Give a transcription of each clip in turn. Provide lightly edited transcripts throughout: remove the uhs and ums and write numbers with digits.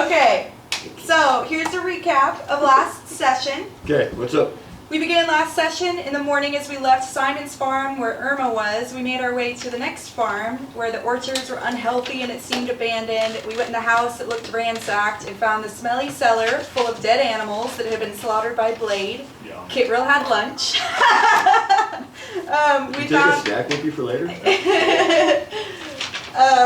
Okay, so here's a recap of last session. Okay, what's up? We began last session in the morning as we left Simon's farm where Irma was. We made our way to the next farm where the orchards were unhealthy and it seemed abandoned. We went in the house that looked ransacked and found the smelly cellar full of dead animals that had been slaughtered by Blade. Yum. Kitrell had lunch. You take a snack with you for later?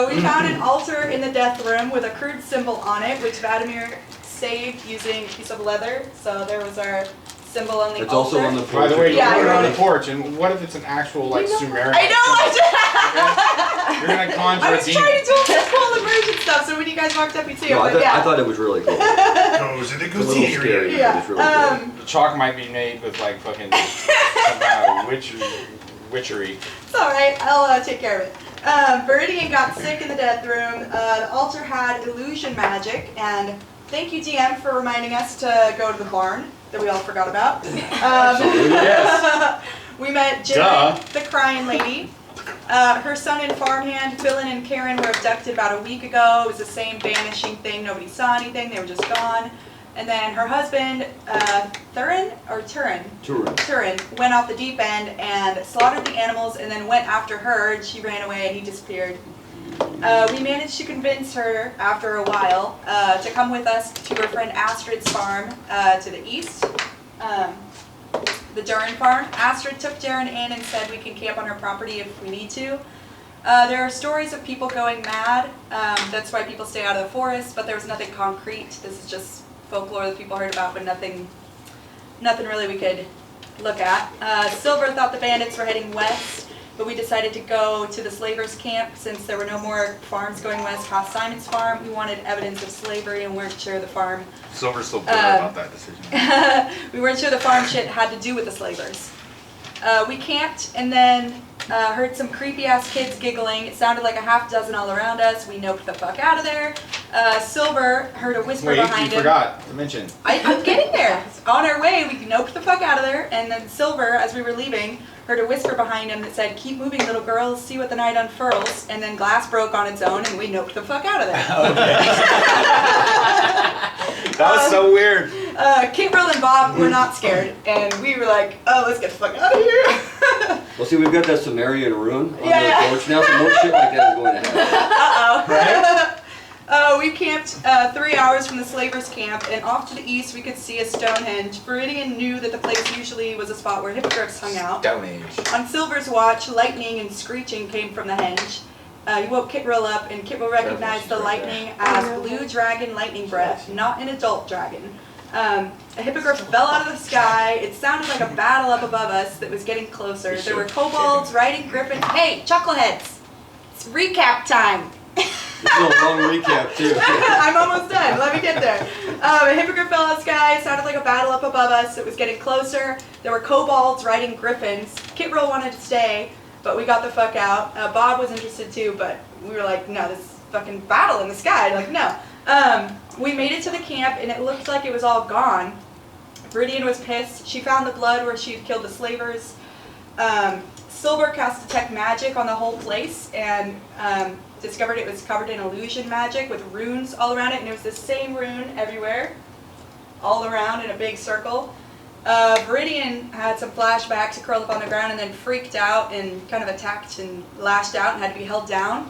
We found an altar in the death room with a crude symbol on it, which Vladimir saved using a piece of leather. So there was our symbol on the It's altar. also on the porch. By the way, you Yeah, put it on the right. porch, and what if it's an actual like Sumerian? I know. You're gonna conjure I a was demon. trying to do all this cool immersion stuff, so when you guys walked up, you see it. No, But yeah. I thought it was really cool. Goes in the It's a little scary, Yeah. but it's really cool. The chalk might be made with like fucking some kind of witchery. It's all right. I'll take care of it. Viridian got sick in the death room. The altar had illusion magic, and thank you, DM, for reminding us to go to the barn that we all forgot about. Yes. We met Jen, the crying lady. Her son and farmhand, Philin and Karen, were abducted about a week ago. It was the same vanishing thing. Nobody saw anything. They were just gone. And then her husband, Turin, went off the deep end and slaughtered the animals and then went after her, and she ran away and he disappeared. We managed to convince her, after a while, to come with us to her friend Astrid's farm to the east, the Durin farm. Astrid took Darren in and said we can camp on her property if we need to. There are stories of people going mad. That's why people stay out of the forest, but there was nothing concrete. This is just folklore that people heard about, but nothing really we could look at. Silver thought the bandits were heading west, but we decided to go to the slavers' camp since there were no more farms going west past Simon's farm. We wanted evidence of slavery and weren't sure the farm. Silver's still bitter about that decision. We weren't sure the farm shit had to do with the slavers. We camped and then heard some creepy ass kids giggling. It sounded like a half dozen all around us. We noped the fuck out of there. Silver heard a whisper behind him. Forgot to mention. I'm getting there. On our way, we noped the fuck out of there, and then Silver, as we were leaving, heard a whisper behind him that said, "Keep moving, little girls, see what the night unfurls," and then glass broke on its own, and we noped the fuck out of there. That was so weird. Kitrell and Bob were not scared, and we were like, "Oh, let's get the fuck out of here." Well, see, we've got that Sumerian rune on Yeah. the porch now, so no shit like that is going to happen. Uh-oh. Right? We camped 3 hours from the slavers' camp, and off to the east we could see a Stonehenge. Viridian knew that the place usually was a spot where hippogriffs hung out. Stone Age. On Silver's watch, lightning and screeching came from the henge. He woke Kitrell up, and Kitrell recognized the lightning as blue dragon lightning breath, not an adult dragon. A hippogriff fell out of the sky. It sounded like a battle up above us that was getting closer. There were kobolds riding griffins. Hey, chuckleheads! It's recap time! This is a long recap, too. I'm almost done. Let me get there. A hippogriff fell out of the sky. It sounded like a battle up above us. It was getting closer. There were kobolds riding griffins. Kitrell wanted to stay, but we got the fuck out. Bob was interested too, but we were like, no, this is fucking battle in the sky. Like, no. We made it to the camp, and it looked like it was all gone. Viridian was pissed. She found the blood where she had killed the slavers. Silver cast detect magic on the whole place, and discovered it was covered in illusion magic with runes all around it, and it was the same rune everywhere, all around in a big circle. Viridian had some flashbacks. He curled up on the ground and then freaked out and kind of attacked and lashed out and had to be held down.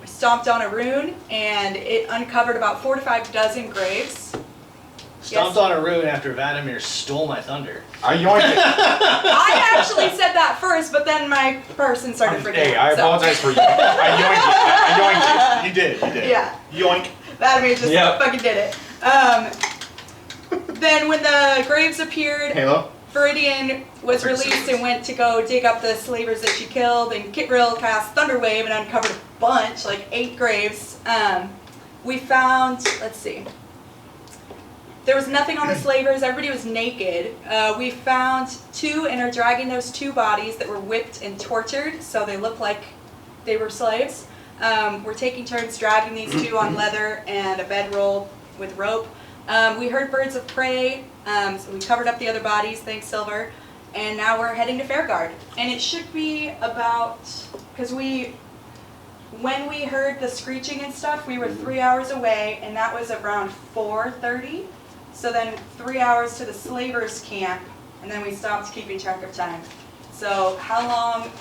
We stomped on a rune, and it uncovered about 4 to 5 dozen graves. Stomped on a rune after Vladimir stole my thunder. I yoinked it. I actually said that first, but then my person started freaking Hey, out. I apologize for you. I yoinked it. You did. Yeah. Yoink. Vladimir just Yep. fucking did it. Then when the graves appeared, Halo. Viridian was released and went to go dig up the slavers that she killed, and Kitrell cast Thunderwave and uncovered a bunch, like 8 graves. We found, let's see, there was nothing on the slavers, everybody was naked. We found 2 and are dragging those 2 bodies that were whipped and tortured, so they look like they were slaves. We're taking turns dragging these 2 on leather and a bedroll with rope. We heard birds of prey, so we covered up the other bodies, thanks Silver, and now we're heading to Fairguard. And it should be about, because we when we heard the screeching and stuff, we were 3 hours away, and that was around 4:30. So then 3 hours to the slavers' camp, and then we stopped keeping track of time. So how long?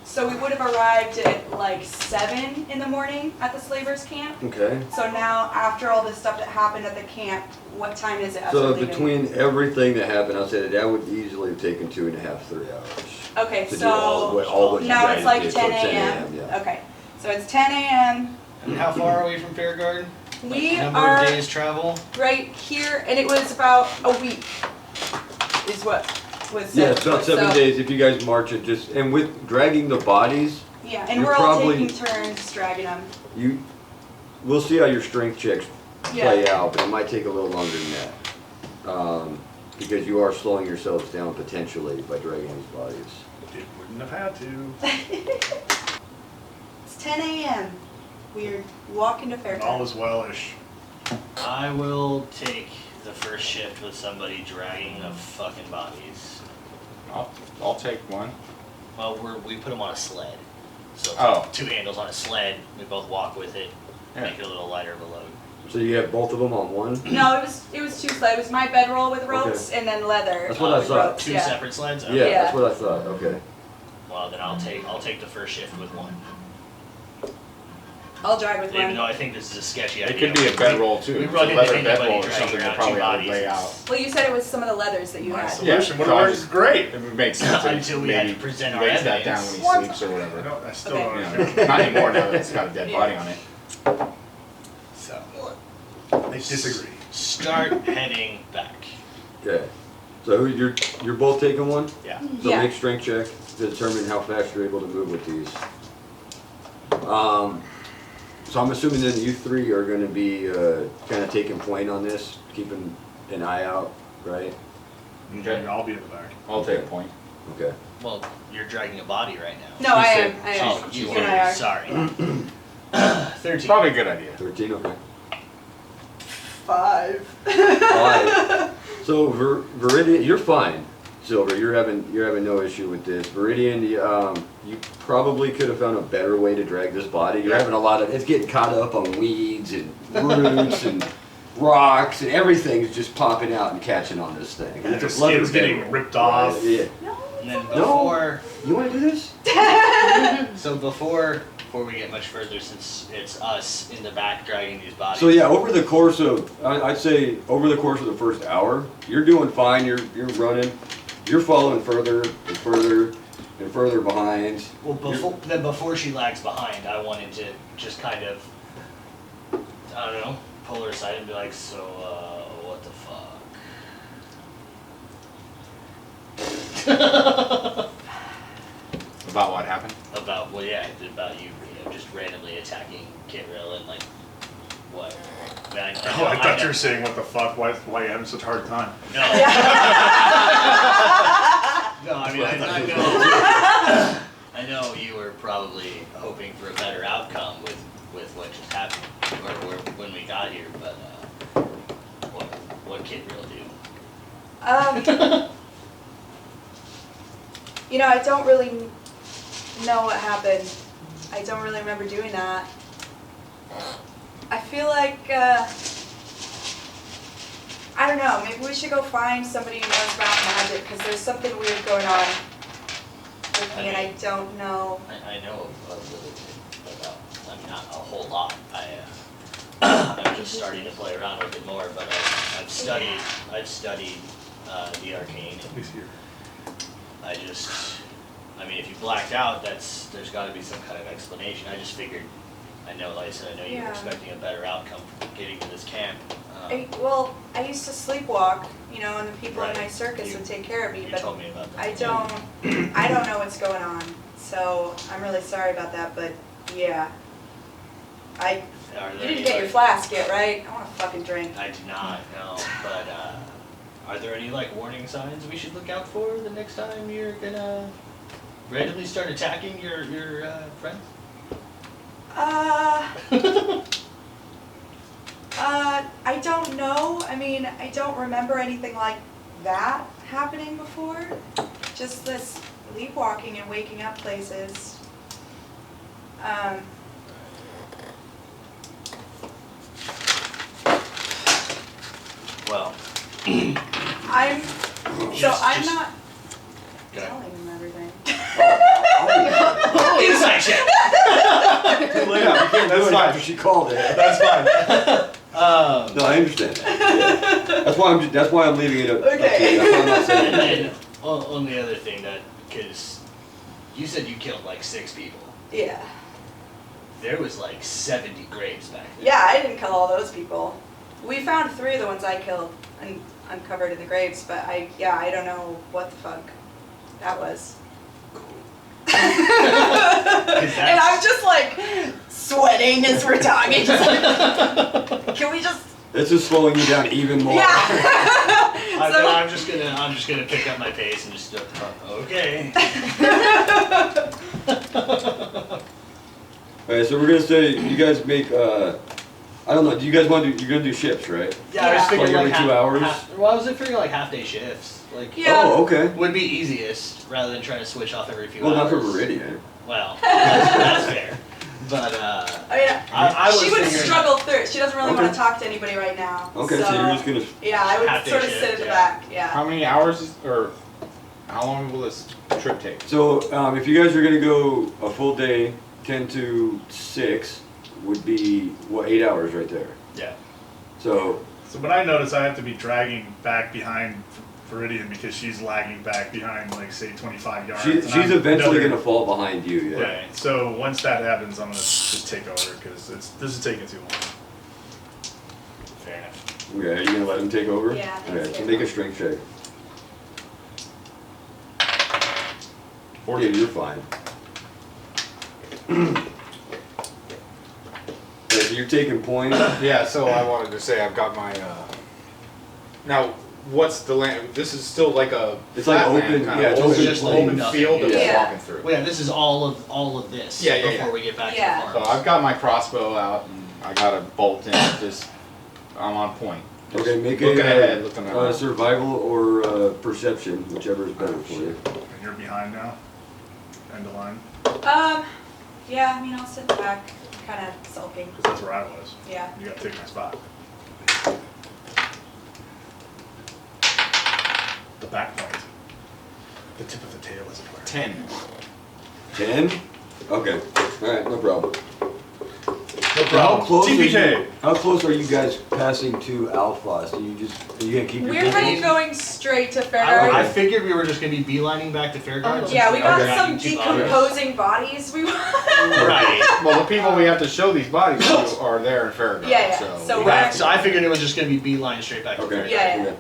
So we would have arrived at like 7 in the morning at the slavers' camp. Okay. So now, after all this stuff that happened at the camp, what time is it? as So we're leaving? between everything that happened, I'll say that would easily have taken 2.5, 3 hours. Okay, To do so all what you now guys it's like did, so 10 a.m. yeah. Okay, so it's 10 a.m. And how far are we from Fair Garden? We Number are of days travel? right here, and it was about a week, is what was Yeah, said. it's about 7 So, days if you guys march it just, and with dragging the bodies, Yeah, and You're we're all probably- taking turns dragging them. we'll see how your strength checks Yeah. play out, but it might take a little longer than that. Because you are slowing yourselves down potentially by dragging these bodies. It wouldn't have had to. It's 10 a.m. We're walking to All Fairfax. is well-ish. I will take the first shift with somebody dragging the fucking bodies. I'll take one. Well, we put them on a sled. So Oh. 2 handles on a sled, we both walk with it, Yeah. make it a little lighter of a load. So you have both of them on one? No, it was two sled. It was my bedroll with ropes and then leather. That's what I with thought. ropes, Two yeah. separate sleds? Yeah, Okay. that's what I thought, okay. Well, then I'll take the first shift with one. I'll drag with Even one. though I think this is a sketchy idea. It could be a bedroll too. We It's run a into leather anybody bedroll or dragging something around that probably two I would bodies. lay out. Well, you said it was some of the leathers that you My had. solution would so I have just- worked great. It would make sense if Until we had maybe to present our lays that down evidence. when he sleeps or I whatever. don't, I still Okay. don't You understand. know, not anymore now that it's got a dead Yeah. body on it. So, I disagree. start heading back. Okay. So you're both taking one? Yeah. So Yeah. make strength check to determine how fast you're able to move with these. So I'm assuming then you three are gonna be kind of taking point on this, keeping an eye out, right? Okay. I'll be in the back. I'll take a point. Okay. Well, you're dragging a body right now. No, I She am. said- I am. Oh, You you and I are. Sorry. It's 13. probably a good idea. 13, okay. 5. Alright. So Viridian, you're fine, Silver. You're having no issue with this. Viridian, you probably could have found a better way to drag this body. You're having it's getting caught up on weeds and roots and rocks and everything's just popping out and catching on this thing. And It's the a leather skin's getting bedroll. ripped off. Right, yeah. No. And then No. before, You want to do this? so before we get much further, since it's us in the back dragging these bodies. So yeah, over the course of, I'd say over the course of the first hour, you're doing fine. You're running. You're following further and further and further behind. Well, before she lags behind, I wanted to just kind of, I don't know, pull her aside and be like, so, what the fuck? About what happened? About you know, just randomly attacking Kitril and like, what? I mean, Oh, I thought you were saying, what the fuck? Why are you having such a hard time? No. No, I mean, I know you were probably hoping for a better outcome with what just happened, or when we got here, but what Kitril do? You know, I don't really know what happened. I don't really remember doing that. I feel like, I don't know, maybe we should go find somebody who knows about magic, because there's something weird going on with me, and I don't know. I know a little bit about, I mean, not a whole lot. I'm just starting to play around with it more, but I've studied the arcane. At least here. I mean, if you blacked out, there's got to be some kind of explanation. I just figured, like I said, I know you were Yeah. expecting a better outcome from getting to this camp. I used to sleepwalk, you know, and the people in Right. my circus would take care of me, You but told me about that. I don't know what's going on, so I'm really sorry about that, but yeah. Are You there didn't any, get your like- flask yet, right? I want a fucking drink. I do not know, but are there any like warning signs we should look out for the next time you're gonna randomly start attacking your friends? I don't know. I mean, I don't remember anything like that happening before. Just this sleepwalking and waking up places. Well, I'm Just- not okay. telling him everything. Inside check. Too late. You can't do That's it fine. after she called it. That's fine. No, I understand that. Yeah. That's why I'm leaving it up to you. Okay. That's why I'm not saying And anything. then on the other thing that, because you said you killed like 6 people. Yeah. There was like 70 graves back there. Yeah, I didn't kill all those people. We found 3 of the ones I killed and uncovered in the graves, but I don't know what the fuck that was. And I'm just like sweating as we're talking. Just like, can we just? It's just slowing you down even more. Yeah. I'm just gonna pick up my pace and just okay. Alright, so we're gonna say you guys make I don't know, do you guys want to you're gonna do shifts, right? Yeah, I was Yeah. figuring Like like every 2 hours? Well, I was figuring like half-day shifts. Like Yeah. Oh, okay. would be easiest rather than trying to switch off every few Well, hours. not for Meridian. Well, that's fair. But I mean, I was she would figuring- struggle through it. She doesn't really Okay. want to talk to anybody right now. Okay, so you're just gonna Yeah, I would Half-day sort of shift, sit at the yeah. back. Yeah. How many hours or how long will this trip take? so if you guys are gonna go a full day, 10 to 6 would be what 8 hours right there. yeah. So So what I notice, I have to be dragging back behind Viridian because she's lagging back behind, like, say, 25 yards. and she's I'm eventually another- gonna fall behind you, yeah. Right. So once that happens, I'm gonna just take over because this is taking too long. Fair enough. Okay, are you gonna let him take over? Yeah, I think Okay, so. so make a strength check. 40, you're fine. Okay, so you're taking point. Yeah, so I wanted to say I've got my now what's the land? This is still like a It's like flat land open- kind yeah, of it's open, open just open open nothing. field that we're Yeah. walking through. Well, yeah, this is all of this Yeah, yeah, before yeah. we get back Yeah. to the So farm. I've got my crossbow out and I got a bolt in. Just I'm on point. Just Okay, make looking ahead, a looking around. survival or perception, whichever is better for you. And you're behind now? End of line? Yeah, I mean, I'll sit back, kind of sulking. Because that's where I was. Yeah. You gotta take my spot. The back point. The tip of the tail, as it were. 10. 10? Okay, alright, no problem. No How close, TPK. how close are you guys passing to Alpha? So are you gonna keep your We're distance? kind of going straight to I Fairguard. figured we were just gonna be beelining back to Fairguard. Yeah, we got Okay. some decomposing bodies. We Right. Well, the people we have to show these bodies to are there in Fairground. Yeah, yeah. So we we're- have Right. So I figured it was just gonna be beeline straight back to Okay. Fairguard. Yeah.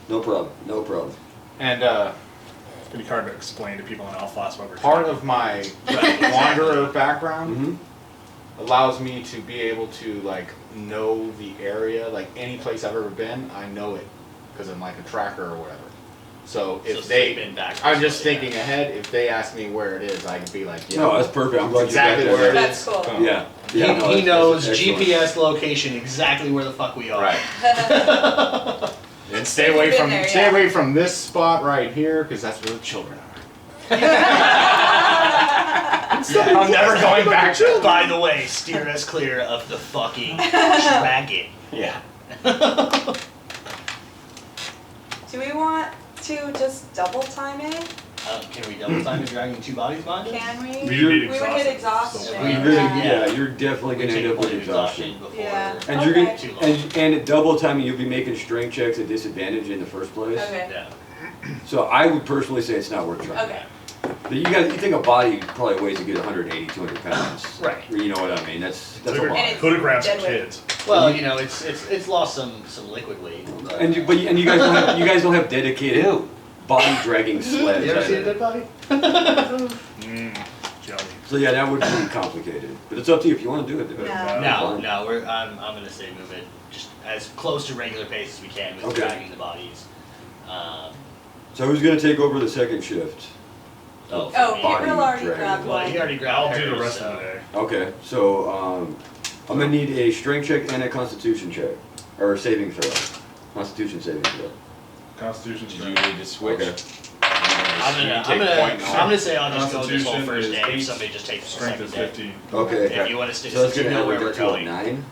No problem, no problem. And It's gonna be hard to explain to people in Alphas what we're part trying of my Right. wanderer background Mm-hmm. allows me to be able to like know the area, like any place I've ever been, I know it because I'm like a tracker or whatever. So if So they, sleeping backwards, I'm just yeah. thinking ahead. If they ask me where it is, I can be like, yeah, No, that's perfect. I'm glad exactly you got where it that. is. That's cool. Yeah. He, Yeah, no, he that's knows excellent. GPS location exactly where the fuck we are. Right. And stay away Been from there, stay yeah. away from this spot right here because that's where the children are. I'm never going back to. By the way, steer us clear of the fucking dragon. Yeah. Do we want to just double time it? Can we double time the dragging 2 bodies behind us? Can we? We We need would hit exhaustion. exhaustion. So You're far. gonna, Yeah. yeah, you're definitely We gonna take end a up with point of exhaustion. before. Yeah. And you're gonna, Too long. and at double timing, you'll be making strength checks at disadvantage in the first place. Okay. Yeah. So I would personally say it's not worth trying. Okay. But you think a body probably weighs a good 180, 200 pounds. Right. You know what I mean? That's a And lot. it's Could have grabbed some dead weight. kids. Well, you know, it's lost some liquid weight. But, And you guys don't have dedicated body dragging sleds. you ever seen a either. dead body? Jelly. So yeah, that would be complicated. But it's up to you if you want to do it. Do it. No. No, no. I'm gonna say move it just as close to regular pace as we can with Okay. dragging the bodies. So who's gonna take over the second shift? Oh, Oh, me. Body Gabriel already dragging. grabbed Well, one. he already grabbed I'll do the hers, rest so- of the day. Okay, so I'm gonna need a strength check and a constitution check. Or a saving throw. Constitution saving throw. Constitution. Do you need to switch? Okay. I'm gonna say I'll just go this whole Constitution first is day. 8, If somebody just takes the Strength second is day. 15. Okay. If you want to stick So that's since good. you know Now where we're we're to a going. 9.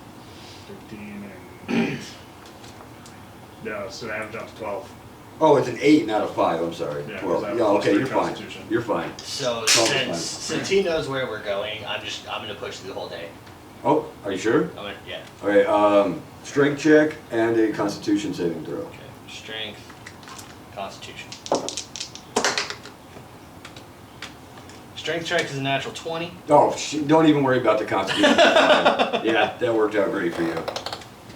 15 and 8. Yeah, so I have jumped to 12. Oh, it's an 8, not a 5. I'm sorry. Yeah, 'cause 12. I have Yeah, plus okay, 3 you're fine. Constitution. You're fine. So Twelve is since he knows where we're going, I'm gonna push through the whole day. Oh, are you sure? Yeah. Okay, strength check and a Constitution saving throw. Okay. Strength, Constitution. Strength check is a natural 20. Oh, don't even worry about the Constitution. Yeah, that worked out great for you.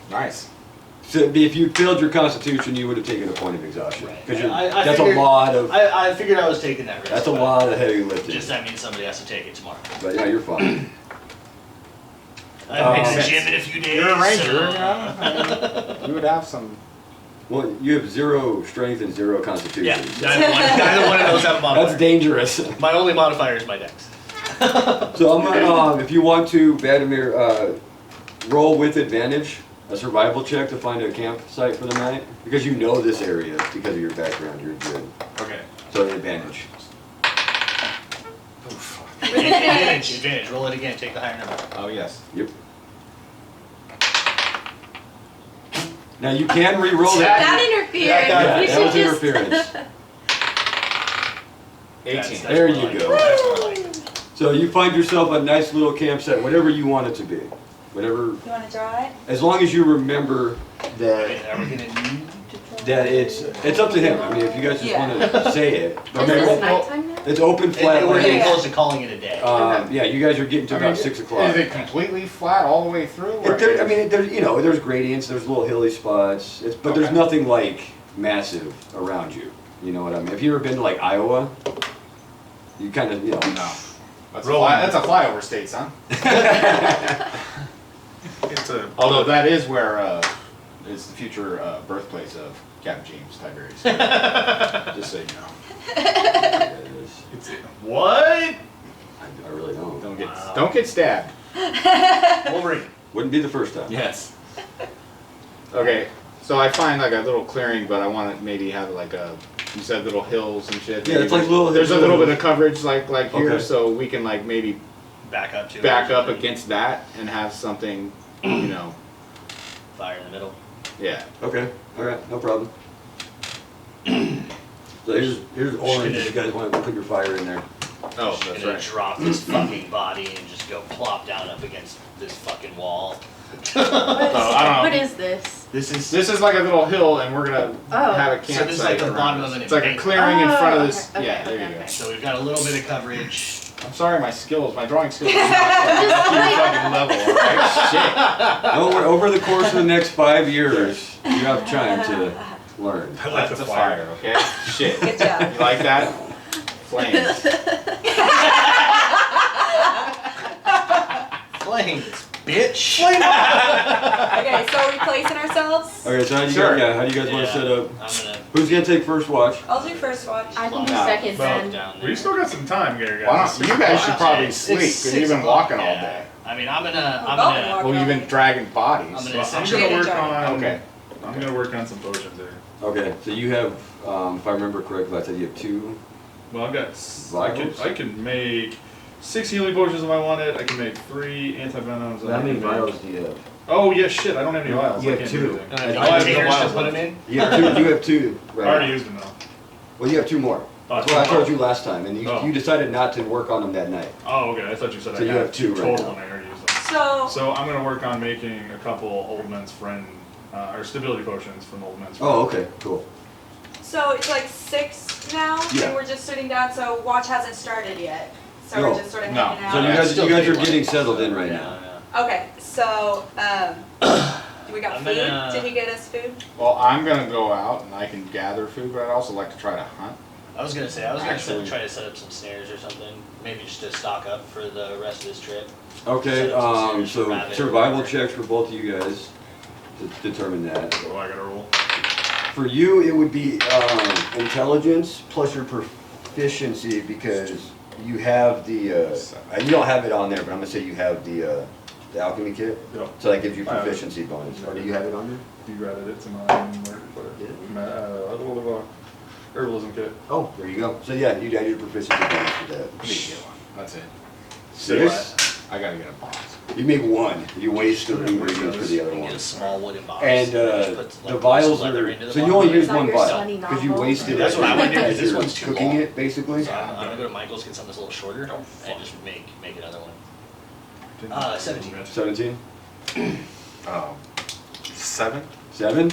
Nice. So if you failed your Constitution, you would have taken a point of exhaustion. Right. Because I that's figured- a lot of I figured I was taking that risk. that's a but lot of heavy lifting. Just that means somebody has to take it tomorrow. But yeah, you're fine. I haven't been to the Since gym in a few days. You're a ranger, so- you know? I mean, you would have some. Well, you have 0 strength and 0 Constitution. Yeah, neither one of those have a modifier. That's dangerous. My only modifier is my dex. So I'm gonna, if you want to, Vladimir, roll with advantage a survival check to find a campsite for the night, because you know this area because of your background. You're good. Okay. So advantage. Advantage. Roll it again. Take the higher number. Oh, yes. Yep. Now you can re-roll that. That interfered. Yeah, You that should was just. interference. 18. There you more like it. go. That's more like it. So you find yourself a nice little campsite, whatever you want it to be, whatever. You want to draw it? As long as you remember that Are we gonna need to try? that it's up to him. I mean, if you guys just Yeah. want to say it. Is Okay, this well, nighttime now? it's open flat We're getting land. close to calling it a day. Yeah, you guys are getting to about 6 o'clock. Is it completely flat all the way through? or I mean, there's there's gradients, there's little hilly spots, but there's Okay. nothing like massive around you. You know what I mean? Have you ever been to like Iowa? You kind of No. That's a, Rolling. that's a flyover state, son. It's a. Although that is where is the future birthplace of Captain James Tiberius. Just so you know. Yeah, it is. It's a what? I really don't. Wow. Don't get stabbed. Wolverine. Wouldn't be the first time. Yes. Okay, so I find like a little clearing, but I want to maybe have like you said little hills and shit. Yeah, it's like little There's a hills. little bit of coverage like here, Okay. so we can like maybe Back up to. back up against that and have something, Fire in the middle. yeah. Okay, all right, no problem. So here's orange. If you guys want to put your fire in there. Oh, Just that's gonna right. drop this fucking body and just go plop down up against this fucking wall. I don't know. What is this? This is This is like a little hill, and we're gonna Oh. have a So campsite. this is like the around bottom us. of an It's like a embankment. clearing in front of Oh, this. okay, Yeah, okay, there you okay. So we've got a little bit of coverage. go. I'm sorry, my drawing skills are not fucking up to your fucking level. Alright, shit. Over the course of the next 5 years, you have time to learn. I like That's the a fire. fire, okay? Shit. Good job. You like that? Flames. Flames, bitch. Okay, so are we placing ourselves? Okay, so how do you Sure. guys, how do you guys want to Yeah, set up? I'm gonna Who's gonna take first watch? I'll do first watch. I can do Wow. second Well, then. down there. We still got some time here, Why guys. don't you guys should probably It's sleep because 6 you've been o'clock, walking all yeah. day. I mean, I'm We're gonna. both Well, you've been dragging bodies. I'm gonna Well, I'm essentially. gonna Shaded work jar. on. Okay. I'm gonna work on some potions here. Okay, so you have, if I remember correctly, I said you have 2. Well, I've got. Vials? I can make 6 healing potions if I wanted. I can make 3 antivenoms. and I How many can make- vials do you have? Oh yeah, shit! I don't have any vials. You I have can't 2. do anything. Any I have no containers to vials put left. them in? You have 2. You have 2. I Right. already used them though. Well, you have 2 more. Oh, That's what I 2 told more? you last time, and Oh. you decided not to work on them that night. Oh, okay. I thought you said So I you had have 2 right total now. and I already used them. So, So I'm gonna work on making a couple Old Men's Friend, or stability potions from Old Men's Friend. Oh, okay, cool. so it's like 6 now, Yeah. and we're just sitting down, so watch hasn't started yet. So No. we're just sort of No. hanging out. So you Yeah, guys, still you guys are pretty getting much. settled in right Yeah, now. yeah. Okay, so, do we got I'm food? gonna- Did he get us food? Well, I'm gonna go out and I can gather food, but I'd also like to try to hunt. I was gonna say, I was gonna Actually- try to set up some snares or something, maybe just to stock up for the rest of this trip. Okay, Set up some snares for so rabbit or survival whatever. checks for both of you guys to determine that. So I gotta roll. For you, it would be intelligence plus your proficiency because you have the. You don't have it on there, but I'm gonna say you have the alchemy kit, Yeah. so that gives you I have it. proficiency bonus. Or do you have it on there? You added it to my herbalism kit. Oh, there you go. So yeah, you added your proficiency bonus for that. That's it. 6. I gotta get a box. You make one, you waste the ingredients for the other You can one. get a small wooden box. And just put, the like, vials leather are, into the so you bottom. only use Is that one your vial, study because you novel? wasted it That's what I would do, as 'cause this you're one's too cooking long. it, basically. So I'm gonna go to Michael's, get something that's a little shorter, and just make another one. 17. 17? 7? 7?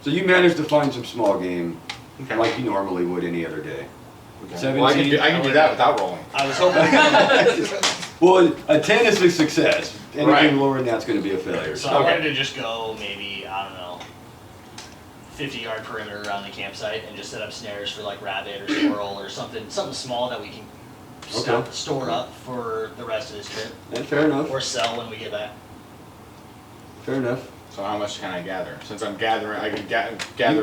So you managed to find some small game, Okay. like you normally would any other day. Okay. Well, I can do that without rolling. I was hoping. Well, a 10 is a success. Anything Right. lower than that's going to be a failure. So I wanted to just go maybe, I don't know, 50-yard perimeter around the campsite and just set up snares for like rabbit or squirrel or something small that we can Okay. store up for the rest of this trip And fair enough. or sell when we get back. Fair enough. So how much can I gather? Since I'm gathering, I can gather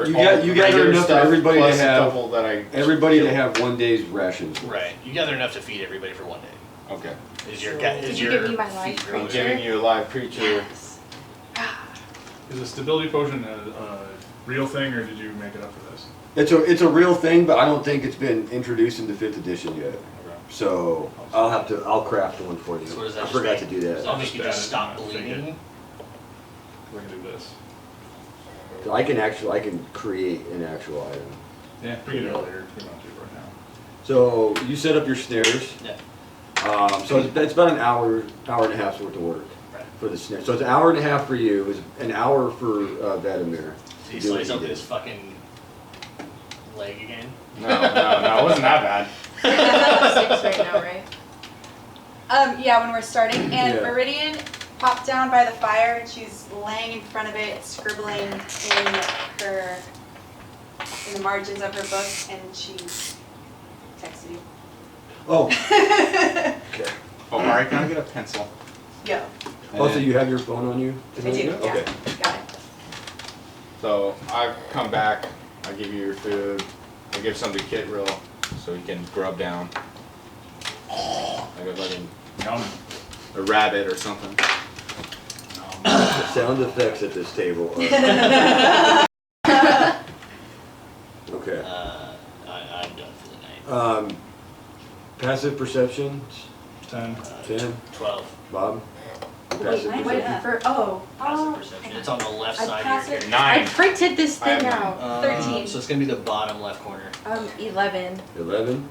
You all gather the regular enough for stuff everybody to plus a have- couple that I Everybody to kill. have one day's rations. Right. You gather enough to feed everybody for one day. Okay. Is your Did you give me my life feed I'm range. creature? giving you a live creature. Yes. Is a stability potion a real thing, or did you make it up for this? It's a real thing, but I don't think it's been introduced into 5th edition yet. So I'll craft one for you. So what does that I just forgot make? to do Does that. that make you just stop bleeding? We're gonna do this. So I can create an actual item. Yeah, we can do it later. We don't do it right now. So you set up your snares. Yeah. So it's about an hour and a half's worth of work Right. for the snare. So it's an hour and a half for you. It's an hour for Vladimir. So you to do what slice he open did. his fucking leg again? No, it wasn't that bad. You have 6 right now, right? Yeah, when we're starting, and Yeah. Meridian popped down by the fire, and she's laying in front of it, scribbling in the margins of her book, and she texted you. Oh. Okay. Oh, alright, can I get a pencil? Yo, Oh, so you have your phone on you? I do, yeah, Okay. got it. So I come back, I give you your food, I give some to Kit Real so he can grub down. I go let him Yum. a rabbit or something. The sound effects at this table are. Okay. I'm done for the night. Passive perceptions, 10. 10. 12. Bob? Wait, Passive mine's wait, perception? for, Passive perception. It's on the left I side of pass your it. character. I 9. printed this I have thing 9. out. 13. So it's gonna be the bottom left corner. 11. 11.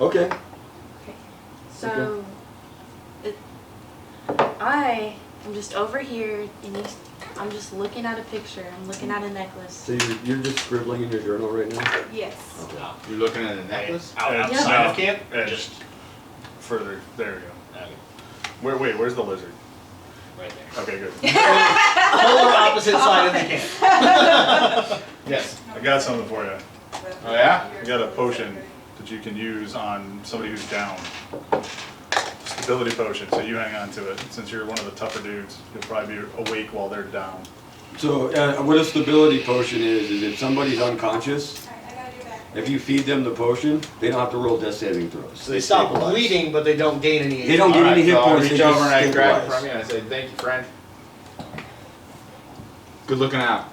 Okay. Okay. So, I am just over here, and I'm just looking at a picture. I'm looking at a necklace. So you're just scribbling in your journal right now? Yes. Okay. You're looking at a necklace? Outside of camp? Edge. Just Further. There we go. okay, Where's the lizard? right there. Okay, good. Polar opposite side of the camp. Yes. I got something for you. Oh yeah? I got a potion that you can use on somebody who's down. Stability potion, so you hang on to it. Since you're one of the tougher dudes, you'll probably be awake while they're down. So what a stability potion is if somebody's unconscious, if you feed them the potion, they don't have to roll death saving throws. So they stop stabilize. bleeding, but they don't gain any. They don't get Alright, any hit so points. I they reach just over and I grab it stabilize. from you and I say, thank you, friend. Good looking out.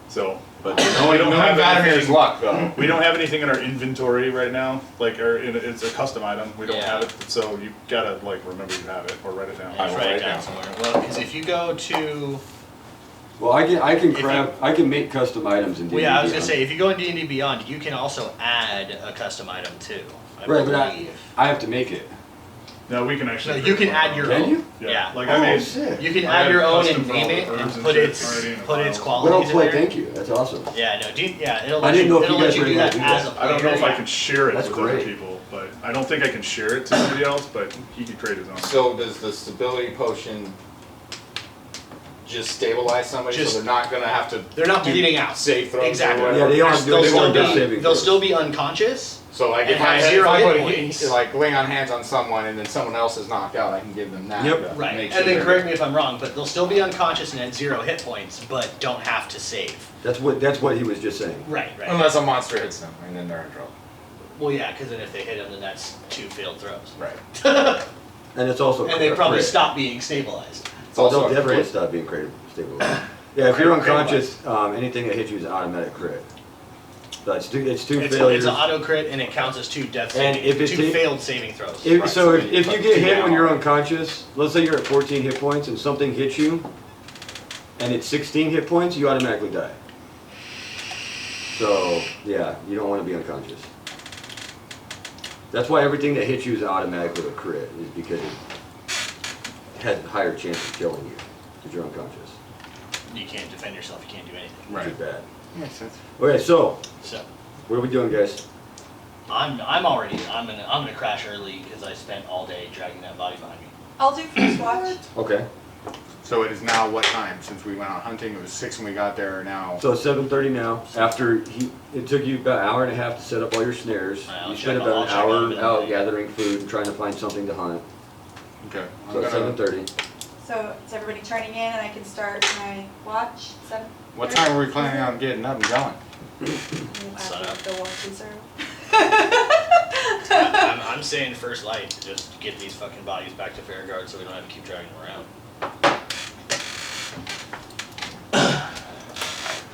So, But we no don't one have Vladimir's anything- luck though. we don't have anything in our inventory right now. Like, it's a custom item. We don't Yeah. have it, so you gotta like remember you have it or write it down. Yeah, will write write it it down down. somewhere. Well, because if you go to, Well, I can If you- craft. I can make custom items in D&D. well, yeah, I was gonna say if you go in D&D Beyond, you can also add a custom item too. I Right, but believe. I have to make it. No, we can No, actually. you can add your Can own. you? Yeah. Like Oh, I made. sick. You can I add have your own custom and for all name the it herbs and and put shit its already in the put its files. Well, qualities in play. there. Thank you. That's awesome. Yeah, no, yeah, it'll I let didn't you, know if it'll you let guys you were do able that to do as that. a I don't know player, if I yeah. can share it That's with great. other people, but I don't think I can share it to somebody else. But he could create his own. So does the stability potion just stabilize somebody Just- so they're not gonna have to They're not do bleeding out. safe throws Exactly. or Yeah, whatever? they aren't They'll doing. They still weren't death be saving they'll throws. still be unconscious. So like And if I, have if zero I hit put a points. hit, like laying on hands on someone and then someone else is knocked out, I can give them that. Yep. to Right, make and sure then they're- correct me if I'm wrong, but they'll still be unconscious and at 0 hit points, but don't have to save. That's what he was just saying. Right, right. Unless a monster hits them and then they're in trouble. Well, yeah, because then if they hit them, then that's 2 failed throws. Right. And it's also. And they probably crit. stop being stabilized. It's also They'll a definitely crit. stop being stabilized. Yeah, if you're Crit- unconscious, anything that hits you is an automatic crit. It's two It's failures. an auto crit and it counts as 2 death And saving, if it 2 take- failed saving throws. If, Right, so so if you like get 2 hit when down. you're unconscious, let's say you're at 14 hit points and something hits you, and it's 16 hit points, you automatically die. So yeah, you don't want to be unconscious. That's why everything that hits you is automatically a crit, is because it has a higher chance of killing you because you're unconscious. You can't defend yourself, you can't do anything. Which is bad. Makes sense. Okay, so So what are we doing, guys? I'm gonna crash early because I spent all day dragging that body behind me. I'll do first watch. Okay, So it is now what time? Since we went out hunting, it was 6 when we got there. Now. so it's 7:30 now. After it took you about an hour and a half to set up all your snares. I'll You check spent on- about I'll an check on hour them in the out morning. gathering food and trying to find something to hunt. Okay. So it's 7:30. So is everybody turning in and I can start my watch? 7. What time are we planning on getting up and going? Sun up. After the watch is over. I'm saying first light, just get these fucking bodies back to Fairguard so we don't have to keep dragging them around.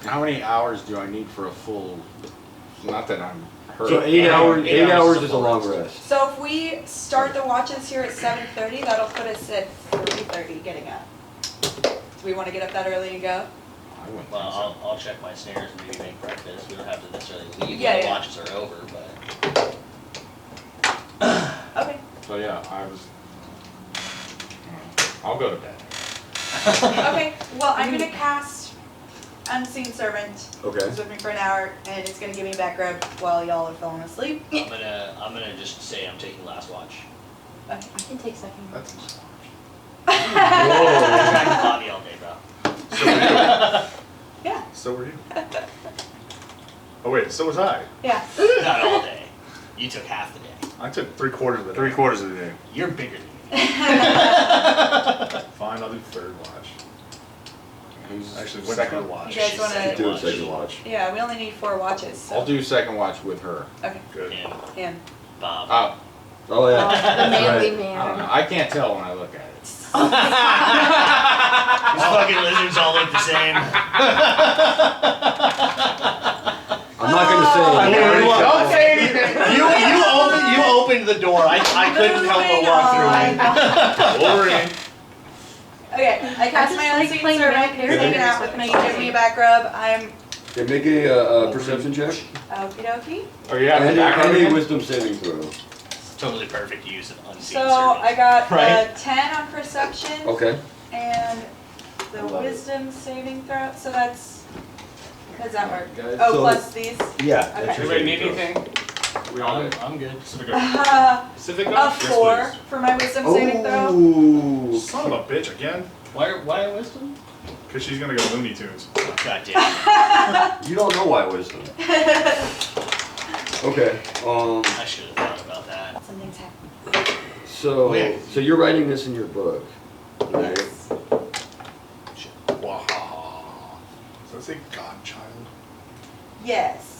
How many hours do I need for a full? Not that I'm hurt. So 8 hours. 8 8 hours is a is a full long rest. rest. So if we start the watches here at 7:30, that'll put us at 3:30 getting up. Do we want to get up that early and go? I wouldn't Well, think so. I'll check my snares and maybe make breakfast. We don't have to necessarily leave Yeah, when the yeah. watches are over, but Okay. So yeah, I was. I'll go to bed. Okay. Well, I'm gonna cast Unseen Servant. Okay. It's with me for an hour, and it's gonna give me back rub while y'all are falling asleep. I'm gonna just say I'm taking last watch. I can take second. That's. I'm dragging the body all day, bro. Yeah. So were you. Oh wait, so was I. Yeah. Not all day. You took half the day. I took 3/4 of the day. 3/4 of the day. You're bigger than me. Fine, I'll do third watch. Actually, went Second third watch. You guys wanna? Do a second watch. Yeah, we only need 4 watches. So. I'll do second watch with her. Okay. Good. Him, Him. Bob. Oh yeah. The manly Right. I don't know. man. I can't tell when I look at it. These fucking lizards all look the same. I'm not gonna say. Don't say anything. You opened the door. I couldn't help but walk through it. Boring. Okay, I cast just my like Unseen playing Servant. red He's hanging characters out with with me. my Give me a back rub. I'm Okay, make a perception check okie dokie. Oh, you have and the back a again? wisdom saving throw. Totally perfect use of unseen So servant. I got Right. 10 on perception Okay. and the love it. wisdom saving throw. So that's, how does that work? Guys, Oh, so- plus these. Yeah. Okay. that's your Anybody need saving throw. anything? We all good. I'm good. Pacific A Yes, 4 please. for my wisdom saving throw. Ooh. Son of a bitch again. Why wisdom? Because she's gonna go Looney Tunes. God damn. You don't know why wisdom. Okay. I should have thought about that. Something's happening. So Yeah. so you're writing this in your book, right? Yes. Wow. So it's a godchild. Yes.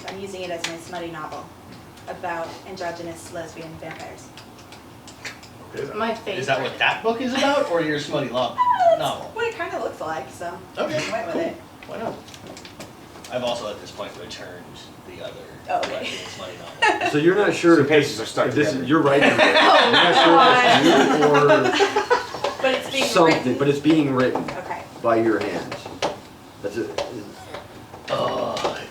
I'm using it as my smutty novel about androgynous lesbian vampires. Okay, then. My favorite. Is that what that book is about, or your smutty love That's novel? what it kind of looks like, so Okay, I went with cool. it. Why not? I've also at this point returned the other Oh, okay. lesbian smutty novel. So you're not sure Some if pages are stuck if this together. you're writing it. You're not sure if it's you But it's being or something, written. but it's being written Okay. by your hands. That's it.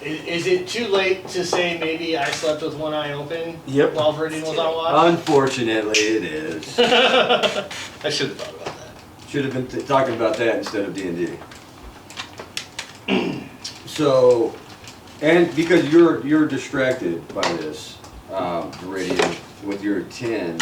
Is it too late to say maybe I slept with one eye open Yep. while Viridian was on watch? Unfortunately, it is. I should have thought about that. Should have been talking about that instead of D&D. So, and because you're distracted by this, Viridian, with your 10.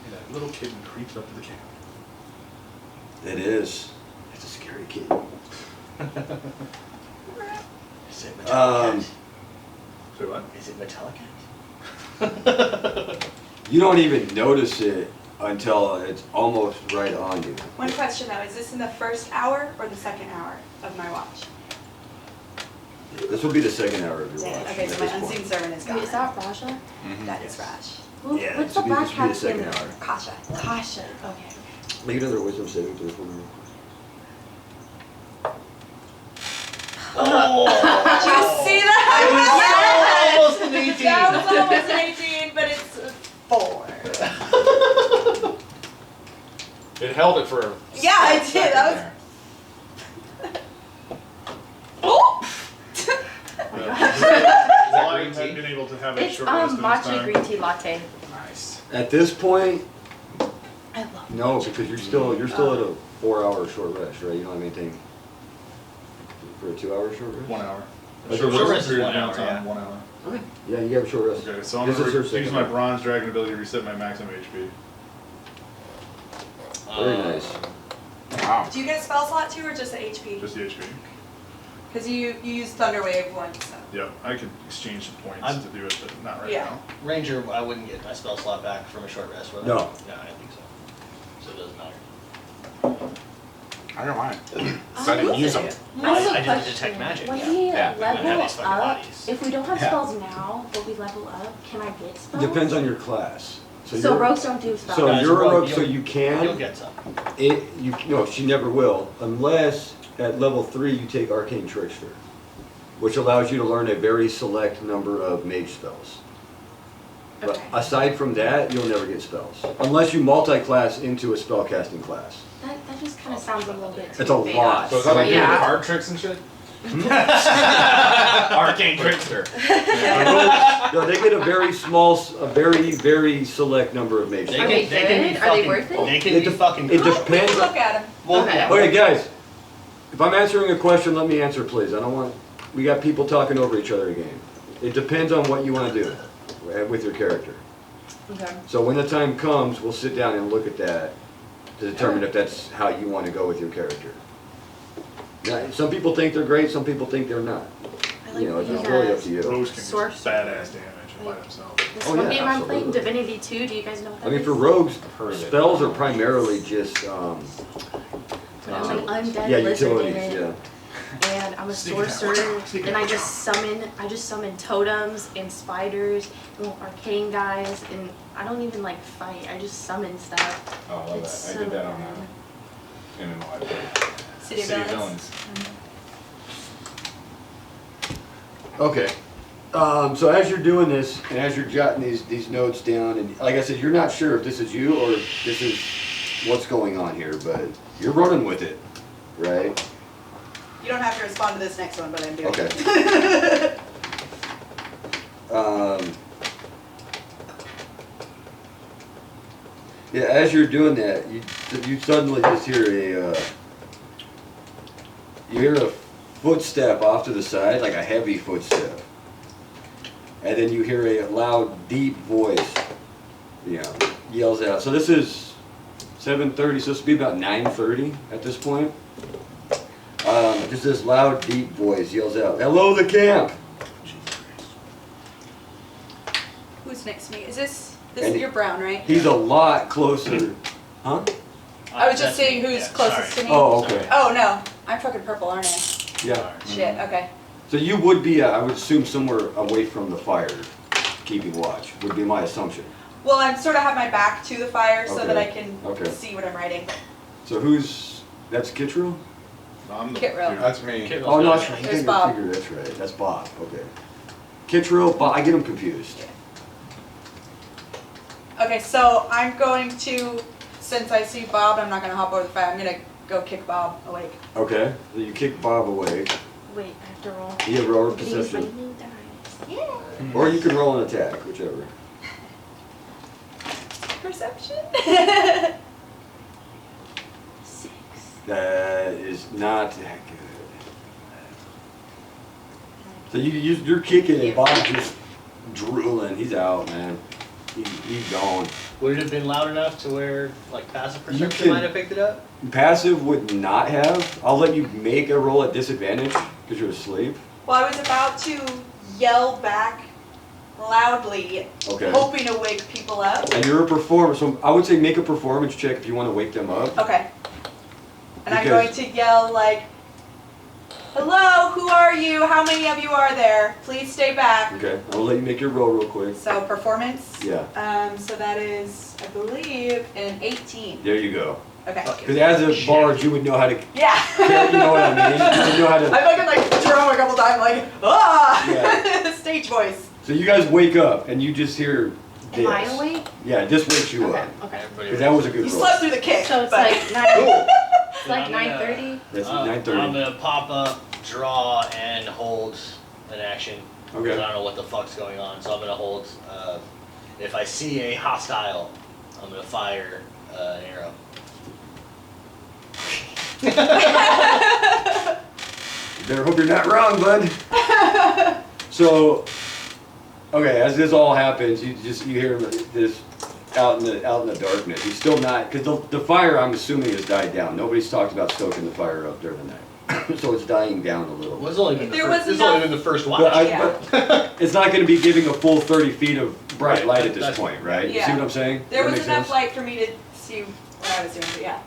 And that little kitten creeps up to the camp. It is. It's a scary kid. Is it Metallica? Say what? Is it Metallica? You don't even notice it until it's almost right on you. One question though, is this in the first hour or the second hour of my watch? This will be the second hour of your Dang it. watch. Okay, so at my this point. unseen servant is gone. Wait, is that Raja? That is Rash. Yeah, What's this the will be black the cat's second name? hour. Kasha. Kasha. Okay. Make another wisdom saving throw for me. Oh! Did you see that? Almost an 18. That was almost an 18, but it's 4. It held it for. Yeah, I did. second That was. there. Oh! Well, I green haven't tea? been able to have a It's short rest this matcha time. green tea latte. Nice. At this point, I love no, because you're still at a 4-hour short rest, right? You don't have anything for a 2-hour short rest? 1 hour. Okay, Short short rest is period 1 hour, downtime, yeah. 1 hour. Okay. Yeah, you have a short rest. Okay, so I'm This is her gonna use second my one. bronze dragon ability to reset my maximum HP. Very nice. Wow. Do you get a spell slot too, or just the HP? Just the HP. Because you use Thunder Wave once. So. Yep, I could exchange some points I'm- to do it, but not right Yeah. now. Ranger, I wouldn't get my spell slot back from a short rest, would I? No. No, I don't think so. So it doesn't matter. I don't mind. So I didn't use them. I have a I didn't question. detect magic, When yeah. we Yeah, we don't have level these fucking up, bodies. if we don't have Yeah. spells now, but we level up, can I get spells? Depends on your class. So you're- rogues don't do spells. So Guys, you're a rogue, rogue, so you'll- you You'll can. get some. No, she never will, unless at level 3 you take Arcane Trickster, which allows you to learn a very select number of mage spells. But Okay. aside from that, you'll never get spells. Unless you multi-class into a spellcasting class. That just kind of sounds a little bit too It's a big. lot. So is that like Yeah. doing card tricks and shit? Arcane trickster. No, they get a very small, a very, very select number of mage They Are spells. they can, they can be good? Are they fucking, worth it? They can It be de- fucking. it depends. Look at him. Well, Okay. yeah. Okay, guys, if I'm answering a question, let me answer, please. I don't want, we got people talking over each other again. It depends on what you want to do with your character. Okay. So when the time comes, we'll sit down and look at that to determine if that's how you want to go with your character. Now, some people think they're great, some people think they're not. I like You know, it's being really a- up to you. Rogues can do Source. badass damage by themselves. This Oh, one yeah, game I'm playing, absolutely. Divinity 2, do you guys know what that I mean, is? for rogues, heard of it. spells are primarily just, But I'm an undead yeah, lizard in utilities, it, yeah. and I'm a Sneak attack. sorcerer, Sneak and I attack. just summon totems and spiders and arcane guys, and I don't even like fight, I just summon stuff. Oh, I love It's that. I so did that on fun. MMO. I played. City of Villains. Okay. So as you're doing this, and as you're jotting these notes down, and like I said, you're not sure if this is you or if this is what's going on here, but you're running with it, right? You don't have to respond to this next one, but I'm doing Okay. it. Yeah, as you're doing that, you suddenly just hear a footstep off to the side, like a heavy footstep, and then you hear a loud, deep voice, yells out. So this is 7:30, so this would be about 9:30 at this point. Just this loud, deep voice yells out, "Hello, the camp!" Who's next to me? Is this And you're brown, right? He's a lot closer. Huh? I was just That's saying me, who's yeah, closest sorry. to me. Oh, okay. Oh no, I'm fucking purple, aren't I? Yeah. Shit. Okay. So you would be, I would assume, somewhere away from the fire, keeping watch, would be my assumption. Well, I'm sort of have my back to the fire so that I Okay. can Okay. see what I'm writing. So that's Kittrell? I'm the Get real. dude. That's me. Kid- Oh, no, that's right. There's Bob. That's right. That's Bob. Okay. Kittrell, Bob, I get him confused. Okay, so I'm going to, since I see Bob, I'm not gonna hop over the fire. I'm gonna go kick Bob awake. Okay. So you kick Bob away. Wait, I have to roll. You roll a I'm gonna use my perception. new dice. Yeah. Or you can roll an attack, whichever. Perception. 6. That is not that good. So you're kicking and Bob's just drooling. He's out, man. He's gone. Would it have been loud enough to where, like, passive You perception can- might have picked it up? Passive would not have. I'll let you make a roll at disadvantage because you're asleep. Well, I was about to yell back loudly, Okay. hoping to wake people up. And you're a performer, so I would say make a performance check if you want to wake them up. Okay. And I'm Because- going to yell like, Hello, who are you? How many of you are there? Please stay back. Okay, I'll let you make your roll real quick. So performance. Yeah, So that is, I believe, an 18. there you go. Okay. Because as a bard, you would know how to, Yeah. you know what I mean? You would know how to. I fucking like drum a couple times, like ah, Yeah. stage voice. So you guys wake up and you just hear this. Am I awake? Yeah, this wakes you Okay, up. okay. Everybody Because that was a good You roll. slept through the kick. So it's but like 9, Cool. it's like 9:30? That's I'm 9:30. gonna pop up, draw, and hold an action. Okay. Because I don't know what the fuck's going on, so I'm gonna hold. If I see a hostile, I'm gonna fire an arrow. Better hope you're not wrong, bud. So, okay, as this all happens, you hear this out in the darkness. He's still not, because the fire, I'm assuming, has died down. Nobody's talked about stoking the fire up during the night. So it's dying down a little. Well, it's only been the There first, was it's only enough- been the first watch. But, Yeah. but it's not going to be giving a full 30 feet of bright Right, light at this that's- point, right? You see Yeah. what I'm saying? there That was makes enough sense? light for me to see what I was doing, but yeah.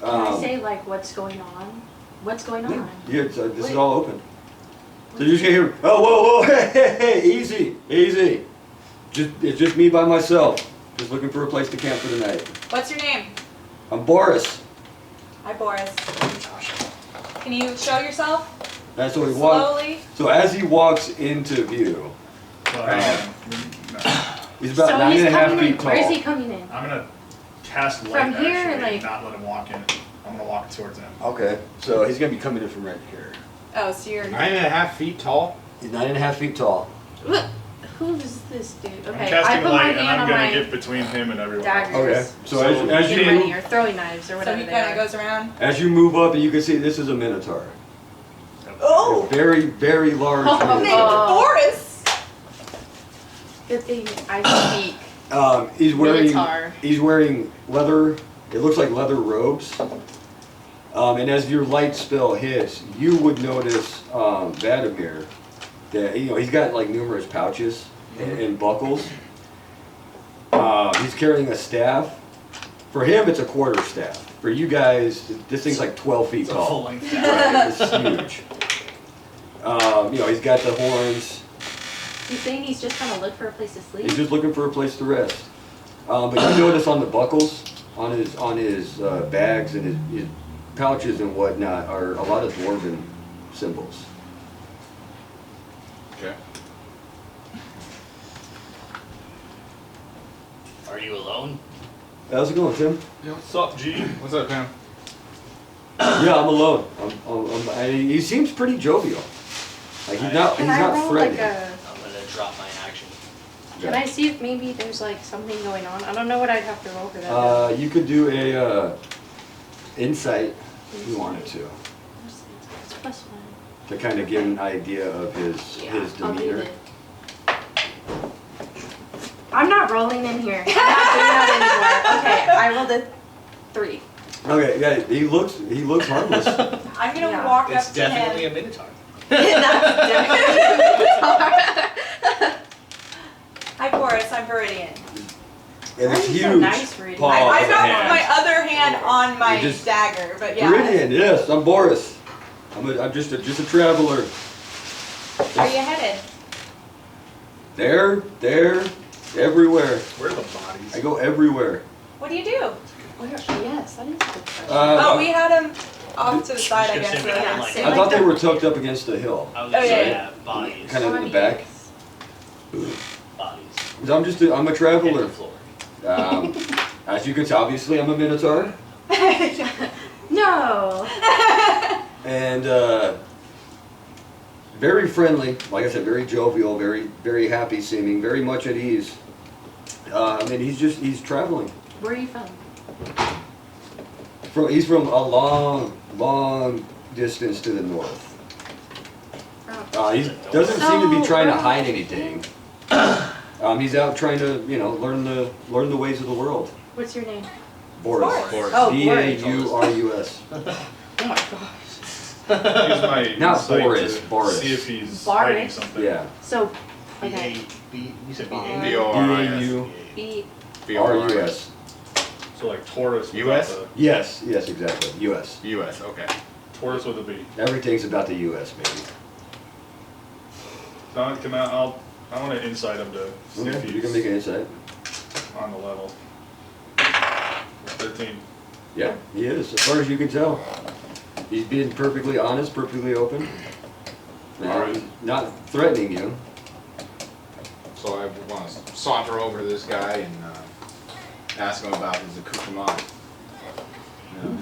Can I say like what's going on? What's going on? Yeah, this is all open. So you just hear, oh, whoa, whoa, hey, easy, easy. It's just me by myself, just looking for a place to camp for the night. What's your name? I'm Boris. Hi, Boris. Can you show yourself That's what he walks. slowly? So as he walks into view, Well, hang on. No. he's about So 9.5 coming feet in. tall. Where's he coming in? I'm gonna cast light From here, actually, like- not let him walk in. I'm gonna walk towards him. Okay, so he's gonna be coming in from right here. Oh, so you're. 9.5 feet tall. He's 9.5 feet tall. Look, who's this dude? I'm Okay, I casting put my light and hand I'm on gonna my get between him and everyone. daggers. Okay, so as Get you ready, or throwing knives or So whatever he they kind are. of goes around. as you move up, and you can see this is a minotaur. Oh, A very, very large Oh. named minotaur. Boris. Good thing I speak. Minotaur. He's wearing leather. It looks like leather robes. And as your light spell hits, you would notice Vladimir that he's got like numerous pouches and buckles. He's carrying a staff. For him, it's a quarter staff. For you guys, this thing's like 12 feet It's a tall. full length. Right, it's huge. He's got the horns. You saying he's just trying to look for a place to sleep? He's just looking for a place to rest. But you notice on the buckles, on his bags and his pouches and whatnot are a lot of dwarven symbols. Okay. Are you alone? How's it going, Tim? Yeah, what's up, G? What's up, Pam? Yeah, I'm alone. He seems pretty jovial. Like he's not Can I roll threatening. like a? I'm gonna drop my action. Can I see if maybe there's like something going on? I don't know what I'd have to roll for that. You could do a insight if you wanted to It's +1. to kind of get an idea of his I'll do demeanor. it. I'm not rolling in here. I'm not doing that anymore. Okay, I rolled a 3. Okay, yeah, he looks harmless. I'm gonna Yeah. walk It's up to definitely him. a minotaur. That's definitely Hi, Boris. I'm Viridian. And Why it's are you so huge nice, Rudy? paw I've of a got hand. my other hand on my You just- dagger, but yeah. Viridian, yes, I'm Boris. I'm just a traveler. Where are you headed? There, everywhere. Where are the bodies? I go everywhere. What do you do? Where, yes, that is a good question. Oh, we had him off to the side, I guess. Just So gonna yeah. like- say I like thought they the- were tucked up against the hill. I was Oh, gonna yeah, say, yeah. bodies. Kind of in the back. Bodies. 'Cause I'm a Hit traveler. the floor. As you can see, obviously I'm a minotaur. No. And very friendly, like I said, very jovial, very, very happy seeming, very much at ease. And he's traveling. Where are you from? He's from a long distance to the north. He doesn't seem to be trying to hide anything. He's out trying to, learn the ways of the world. What's your name? Boris. Boris. Oh, B-A-U-R-U-S. Oh my gosh. Use my Not insight Boris, to Boris. see if he's Boris? hiding something. Yeah. So, okay. You said B-A. B-A? B-A-U. B. R-U-S. So like Taurus. US? Yes, exactly. U.S. US, okay. Forest with a B. Everything's about the U.S., baby. No, come out. I want to insight him to see if Okay, he's you can make an insight. on the level. 13. Yeah, he is, as far as you can tell. He's being perfectly honest, perfectly open. Alright. Not threatening you. So I want to saunter over to this guy and ask him about his accoutrement,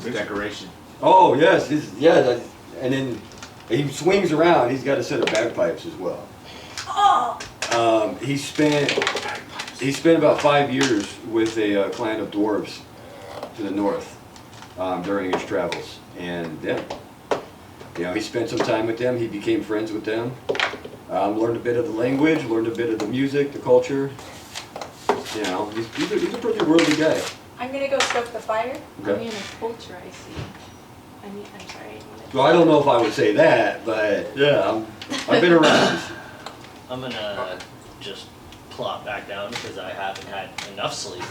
his decoration. Oh, yes, and then he swings around, he's got a set of bagpipes as well. Oh! He spent about 5 years with a clan of dwarves to the north during his travels. And yeah, he spent some time with them, he became friends with them. Learned a bit of the language, learned a bit of the music, the culture. He's a pretty worldly guy. I'm gonna go stoke the fire. I mean, a culture, I see. I'm sorry. So I don't know if I would say that, but yeah, I've been around. I'm gonna just plop back down because I haven't had enough sleep.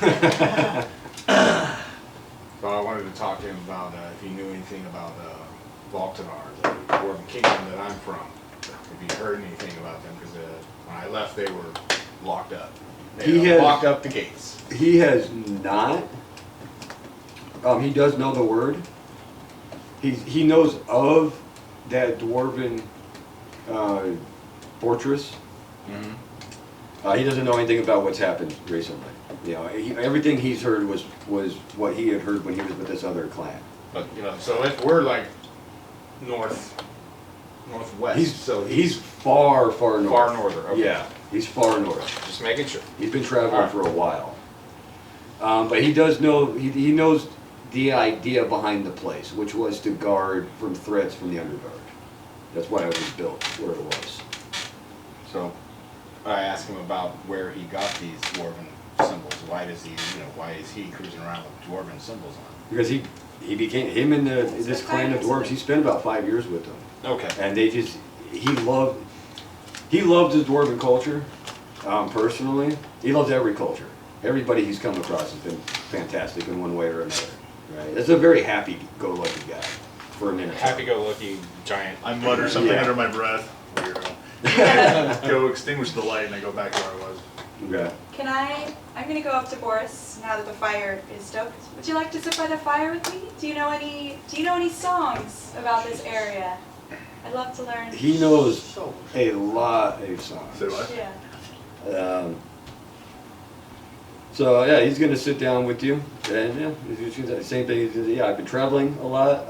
So I wanted to talk to him about if he knew anything about Valtanar, the dwarven kingdom that I'm from. If he heard anything about them, because when I left, they were locked up. They locked up the gates. He has not. He does know the word. He knows of that dwarven fortress. Mm-hmm. He doesn't know anything about what's happened recently. Everything he's heard was what he had heard when he was with this other clan. But so we're like northwest. He's far north. Far northern. Okay. Yeah, he's far north. Just making sure. He's been traveling Alright. for a while. But he does know, he knows the idea behind the place, which was to guard from threats from the underguard. That's why it was built where it was. So I asked him about where he got these dwarven symbols. Why is he cruising around with dwarven symbols on? Because he became, him and this clan of dwarves, he spent about 5 years with them. Okay. And he loved his dwarven culture, personally. He loves every culture. Everybody he's come across has been fantastic in one way or another. Right? That's a very happy-go-lucky guy for a minute. Happy-go-lucky giant. I mutter something Yeah. under my breath. Weirdo. Go extinguish the light and I go back to where I was. Okay. I'm gonna go up to Boris now that the fire is stoked. Would you like to sit by the fire with me? Do you know any songs about this area? I'd love to learn. He knows a lot of songs. Say what? Yeah. So yeah, he's gonna sit down with you, and yeah, he's gonna say the same thing. He's gonna say, yeah, I've been traveling a lot.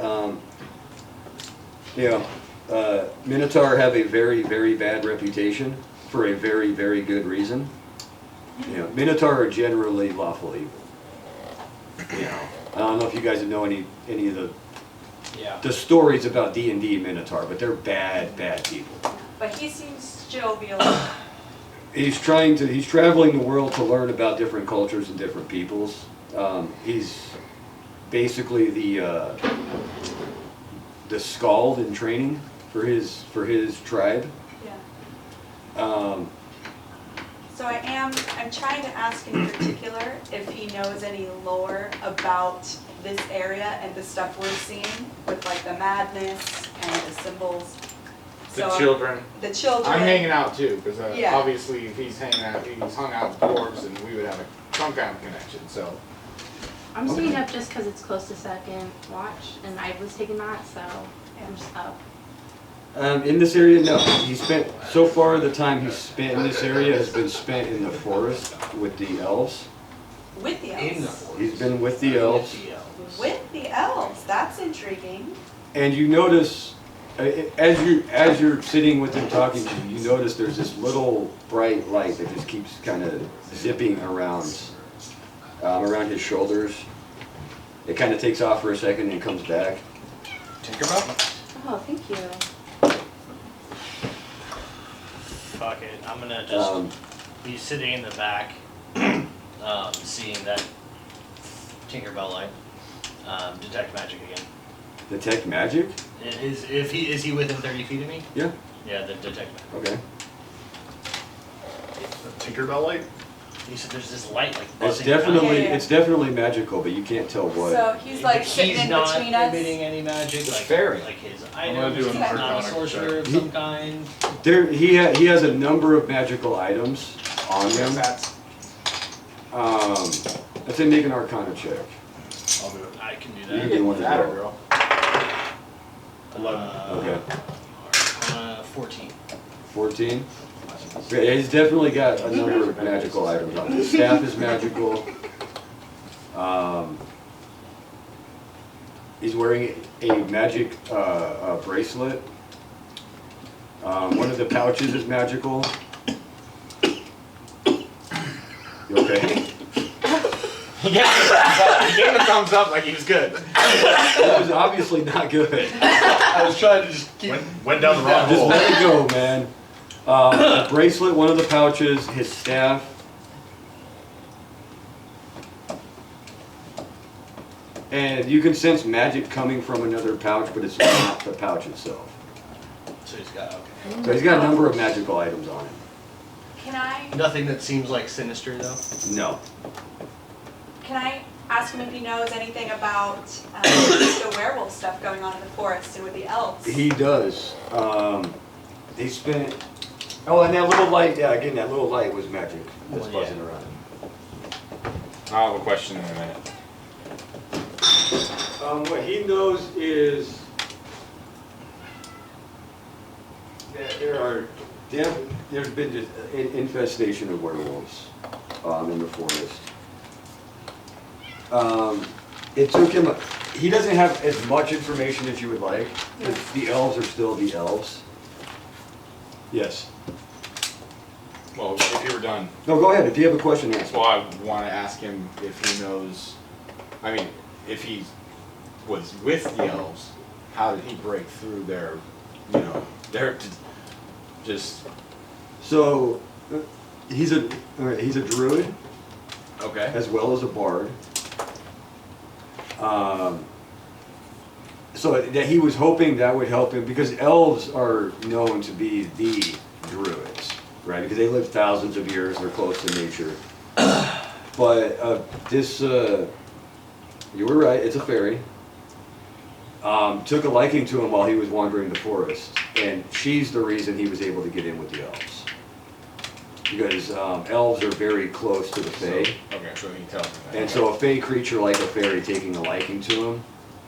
Minotaur have a very, very bad reputation for a very, very good reason. Minotaur are generally lawful evil. I don't know if you guys know any of the stories about D&D Minotaur, but they're bad people. But he seems jovial. He's traveling the world to learn about different cultures and different peoples. He's basically the skald in training for his tribe. Yeah. So I'm trying to ask in particular if he knows any lore about this area and the stuff we're seeing with like the madness and the symbols. The children. The children. I'm hanging out too, because Yeah. obviously if he's hung out with dwarves, and we would have some kind of connection. So I'm staying up just because it's close to second watch, and I was taking that, so I'm just up. In this area, no. So far the time he's spent in this area has been spent in the forest with the elves. With the elves. He's been with the elves. With the elves. That's intriguing. And you notice, as you're sitting with him talking, you notice there's this little bright light that just keeps kind of zipping around his shoulders. It kind of takes off for a second and comes back. Tinkerbell. Oh, thank you. Fuck it, I'm gonna just be sitting in the back, seeing that Tinkerbell light. Detect magic again. Detect magic? Is he within 30 feet of me? Yeah. Yeah, then detect magic. Okay. Tinkerbell light? You said there's this light like It's buzzing around. definitely, Yeah. it's definitely magical, but you can't tell what. So he's like sitting He's in not between us. emitting any magic, like fairy. like his I'm gonna items. do He's an not a Arcana sorcerer of check. some kind. He has a number of magical items on him. That's I'd say make an Arcana check. I'll do it. I can do You that. can do one as that, well. girl. 11. Okay. 14. 14. Yeah, he's definitely got a number of magical items on him. His staff is magical. He's wearing a magic bracelet. One of the pouches is magical. You okay? He gave a thumbs up like he was good. That was obviously not good. I was trying to just keep. Went down the wrong Just hole. let it go, man. The bracelet, one of the pouches, his staff. And you can sense magic coming from another pouch, but it's not the pouch itself. So he's got okay. So he's got a number of magical items on him. Can I Nothing that seems like sinister though. No. ask him if he knows anything about the werewolf stuff going on in the forest and with the elves? He does. They spent. Oh, and that little light, yeah, again, that little light was magic that's Well, buzzing yeah. around him. I'll have a question in a minute. What he knows is that there's been just an infestation of werewolves in the forest. It took him, he doesn't have as much information as you would like, because the elves are still the elves. Yes. Well, if you were done, No, go ahead, if you have a question, ask. well, I want to ask him if he knows, I mean, if he was with the elves, how did he break through their, their just, So, he's a druid, okay. as well as a bard. So that he was hoping that would help him, because elves are known to be the druids, right? Because they live thousands of years, they're close to nature. But you were right, it's a fairy. Took a liking to him while he was wandering the forest, and she's the reason he was able to get in with the elves. Because elves are very close to the fae. Okay, so he tells me that. And so a fey creature like a fairy taking a liking to him,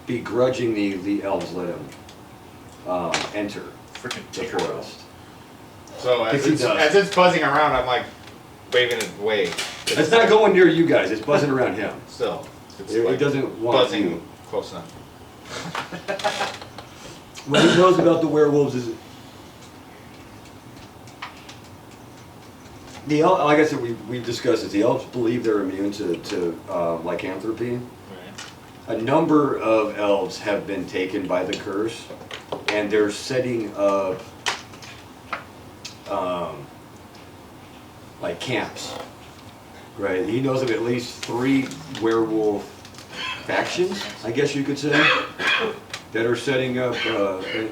begrudgingly the elves let him enter Freaking the Tinkerbell. forest. So If he does. as it's buzzing around, I'm like waving it away. It's not going near you guys, it's buzzing around him. Still, it's It like doesn't want buzzing you. close enough. What he knows about the werewolves is, like I said, we've discussed this, the elves believe they're immune to lycanthropy. Right. A number of elves have been taken by the curse, and they're setting up like camps, right? He knows of at least 3 werewolf factions, I guess you could say, that are setting up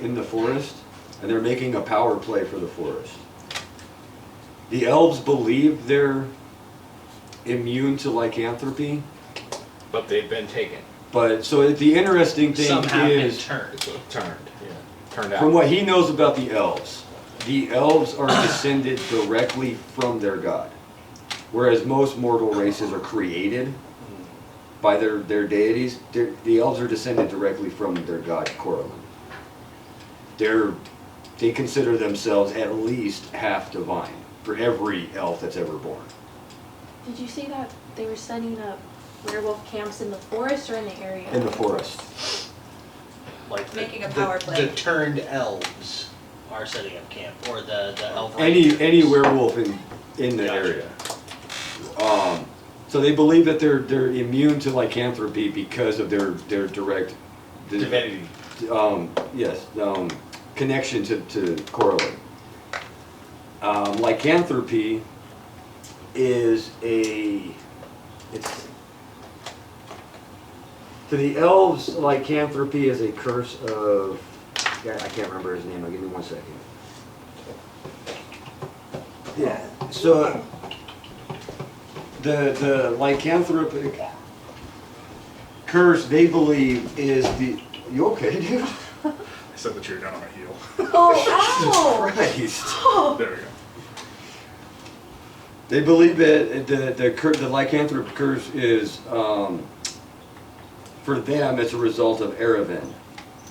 in the forest, and they're making a power play for the forest. The elves believe they're immune to lycanthropy, But they've been taken. but so the interesting thing Some have been is, turned. Turned. Yeah. Turned out. from what he knows about the elves are descended directly from their god, whereas most mortal races are created by their deities. The elves are descended directly from their god Corellin. They consider themselves at least half divine for every elf that's ever born. Did you see that they were setting up werewolf camps in the forest or in the area? In the forest. Like Making a power play. The turned elves are setting up camp, or the elf. Any rangers. werewolf in the Gotcha. area. So they believe that they're immune to lycanthropy because of their direct Divinity. connection to Corellin. Lycanthropy is to the elves, lycanthropy is a curse of, I can't remember his name, give me 1 second. Yeah, so the lycanthropic curse, they believe, is the... You okay, dude? I said that you're down on my heel. Oh, Christ. ow! There we go. They believe that the lycanthropic curse is, for them, it's a result of Erevan,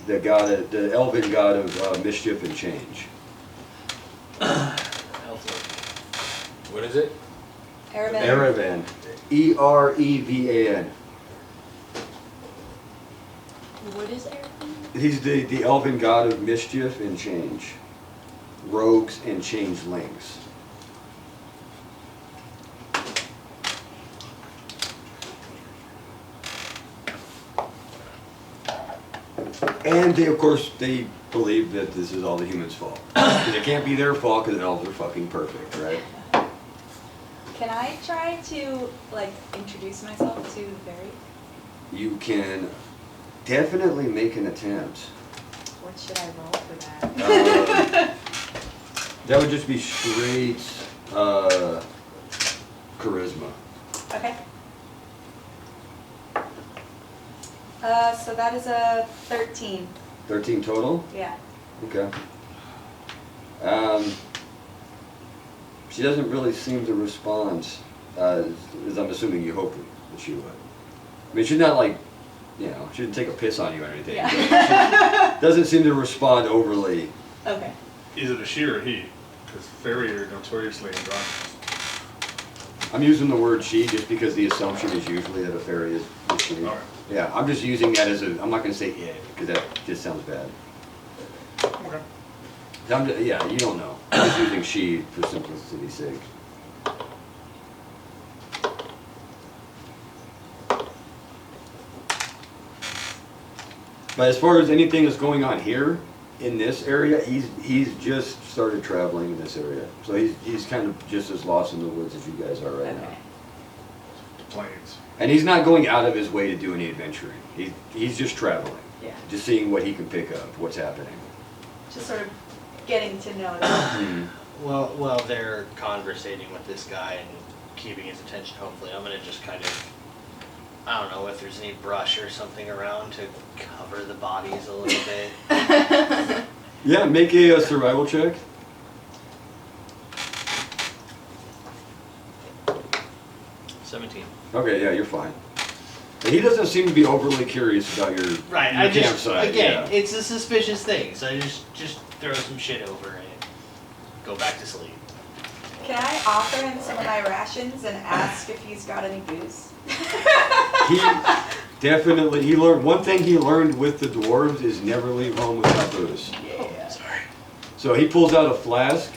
the elven god of mischief and change. What is it? Erevan. Erevan. E-R-E-V-A-N. What is Eric? He's the elven god of mischief and change. Rogues and changelings. And they, of course, they believe that this is all the humans' fault. Because it can't be their fault because elves are fucking perfect, right? Can I try to, like, introduce myself to the fairy? You can definitely make an attempt. What should I roll for that? That would just be straight charisma. Okay. So that is a 13. 13 total? Yeah. Okay. She doesn't really seem to respond, as I'm assuming you hope that she would. I mean, she's not like, you know, she didn't take a piss on you or anything. Yeah. She doesn't seem to respond overly. Okay. Is it a she or a he? Because fairy are notoriously androgynous. I'm using the word she just because the assumption is usually that a fairy is she. Alright. Yeah, I'm just using that as a, I'm not going to say it, because that just sounds bad. Okay. Yeah, you don't know. I'm just using she for simplicity's sake. But as far as anything that's going on here, in this area, he's just started traveling in this area. So he's kind of just as lost in the woods as you guys are right now. Okay. Planes. And he's not going out of his way to do any adventuring. He's just traveling. Yeah. Just seeing what he can pick up, what's happening. Just sort of getting to know them. Well, they're conversating with this guy and keeping his attention, hopefully, I'm gonna just kind of, I don't know if there's any brush or something around to cover the bodies a little bit. Yeah, make a survival check. Okay, yeah, you're fine. And he doesn't seem to be overly curious about your, Right, your I just, campsite. again, yeah. it's a suspicious thing, so I just throw some shit over and go back to sleep. Can I offer him some of my rations and ask if he's got any booze? He definitely, he learned, one thing he learned with the dwarves is never leave home without booze. Yeah. Sorry. So he pulls out a flask.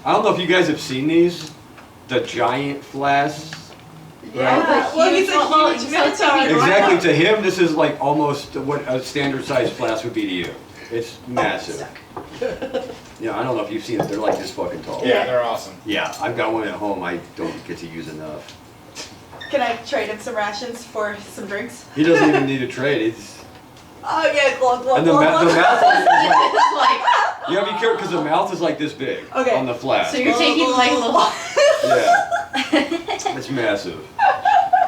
I don't know if you guys have seen these, the giant flasks. Yeah, Oh, well, the he's a huge minotaur. Exactly, to him, this is like almost what a standard sized flask would be to you. It's massive. Yeah, I don't know if you've seen it, they're like this fucking tall. Yeah, they're awesome. Yeah, I've got one at home, I don't get to use enough. Can I trade him some rations for some drinks? He doesn't even need a trade, it's, Oh yeah, glug glug and the glug. mouth is like, It's like, you gotta be careful, because the mouth is like this big Okay. on the flask. so you're taking like little. Yeah, it's massive.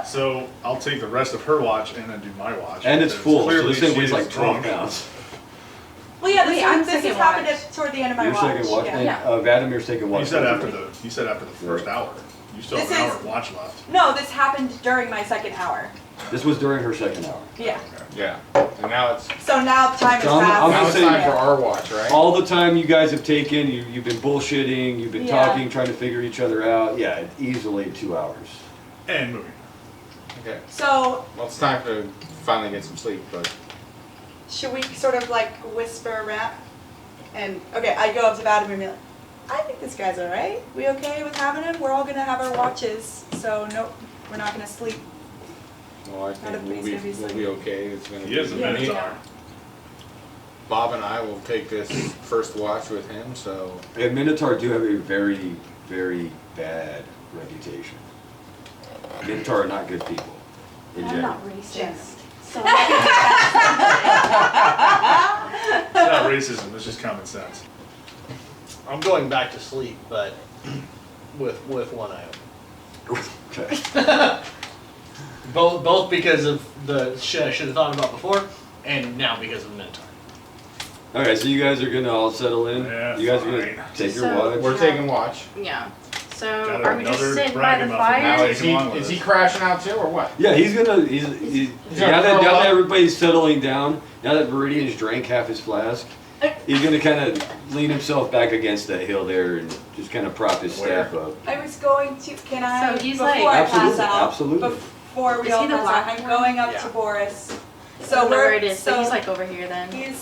So I'll take the rest of her watch and then do my watch. And it's because full, so clearly this thing she weighs is like 12 drunk. pounds. Well, yeah, Wait, I'm this second has happened watch. toward the end of my Your watch. second watch, Yeah. and Yeah. Vadimir's taking watch. You said after the first hour. You still have This an hour is- of watch left. No, this happened during my second hour. This was during her second hour. Yeah. Yeah. And now it's So now time has So I'm passed. now it's saying- time for our watch, right? All the time you guys have taken, you've been bullshitting, you've been Yeah. talking, trying to figure each other out. Yeah, it's easily 2 hours. And moving. Okay. So Well, it's time to finally get some sleep, but should we sort of like whisper around? And okay, I go up to Vladimir and be like, I think this guy's all right. We okay with having him? We're all gonna have our watches, so nope, we're not gonna sleep. well, I think everybody's gonna be we'll be sleeping. okay. It's gonna He is a be minotaur. Bob and I will take this first watch with him, so And Minotaur do have a very, very bad reputation. Minotaur are not good people, in I'm general. not racist. Yes. So It's not racism, it's just common sense. I'm going back to sleep, but with one eye open. Okay. Both because of the shit I should have thought about before, and now because of the Minotaur. Okay, so you guys are gonna all settle in? Yeah, You guys are fine. gonna take your So- watch? We're taking watch. Yeah. So Got are we just another sitting by the bragging muffin. Now fire? is he crashing out too or what? Yeah, he's gonna now that curl up? everybody's settling down, now that Viridian's drank half his flask, he's gonna kind of lean himself back against that hill there and just kind of prop his staff up. I was going to, can I, So he's before like- I pass Absolutely, out, absolutely. before we Is all he the pass out, black I'm one? going up Yeah. to Boris. I So don't know where we're, it is, so but he's like over here then. he's,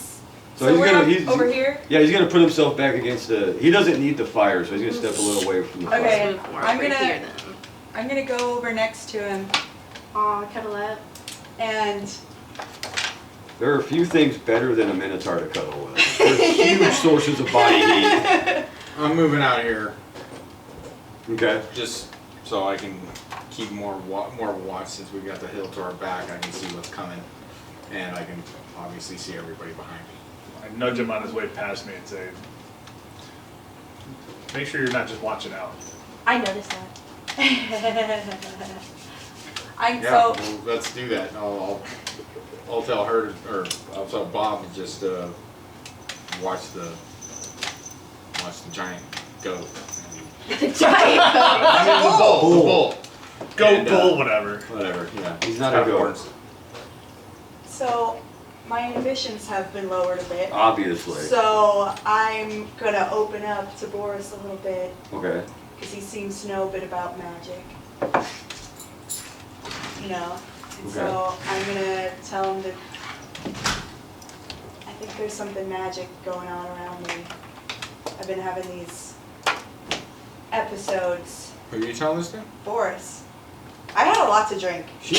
So so he's we're gonna- up he's- over here? Yeah, he's gonna put himself back against the. He doesn't need the fire, so he's gonna step a little away from the fire. Okay, Move more I'm over gonna- here then. I'm gonna go over next to him Aw, cuddle up. and There are a few things better than a Minotaur to cuddle with. There's huge sources of body heat. I'm moving out here Okay. just so I can keep more watch since we've got the hill to our back. I can see what's coming, and I can obviously see everybody behind me. I nudge him on his way past me and say, make sure you're not just watching out. I noticed that. I'm Yeah, so, well, let's do that. I'll tell her, or I'll tell Bob to just watch the giant goat. Giant. I mean the bull. Go And, bull, whatever. Whatever. Yeah. He's not a goat. so my inhibitions have been lowered a bit. Obviously. So I'm gonna open up to Boris a little bit Okay. because he seems to know a bit about magic. You know, and so I'm gonna tell him that I think there's something magic going on around me. I've been having these episodes. Who are you telling this to? Boris, I had a lot to drink. She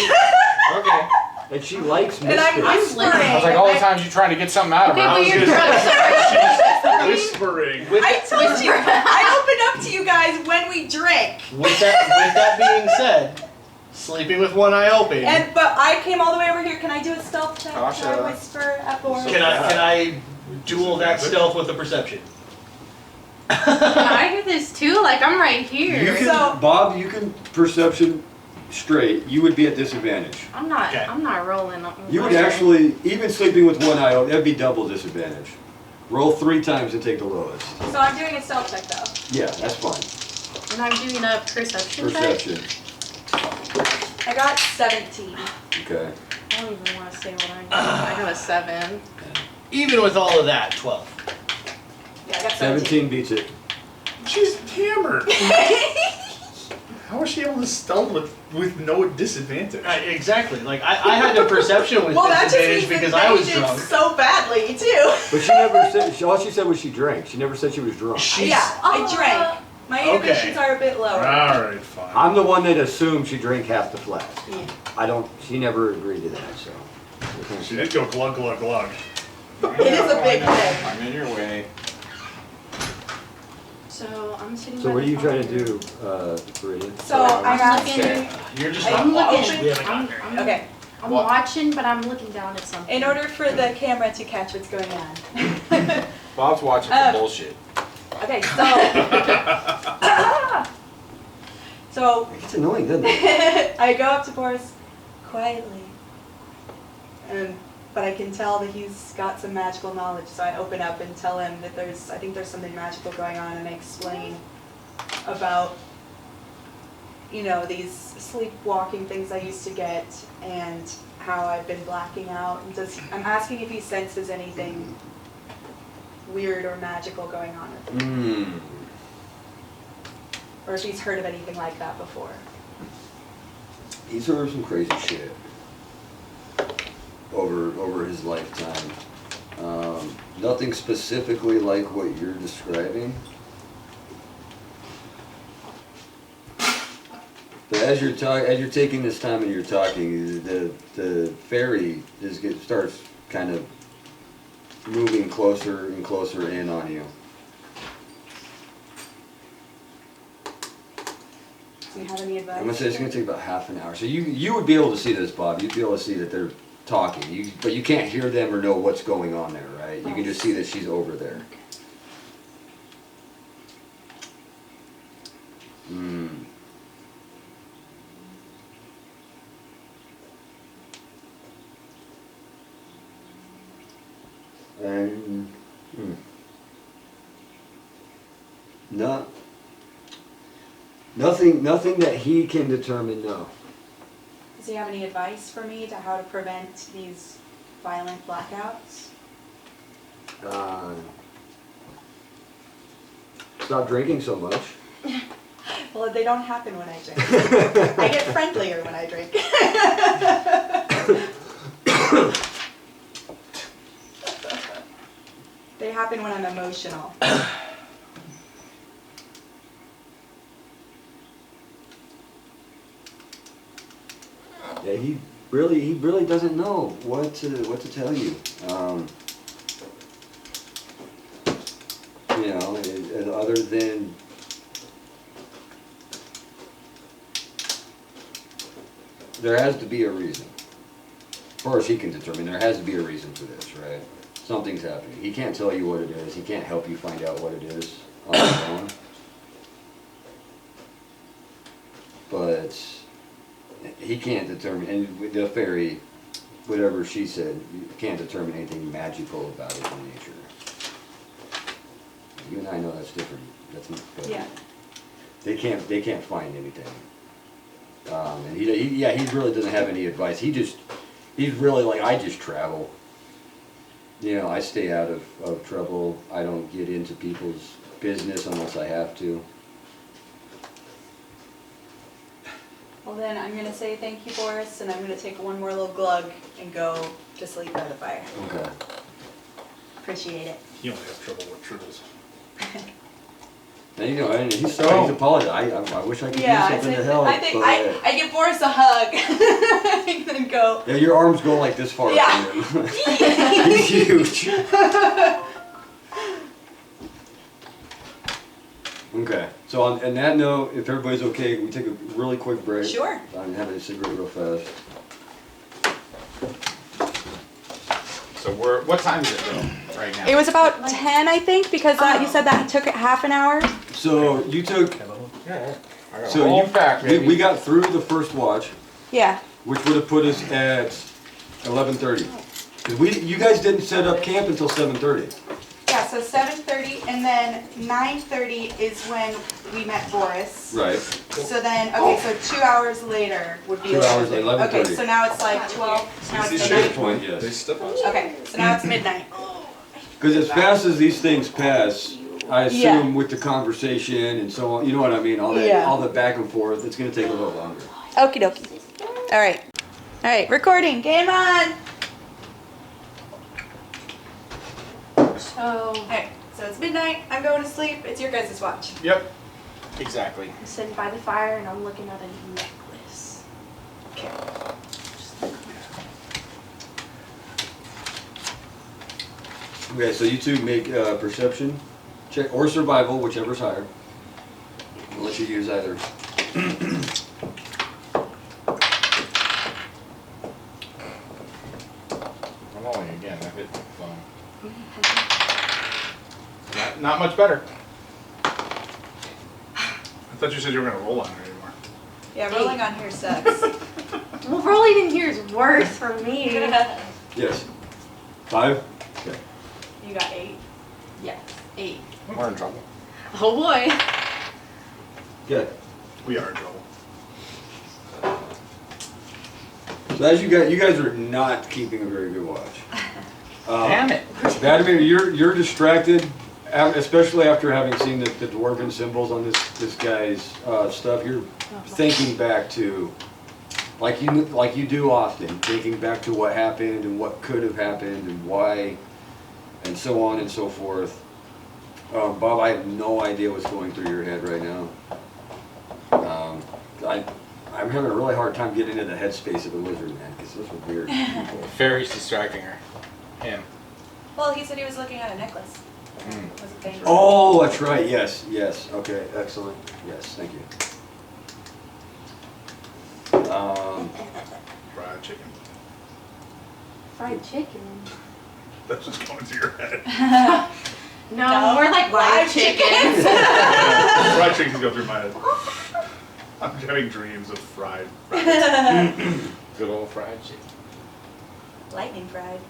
Okay. and she likes And I'm misfits. whispering. I was like, all the times you're trying to get something out of her. Okay, I but was you're gonna drunk. Whispering. I told you, I opened up to you guys when we drank. With that being said, sleeping with one eye open. But I came all the way over here. Can I do a stealth check? Oh, Can I sure. whisper at Boris? Can I duel that stealth with a perception? Can I hear this too? Like I'm right You here. can, So- Bob, you can perception straight. You would be at disadvantage. I'm not. Okay. I'm not rolling. You would actually, even sleeping with one eye open, that'd be double disadvantage. Roll 3 times and take the lowest. So I'm doing a stealth check though. Yeah, that's fine. And I'm doing a perception check. Perception. I got 17. Okay. I don't even want to say what I got. I got a 7. Even with all of that, 12. Yeah, I got 17 beats it. She's hammered. How was she able to stealth with no disadvantage? Exactly. Like I had a perception with Well, that just disadvantage means because that I was they did drunk. so badly too. But she never said, all she said was she drank. She never said she was drunk. Yeah, I drank. My inhibitions Okay. are a bit lower. Alright, fine. I'm the one that assumed she drank half the flask. Yeah. She never agreed to that, so. She did go glug, glug, glug. It is a big thing. I'm in your way. So I'm sitting. So by what are the you trying to fire. do, Viridian? So I'm asking. looking- You're just I'm not looking. watching. We haven't gotten there yet. Okay. I'm What? watching, but I'm looking down at something. In order for the camera to catch what's going on. Bob's watching for bullshit. Okay, so. So It gets annoying, doesn't it? I go up to Boris quietly, but I can tell that he's got some magical knowledge. So I open up and tell him that I think there's something magical going on, and I explain about, these sleepwalking things I used to get and how I've been blacking out. And I'm asking if he senses anything weird or magical going on with him, or if he's heard of anything like that before. He's heard some crazy shit over his lifetime. Nothing specifically like what you're describing. But as you're taking this time and you're talking, the fairy starts kind of moving closer and closer in on you. Do you have any advice? I'm gonna say it's gonna take about half an hour. So you would be able to see this, Bob. You'd be able to see that they're talking. But you can't hear them or know what's going on there, right? You can just see that she's over there. And no, nothing that he can determine. No. Does he have any advice for me to how to prevent these violent blackouts? Stop drinking so much. Well, they don't happen when I drink. I get friendlier when I drink. They happen when I'm emotional. Yeah, he really doesn't know what to tell you. You know, other than there has to be a reason. As far as he can determine, there has to be a reason for this, right? Something's happening. He can't tell you what it is. He can't help you find out what it is on his own. But he can't determine, and with the fairy, whatever she said, you can't determine anything magical about it in nature. You and I know that's different. That's not, but Yeah. They can't find anything. And he really doesn't have any advice. He's really like, I just travel. You know, I stay out of trouble. I don't get into people's business unless I have to. Well then, I'm gonna say thank you, Boris, and I'm gonna take one more little glug and go to sleep by the fire. Okay. Appreciate it. You only have trouble with truths. And you know, and he's sorry, he's apologized. I wish I could do something to help. I think but I give Boris a hug and then go. yeah, your arms go like this far. Yeah. From him. He's huge. Okay, so on that note, if everybody's okay, we take a really quick break. Sure. I'm having a cigarette real fast. So what time is it though, right now? It was about 10, I think, because you said that took half an hour. So you took. Yeah, I got a So whole you pack, baby. we got through the first watch, Yeah. which would have put us at 11:30. Cause you guys didn't set up camp until 7:30. Yeah, so 7:30 and then 9:30 is when we met Boris. Right. So then, okay, so 2 hours later would be 2 hours, 11:30. 11:30. Okay, so now it's like 12, now it's Good midnight. point. They Yes. step on Okay, so now it's midnight. Because as fast as these things pass, I assume Yeah. with the conversation and so on, you know what I mean, all that, Yeah. all the back and forth, it's gonna take a little longer. Okie dokie. All right, recording, game on. So Alright, so it's midnight, I'm going to sleep, it's your guys' watch. Yep, exactly. I'm sitting by the fire and I'm looking at a necklace. Okay. Okay, so you two make perception check or survival, whichever's higher. I'll let you use either. I'm rolling again. I hit the phone. Not much better. I thought you said you were gonna roll on it anymore. Yeah, rolling on here sucks. Well, rolling in here is worse for me. Yes. 5? Okay. You got 8. Yes, 8. We're in trouble. Oh boy. Good. We are in trouble. So as you guys are not keeping a very good watch. Damn it. Vladimir, you're distracted, especially after having seen the dwarven symbols on this guy's stuff. You're thinking back to, like you do often, thinking back to what happened and what could have happened and why, and so on and so forth. Bob, I have no idea what's going through your head right now. I'm having a really hard time getting into the headspace of the wizard, man, because those are weird people. Fairy's distracting her. Him. Well, he said he was looking at a necklace. Mm. Was it dangerous? Oh, that's right. Yes. Okay. Excellent. Yes. Thank you. Fried chicken. Fried chicken. That's just going through your head. No, we're like live chickens. Fried chickens go through my head. I'm having dreams of fried rabbits. Good old fried chicken. Lightning fried.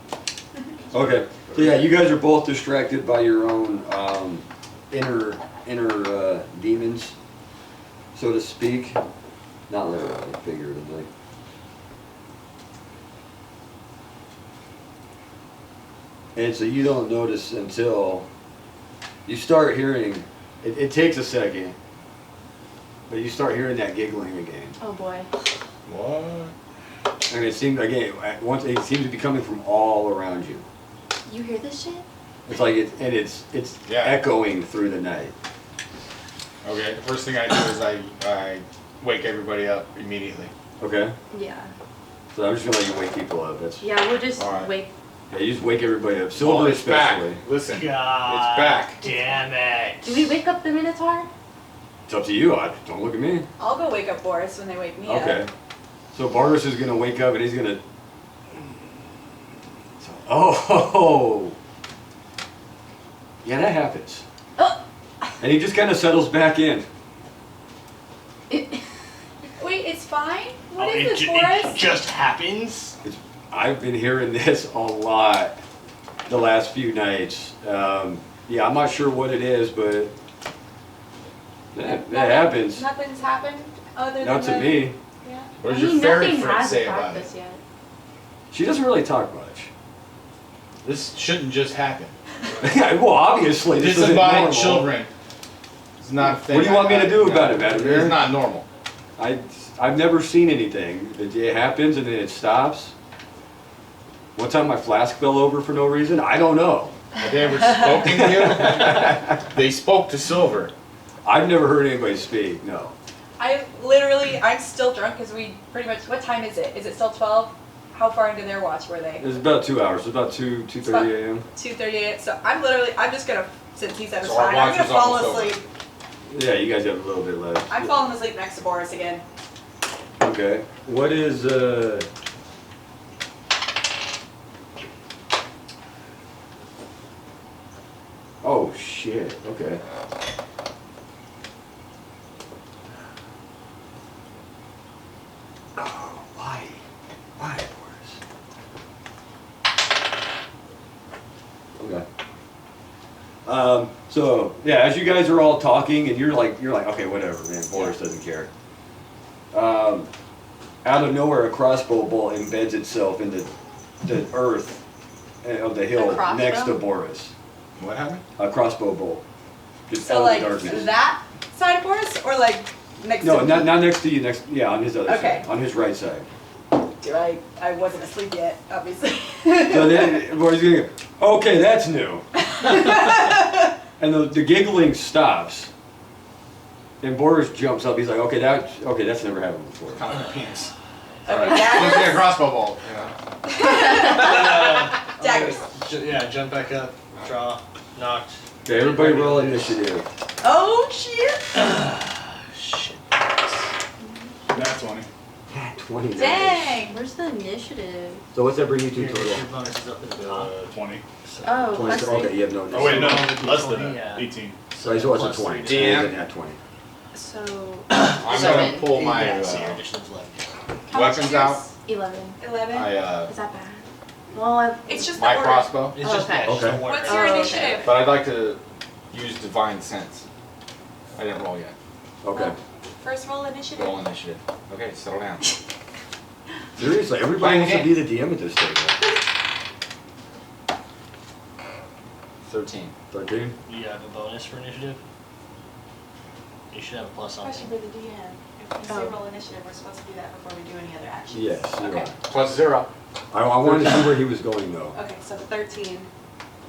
Okay, so yeah, you guys are both distracted by your own inner demons, so to speak. Not literally, figuratively. And so you don't notice until you start hearing, it takes a second, but you start hearing that giggling again. Oh boy. What? And it seems, again, at once it seems to be coming from all around you. You hear this shit? It's like it's Yeah. echoing through the night. Okay, the first thing I do is I wake everybody up immediately. Okay? Yeah. So I'm just gonna let you wake people up. That's Yeah, we'll just Alright. wake. yeah, you just wake everybody up. Silver it's back. especially. Listen, God it's back. damn it. Do we wake up the Minotaur? It's up to you. Don't look at me. I'll go wake up Boris when they wake me Okay. up. So Boris is gonna wake up and he's gonna. Oh. Yeah, that happens. Oh. And he just kind of settles back in. It, Wait, it's fine? What Oh, is this, it Boris? just happens? I've been hearing this a lot the last few nights. Yeah, I'm not sure what it is, but that happens. Nothing's happened other than Not to the- me. Yeah. What I does your mean, fairy nothing friend has say attacked about it? us yet. She doesn't really talk much. This shouldn't just happen. Well, obviously, this isn't Disembodied normal. children. It's not a thing. What do you want me to do about it, Madam Mayor? It's not normal. I've never seen anything. It happens and then it stops. One time my flask fell over for no reason. I don't know. Have they ever spoken to you? They spoke to Silver. I've never heard anybody speak. No. I'm still drunk because we pretty much, what time is it? Is it still 12? How far into their watch were they? It was about 2 hours. It was about 2:30 a.m. 2:38. So I'm just gonna, since he said it's So our fine, I'm watch gonna is fall almost over. asleep. Yeah, you guys have a little bit left. I'm falling asleep next to Boris again. Okay. What is Oh shit. Okay. Oh, why? Why, Boris? Okay. So yeah, as you guys are all talking, and you're like, okay, whatever, man. Boris doesn't care. Out of nowhere, a crossbow bolt embeds itself into the earth of the hill A crossbow? next to Boris. What happened? A crossbow bolt. Just So out like of the darkness. that side of Boris or like next No, to not next to you. Yeah, on his other Okay. side, on his right side. I wasn't asleep yet, obviously. So then Boris is gonna go, okay, that's new. And the giggling stops. And Boris jumps up. He's like, okay, that's never happened before. Kind of penis. Okay, Let's get a daggers. crossbow bolt. Yeah. Daggers. Yeah, jump back up, draw, knocked. Okay, everybody roll initiative. Oh shit! Shit. Nat 20. Yeah, 20. Dang! Where's the initiative? So what's that bring you to Your total? bonus is up at the top. 20. So Oh, 20. let's Okay, see. you have no Oh wait, no, initiative. less than 20, that. yeah. 18. So it's a plus 20. three. So Damn. you're at 20. So, I'm Seven. gonna pull my Yeah, so your initiative's 11. How much weapons is out. yours? 11. 11. Is that bad? Well, It's just My the order. crossbow. It's just Okay. that. just Okay. the word. What's your Oh, okay. initiative? But I'd like to use divine sense. I didn't roll yet. Okay. First roll initiative. Roll initiative. Okay, settle down. Seriously, everybody wants to be the DM at this table. 13. 13? You have a bonus for initiative? You should have a plus on Question it. for the DM. If we say roll initiative, we're supposed to do that before we do any other actions. Yes, you Okay. are. Plus 0. I wanted to see where he was going though. Okay, so the 13.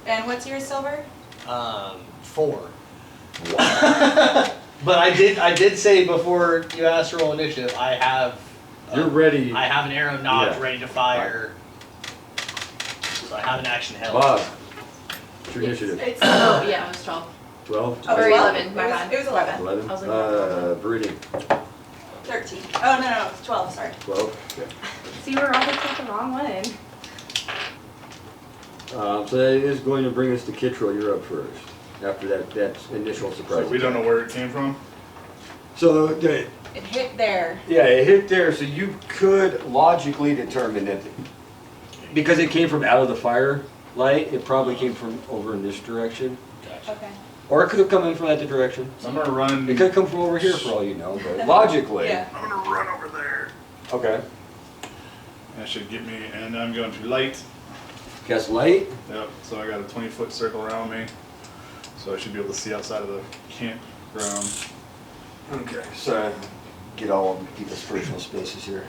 And what's your silver? 4. But I did say before you asked to roll initiative, I have. You're ready. I have an arrow knocked, Yeah. ready to fire. So I have an action held. Bob, what's your initiative? It's oh, yeah, it was 12. 12? Oh, Or 12. 11, my It was- bad. It was 11. 11? I was like, Viridian, 13. Oh, no, it's 12, sorry. 12? Okay. See, we're all looking at the wrong one. So that is going to bring us to Kittrell. You're up first. After that initial surprise. So we don't know where it came from? So, It hit there. yeah, it hit there, so you could logically determine that because it came from out of the fire, light, it probably came from over in this direction. Gotcha. Okay. Or it could have come in from that direction. So I'm gonna run. It could have come from over here for all you know, but logically. Yeah. I'm gonna run over there. Okay. That should get me, and I'm going to light. Guess light? Yep, so I got a 20-foot circle around me. So I should be able to see outside of the campground. Okay, so get all of them, keep us personal spaces here.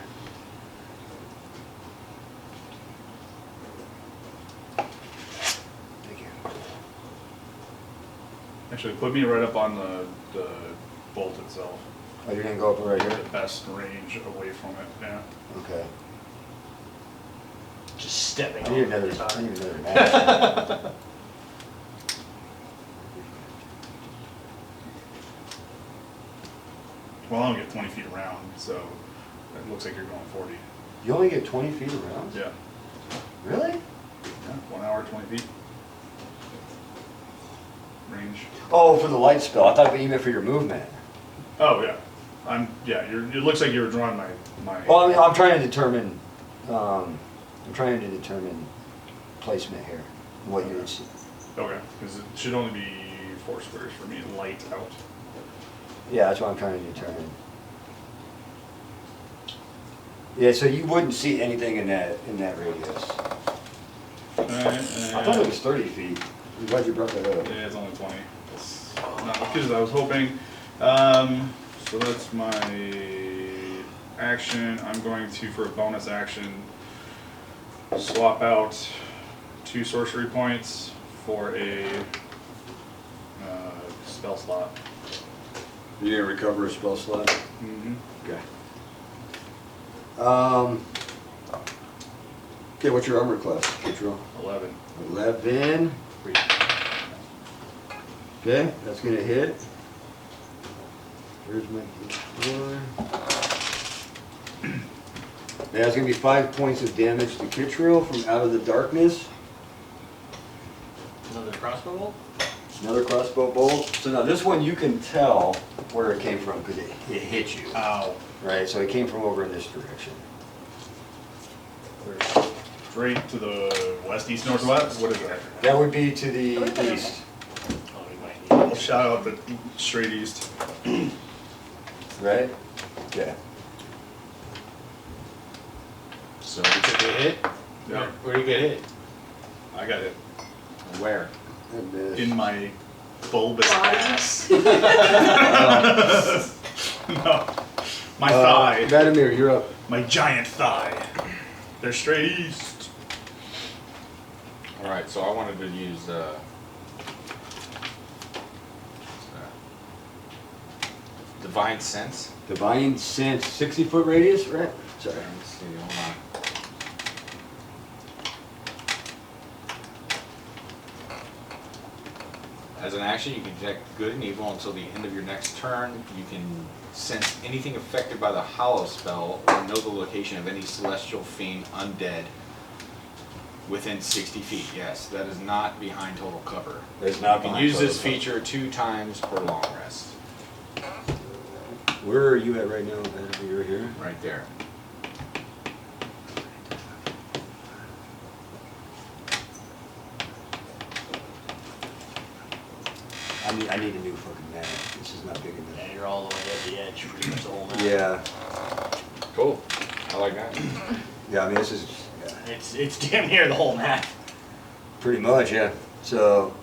Thank you. Actually, put me right up on the bolt itself. Oh, you're gonna go up right here? The best range away from it, yeah. Okay. Just stepping I need on another, the I guitar. need another map. Well, I only get 20 feet around, so it looks like you're going 40. You only get 20 feet around? Yeah. Really? Yeah, 1 hour, 20 feet. Range. Oh, for the light spell. I thought you meant for your movement. Oh, yeah. It looks like you were drawing my. Well, I mean, I'm trying to determine, placement here, what you would see. Okay, because it should only be 4 squares for me to light out. Yeah, that's what I'm trying to determine. Yeah, so you wouldn't see anything in that radius. I thought it was 30 feet. I'm glad you brought that up. Yeah, it's only 20. It's not as good as I was hoping. So that's my action. I'm going to, for a bonus action, swap out 2 sorcery points for a spell slot. You didn't recover a spell slot? Mm-hmm. Okay. Okay, what's your armor class, Kittrell? 11. 11. Okay, that's gonna hit. Where's my D4? That's gonna be 5 points of damage to Kittrell from out of the darkness. Another crossbow bolt? Another crossbow bolt. So now this one you can tell where it came from because it hit you. Ow. Right, so it came from over in this direction. Straight to the west, east, northwest? What is that? That would be to the east. Oh, we might need I'll shout out the straight east. Right? Yeah. So we took a hit? Yeah. Where do you get hit? I got it. Where? And this. In my bulbous Body. ass. No. My thigh. Vladimir, you're up. My giant thigh. They're straight east. Alright, so I wanted to use Divine Sense. Divine Sense, 60-foot radius, right? Sorry. Let's see, hold on. As an action, you can detect good and evil until the end of your next turn. You can sense anything affected by the Hollow spell or know the location of any celestial fiend undead within 60 feet. Yes, that is not behind total cover. It's not You can behind use this total feature 2 times per long rest. Where are you at right now, Vladimir? You're here? Right there. I need a new fucking map. This is not big enough. Yeah, you're all the way at the edge, pretty much the whole map. Yeah. Cool. I like that. Yeah, I mean, this is, yeah, It's damn near the whole map. pretty much, yeah. So,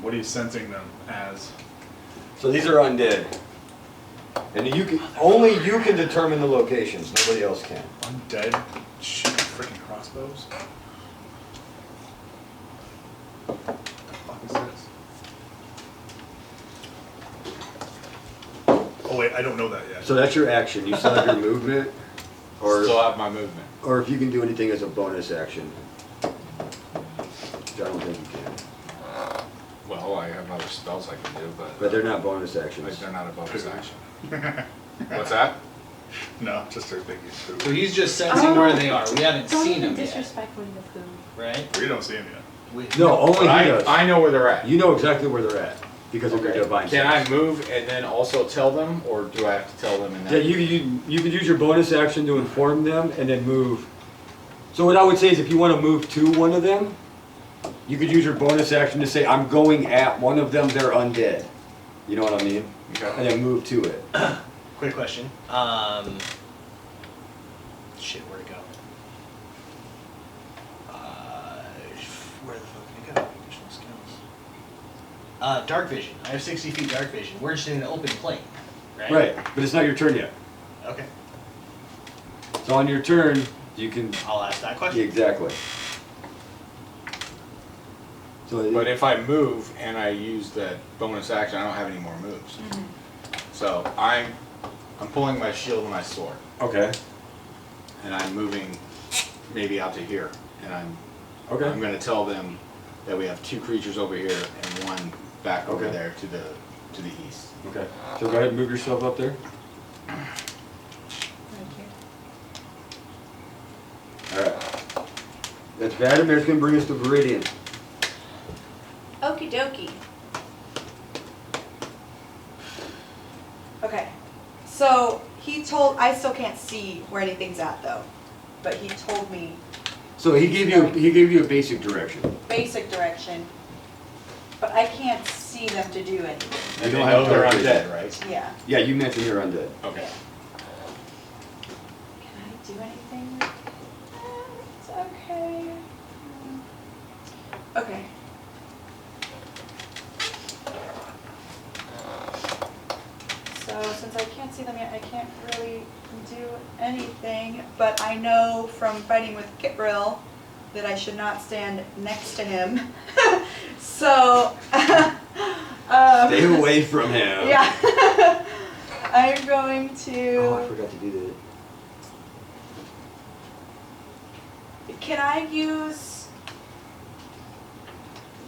What are you sensing them as? so these are undead. And only you can determine the locations, nobody else can. Undead? Shooting freaking crossbows? What the fuck is this? Oh wait, I don't know that yet. So that's your action. You still have your movement, Still or have my movement. if you can do anything as a bonus action. Which I don't think you can. Well, I have other spells I can do, But they're not bonus like actions. they're not a bonus action. What's that? No, just a big So food. he's just sensing where they are. We haven't Don't seen even them yet, disrespect when you food. right? We don't see him yet. No, only he But does. I know where they're at. You know exactly where they're at because of your Okay. divine Can sense. I move and then also tell them, or do I have to tell them in that? Yeah, you could use your bonus action to inform them and then move So what I would say is if you want to move to one of them, you could use your bonus action to say, I'm going at one of them, they're undead. You know what I mean? Okay. And then move to it. Quick question. Shit, where'd it go? Where the fuck did it go? Additional skills. Dark vision. I have 60 feet dark vision. We're just in an open plane, right? Right, but it's not your turn yet. Okay. So on your turn, you can, I'll ask that question. exactly. So But if I move and I use that bonus action, I don't have any more moves. So I'm pulling my shield and my sword, okay, and I'm moving maybe out to here, and I'm okay. gonna tell them that we have 2 creatures over here and 1 back over Okay. there to the east. Okay, so go ahead and move yourself up there. Thank you. Alright. That's Vadimir's gonna bring us to Viridian. Okie dokie. Okay, so I still can't see where anything's at though, but he told me So he gave you a basic direction. basic direction, but I can't see them to do anything. You And don't they have know they're dark vision. undead, right? Yeah. Yeah, you mentioned you're undead. Okay. Can I do anything? It's okay. Okay. So since I can't see them yet, I can't really do anything, but I know from fighting with Kitril that I should not stand next to him. So, Stay away from him. yeah. I'm going to. Oh, I forgot to do that. Can I use,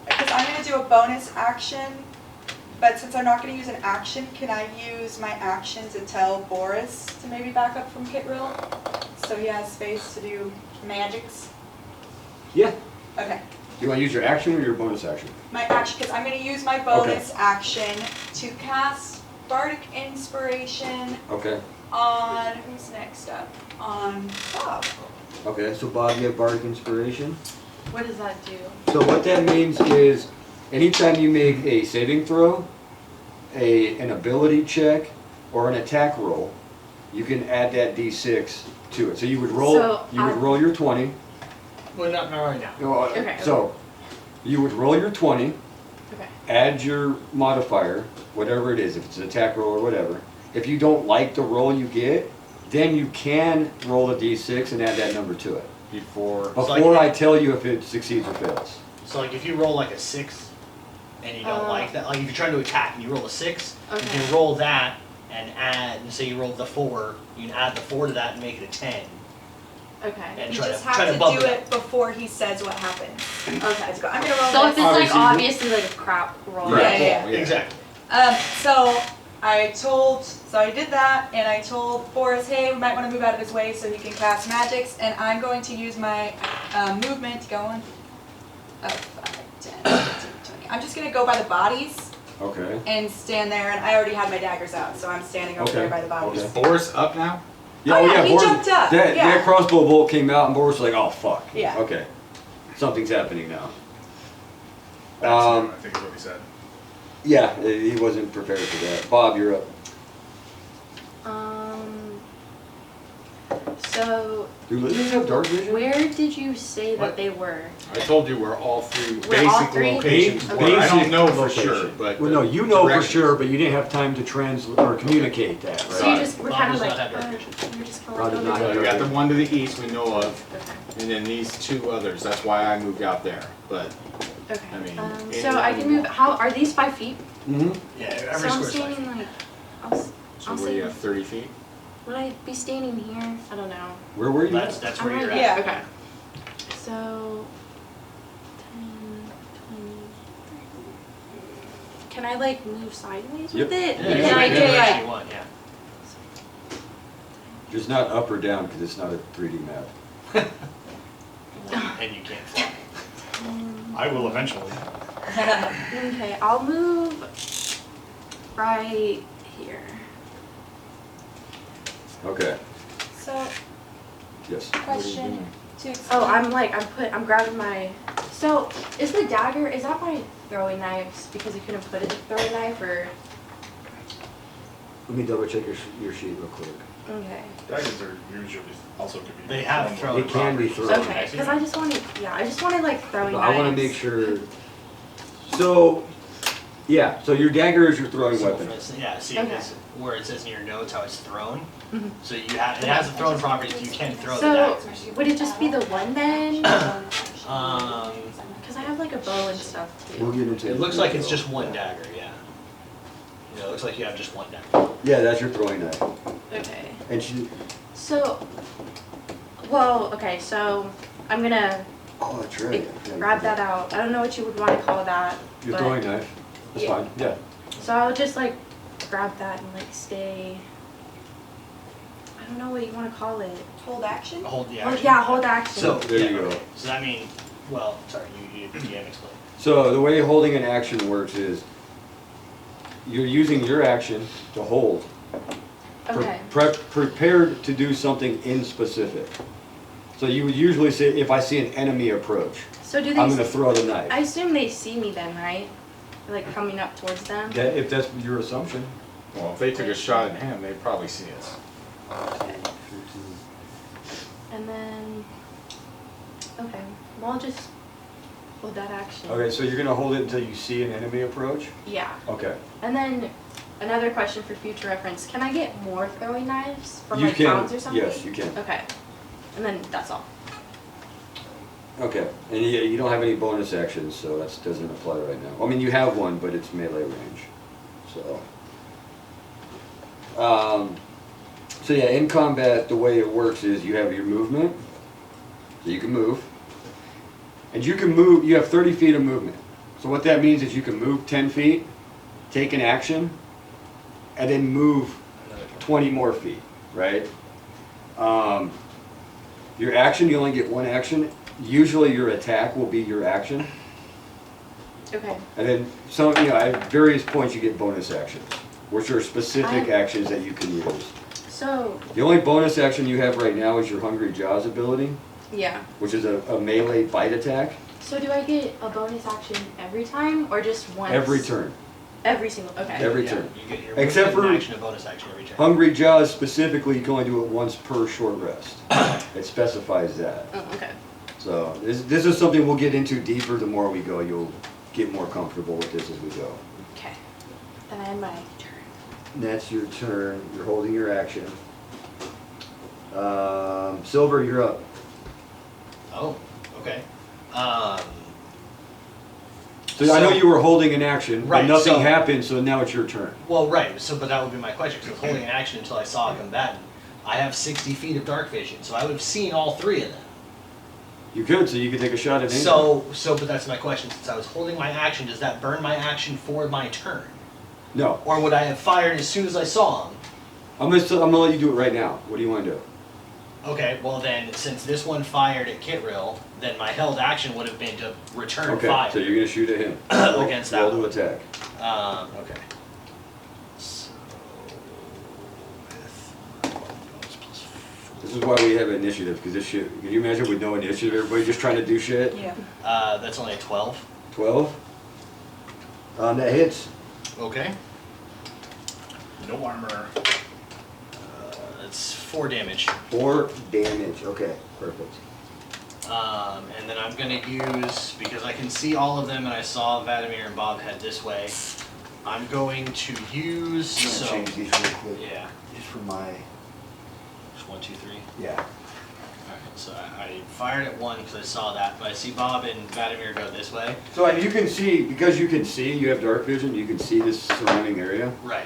because I'm going to do a bonus action, but since I'm not going to use an action, can I use my action to tell Boris to maybe back up from Kitril? So he has space to do magics? Yeah. Okay. You want to use your action or your bonus action? My action, because I'm going to use my bonus action to cast Bardic Inspiration Okay. on, who's next up? On Bob. Okay, so Bob, you have Bardic Inspiration. What does that do? So what that means is, anytime you make a saving throw, an ability check, or an attack roll, you can add that D6 to it. So you would roll, So roll your 20. Well, not right now. Okay. So you would roll your 20, Okay. add your modifier, whatever it is, if it's an attack roll or whatever. If you don't like the roll you get, then you can roll a D6 and add that number to it. Before. Before I tell you if it succeeds or fails. So like if you roll like a 6 and you don't like that, like if you're trying to attack and you roll a 6, you Okay. can roll that and add, and say you rolled the 4, you can add the 4 to that and make it a 10. Okay. And You try just to try have to to bump do it it before he says what happens. Okay. Let's go. I'm gonna roll So if this. it's like Obviously, obviously like a crap roll. Right. Yeah. Exactly. So I did that, and I told Boris, hey, we might want to move out of his way so he can cast magics, and I'm going to use my movement to go on. 5, 10, 15, 20. I'm just going to go by the bodies Okay. and stand there, and I already had my daggers out, so I'm standing over there by the bodies. Okay. Is Boris up now? Oh, yeah, he Boris- jumped up, That yeah. crossbow bolt came out, and Boris was like, "Oh fuck." Yeah. Okay. Something's happening now. That's Um, I think is what he said. Yeah, he wasn't prepared for that. Bob, you're up. So Do lizards have dark vision? where did you say What? that they were? I told you we're all 3 We're all basic 3? locations. Okay. where I don't Basic know for location. sure, but. Well, no, you know for directions. sure, but you didn't have time to translate or communicate that, So right? you just were Bob kind of does like, not have dark vision. you're just Bob going does over not So there. you got the one to the east we know of, Okay. and then these 2 others. That's why I moved out there. But Okay. I mean, So I can move. How are these 5 feet? Mm-hmm. Yeah, So every I'm square's 5 feet. standing like. I'll so I'll where you say. have 30 feet. Would I be standing here? I don't know. Where were you? That's where I'm you're right- at. Yeah. Okay. So. 10, 20. Can I like move sideways Yep. with it? Yeah, Yeah, you Can can I do do whatever like? you want, yeah. Just not up or down because it's not a 3D map. And you can't fly. I will eventually. Okay, I'll move right here. Okay. So, Yes. question, Oh, I'm grabbing my. So, is the dagger, is that my throwing knives because you couldn't put a throwing knife or? Let me double check your sheet real quick. Okay. Daggers are usually also could be. They have thrown It can be properties. thrown. Okay, because I just wanted like throwing But knives. I want to make sure. So, yeah, so your dagger is your throwing So weapon. for instance, yeah, see Okay. this, where it says in your notes how it's thrown. Mhm. So it has a thrown property. You can throw the So, daggers. would it just be the one then? Um, Because I have like a bow and stuff We'll too. get into it looks like it's just one dagger. Yeah. It looks like you have just one dagger. Yeah, that's your throwing knife. Okay. And she. So, well, okay, so I'm gonna Oh, that's right. Yeah, grab that out. I don't know what you would want to call that. Your but- throwing knife. That's Yeah. fine. Yeah. So I'll just like grab that and like stay. I don't know what you want to call it. Hold action? Hold the Hold, action. yeah, hold action. So There you yeah, go. okay. So that means, well, sorry, you can explain. So the way holding an action works is you're using your action to hold. Okay. Prepared to do something in specific. So you would usually say, if I see an enemy approach, So do I'm they? gonna throw the knife. I assume they see me then, right? Like coming up towards them. If that's your assumption. Well, if they took a shot at him, they'd probably see us. Okay. And then. Okay. Well, I'll just hold that action. Okay, so you're gonna hold it until you see an enemy approach? Yeah. Okay. And then another question for future reference: can I get more throwing knives from You like can, towns or something? yes, you can. Okay. And then that's all. Okay, and you don't have any bonus actions, so that doesn't apply right now. I mean, you have one, but it's melee range, so. So yeah, in combat, the way it works is you have your movement, so you can move. And you can move, you have 30 feet of movement. So what that means is you can move 10 feet, take an action, and then move 20 more feet, right? Your action, you only get one action. Usually your attack will be your action. Okay. And then some, at various points you get bonus actions, which are specific actions that you can use. So. The only bonus action you have right now is your Hungry Jaws ability, Yeah. which is a melee bite attack So do I get a bonus action every time or just once? every turn. Every single. Okay. Every Yeah, turn. You get your Except movement for- action and bonus action every turn. Hungry Jaws specifically, you can only do it once per short rest. It specifies that. Oh, okay. So this is something we'll get into deeper the more we go. You'll get more comfortable with this as we go. Okay. Then I end my turn. That's your turn. You're holding your action. Silver, you're up. Oh, okay. So I know you were holding an action, but Right, nothing so- happened, so now it's your turn. Well, right. So, but that would be my question. Because holding an action until I saw a combatant, I have 60 feet of dark vision, so I would have seen all three of them. You could, so you could take a shot at anything. But that's my question. Since I was holding my action, does that burn my action for my turn, No, or would I have fired as soon as I saw him? I'm gonna let you do it right now. What do you want to do? Okay. Well, then, since this one fired at Kitril, then my held action would have been to return Okay, fire. so you're gonna shoot at him. Against that Roll to one. attack. Okay. So with bonus plus 4. This is why we have initiative, because this shit. Can you imagine with no initiative, everybody just trying to do shit? Yeah. That's only a 12. 12. That hits. Okay. No armor. That's 4 damage. 4 damage. Okay, perfect. And then I'm gonna use, because I can see all of them and I saw Vladimir and Bob head this way, I'm going to use, I'm so, gonna change these real quick. yeah, Just for my. just 1, 2, 3. Yeah. Alright, so I fired at 1 because I saw that, but I see Bob and Vladimir go this way. So and you can see, because you can see, you have dark vision. You can see this surrounding area. Right.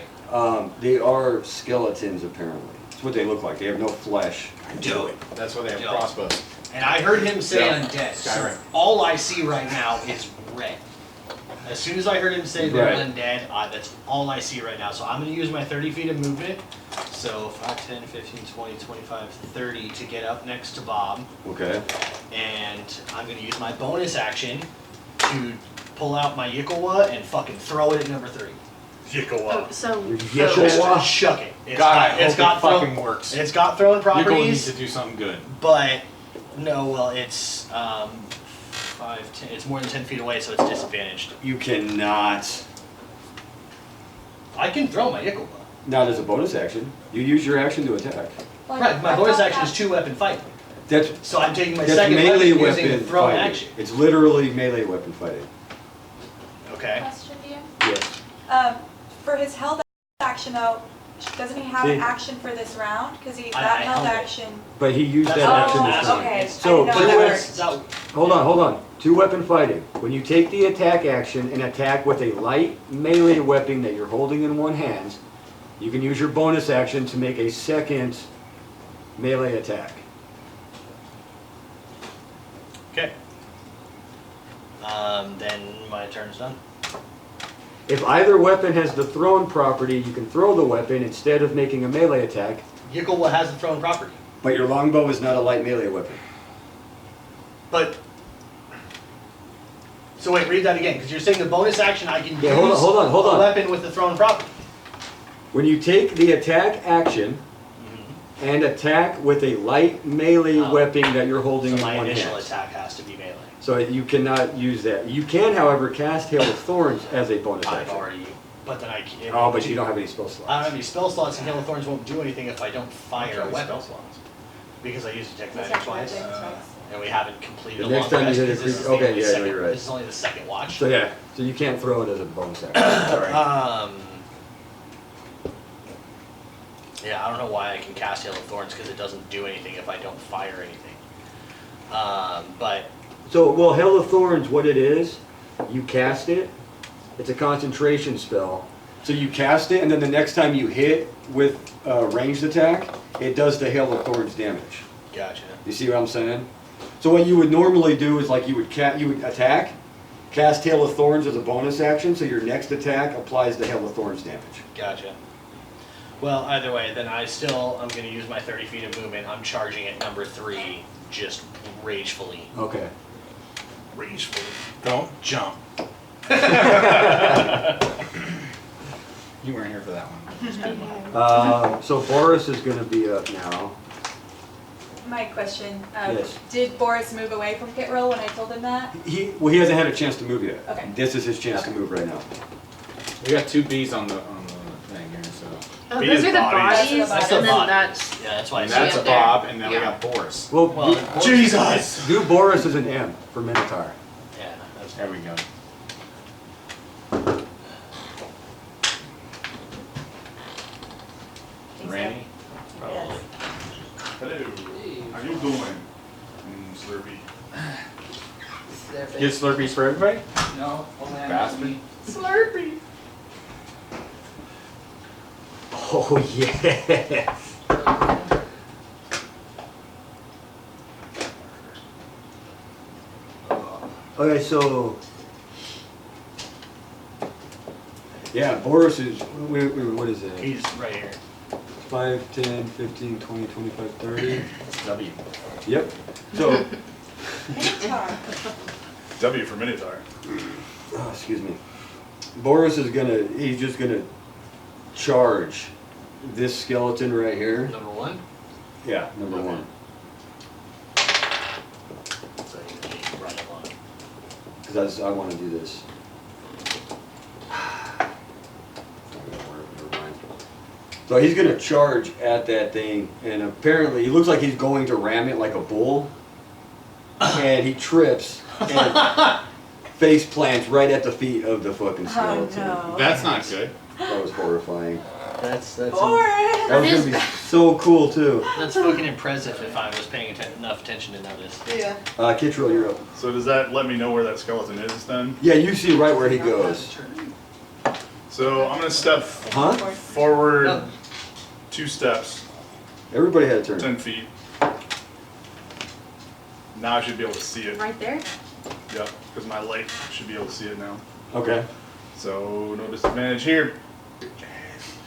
They are skeletons apparently. That's what they look like. They have no flesh. Dope. That's why they have Yeah. crossbows. And I heard him say Yeah. undead. So Skyrim. all I see right now is red. As soon as I heard him say they're Right. undead, that's all I see right now. So I'm going to use my 30 feet of movement. So 5, 10, 15, 20, 25, 30 to get up next to Bob. Okay. And I'm going to use my bonus action to pull out my Yikawa and fucking throw it at number 3. Oh, so. Yes, so- sir. Just shuck it. God, I it's hope got it throw- fucking works. It's got throwing You're going to need properties, to do something good. but No, well, it's 5, 10. It's more than 10 feet away, so it's disadvantaged. You cannot. I can throw my Nickel. Not as a bonus action. You use your action to attack. Right, my bonus action is 2-weapon fighting. That's So I'm taking my that's second melee weapon using weapon the throw fighting. action. It's literally melee weapon fighting. Okay. Question, do you? Yes. For his held action though, doesn't he have See- an action for this round? Because I that held held it. action. But he used That's that what action I'm this asking. time. Okay, So, I two didn't know weapons- that That, Hold on. 2-weapon fighting. When you take the attack action and attack with a light melee weapon that you're holding in one hand, you can use your bonus action to make a second melee attack. okay. Then my turn's done. If either weapon has the thrown property, you can throw the weapon instead of making a melee attack, Yickel has the thrown property. but your longbow is not a light melee weapon. But, so wait, read that again, because you're saying the bonus action I can Yeah, use hold on. a weapon with the thrown property. When you take the attack action and attack with a light melee Oh. weapon that you're holding So in my one initial hand. attack has to be melee. So you cannot use that. You can, however, cast Hail of Thorns as a bonus I've action. already, but then I can't. Oh, but you don't have any spell I don't slots. have any spell slots, and Hail of Thorns won't do anything if I don't fire a Actually, weapon. spell slots. Because I used Detect That's Magic actually twice, twice. and we haven't completed The a next long time you rest, hit a because this is creature- okay, the yeah, no, second- you're right. This is only the second watch. So yeah, so you can't throw it as a bonus action. Sorry. Yeah, I don't know why I can cast Hail of Thorns, because it doesn't do anything if I don't fire anything. But, So, well, Hail of Thorns, what it is, you cast it, it's a concentration spell. So you cast it, and then the next time you hit with a ranged attack, it does the Hail of Thorns damage. gotcha. You see what I'm saying? So what you would normally do is like you would attack, cast Hail of Thorns as a bonus action, so your next attack applies the Hail of Thorns damage. Gotcha. Well, either way, then I'm gonna use my 30 feet of movement. I'm charging at number 3, just ragefully. Okay. Rageful. Don't jump. You weren't here for that one. So Boris is gonna be up now. My question, Yes. did Boris move away from Kitril when I told him that? He hasn't had a chance to move yet. Okay. This is his chance to move right now. We got 2 bees on the thing here, so. Oh, Bees those are the bodies. bodies, That's the and then body. that's, Yeah, that's why I And said that's up a there. Bob, and then we Yeah. got Boris. Well, Well, Jesus! do Boris as an M for Minotaur. Yeah, that's There we go. Randy? probably. Hello. How you doing? Slurpee. Get Slurpees for everybody? No, only on Bastard. Slurpee. Oh, yes. Okay, so. Yeah, Boris is, what is it? He's right here. 5, 10, 15, 20, 25, 30. W. Yep. So, Minotaur. W for Minotaur. oh, excuse me. Boris is he's just gonna charge this skeleton right here. Number 1? Yeah, number 1. So he's right along. Because I want to do this. Never mind. So he's going to charge at that thing, and apparently he looks like he's going to ram it like a bull, and he trips and face plants right at the feet of the fucking Oh skeleton. no. That's not good. That was horrifying. That's That Boris! was going to be so cool too. that's fucking impressive if I was paying enough attention to notice. Yeah. Kitril, you're up. So does that let me know where that skeleton is then? Yeah, you see right where he goes. So I'm gonna step Huh? forward No. 2 steps, Everybody had a turn. 10 feet. Now I should be able to see it. Right there? Yep, because my light should be able to see it now. Okay. So no disadvantage here.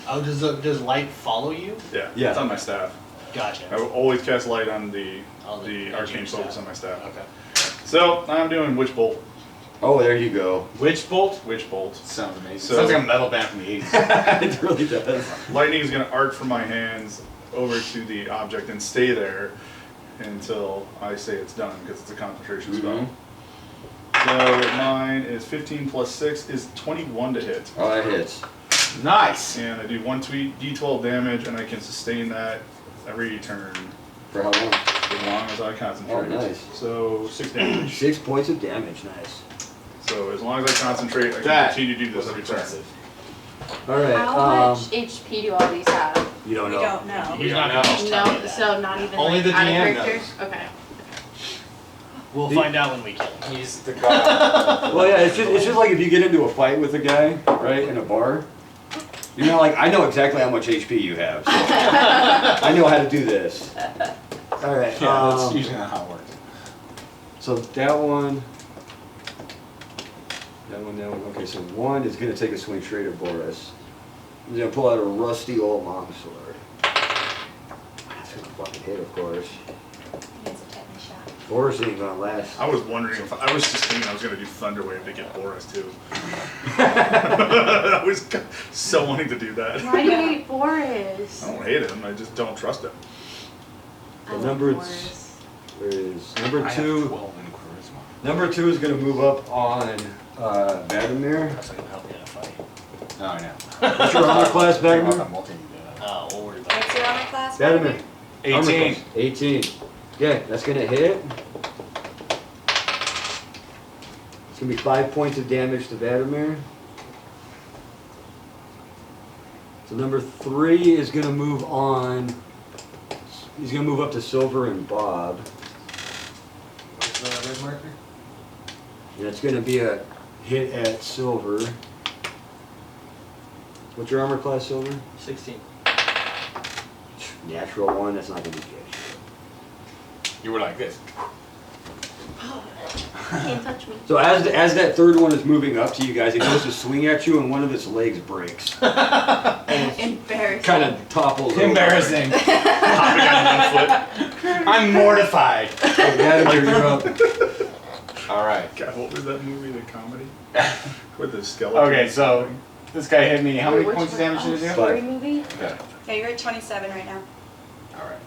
Oh, does light follow you? Yeah, Yeah. it's on my staff. Gotcha. I will always cast light on the On the arcane staff. focus on my staff. Okay. So I'm doing Witch Bolt. Oh, there you go. Witch Bolt? Witch Bolt. Sounds amazing. So- Sounds like a metal band from the 80s. It really does. Lightning is going to arc from my hands over to the object and stay there. until I say it's done, because it's a concentration Mhm. spell. So mine is 15 plus 6 is 21 to hit. Oh, that hits. Nice. And I do 1 d12 damage, and I can sustain that every turn For how long? as long as I concentrate. Oh, nice. So 6 damage. 6 points of damage. Nice. So as long as I concentrate, I can That continue to do this was every turn. impressive. All right. How much HP do all these have? You don't We know. don't know. He's not gonna just tell you No, that. so not even Only like the out of DM character? knows. Okay. We'll find out when we kill him. He's the god. Well, yeah, it's just like if you get into a fight with a guy, right, in a bar. You're not like, I know exactly how much HP you have. So I know how to do this. All right. Yeah, that's usually not how it works. So that one. Okay, so one is going to take a swing straight at Boris. He's going to pull out a rusty old longsword. That's going to fucking hit, of course. It's a tetanus shot. Boris ain't going to last. I was wondering if I was just thinking I was going to do Thunderwave to get Boris too. I was so wanting to do that. Why do you hate Boris? I don't hate him. I just don't trust him. I The love number Boris. is number I have two. 12 in charisma. Number two is going to move up on Vladimir. That's not gonna help you in a fight. No, I know. What's your armor class, Vladimir? Oh, we'll worry about What's your armor class? Vladimir. Vladimir? Armor 18. class, 18. Yeah, that's going to hit. It's going to be 5 points of damage to Vladimir. So number three is going to move on. He's going to move up to Silver and Bob. What's the red marker? And it's going to be a hit at Silver. What's your armor class, Silver? 16. Natural one, that's not going to be good. You were like this. Can't touch me. So as that third one is moving up to you guys, it goes to swing at you and one of its legs breaks. Embarrassing. Kind of topples over. Embarrassing. Hopping on 1 foot. I'm mortified. Vladimir, you're up. All right. God, what was that movie, the comedy? With the skeleton. Okay, so this guy hit me. How many Wait, points of which damage one? did he do? Story movie? Okay. Yeah, you're at 27 right now. All right.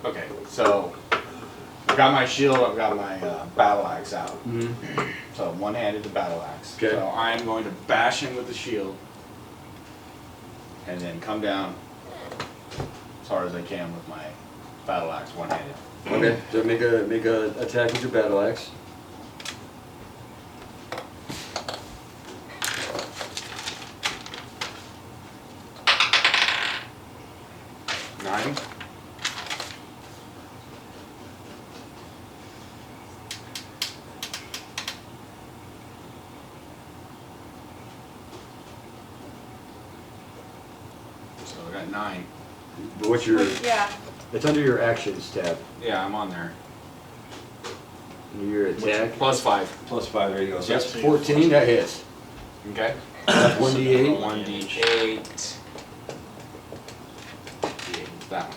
Okay, so I've got my shield, I've got my battle axe out. Mhm. So one-handed to battle axe. Okay. So I'm going to bash him with the shield, and then come down as hard as I can with my battle axe one-handed. Okay, so make a attack with your battle axe. Nine. So I got 9. What's your? Yeah. It's under your actions tab. Yeah, I'm on there. And your attack. Plus 5. Plus 5. There you go. So Yep. that's 14. That hits. Okay. That's 1d8. 1d8. That one.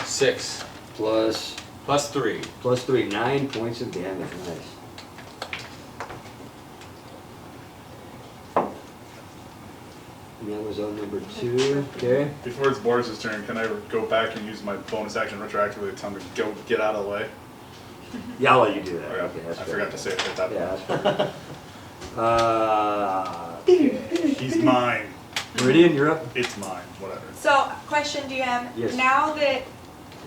6. Plus Plus 3. 3. 9 points of damage. Nice. And that was on number 2. Okay. Before it's Boris' turn, can I go back and use my bonus action retroactively to tell him to go get out of the way? Yeah, I'll let you do that. Okay, Okay, that's I fair. forgot to say it at that Yeah, point. that's fair. He's mine. Meridian, you're up. It's mine. Whatever. So, question, DM. Yes. Now that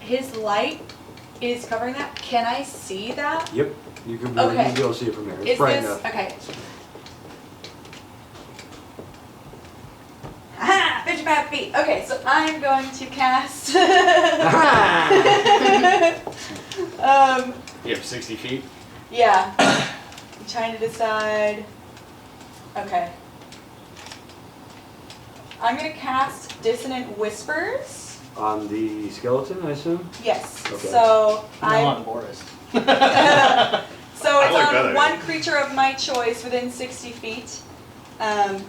his light is covering that, can I see that? Yep. You can Okay. you'll be able to see it from there. It's Is bright this enough. okay? Aha! 55 feet. Okay, so I'm going to cast. You have 60 feet? Yeah. I'm trying to decide. Okay. I'm gonna cast Dissonant Whispers. On the skeleton, I assume? Yes. Okay. So No I'm. on Boris. So it's I like that on idea. one creature of my choice within 60 feet that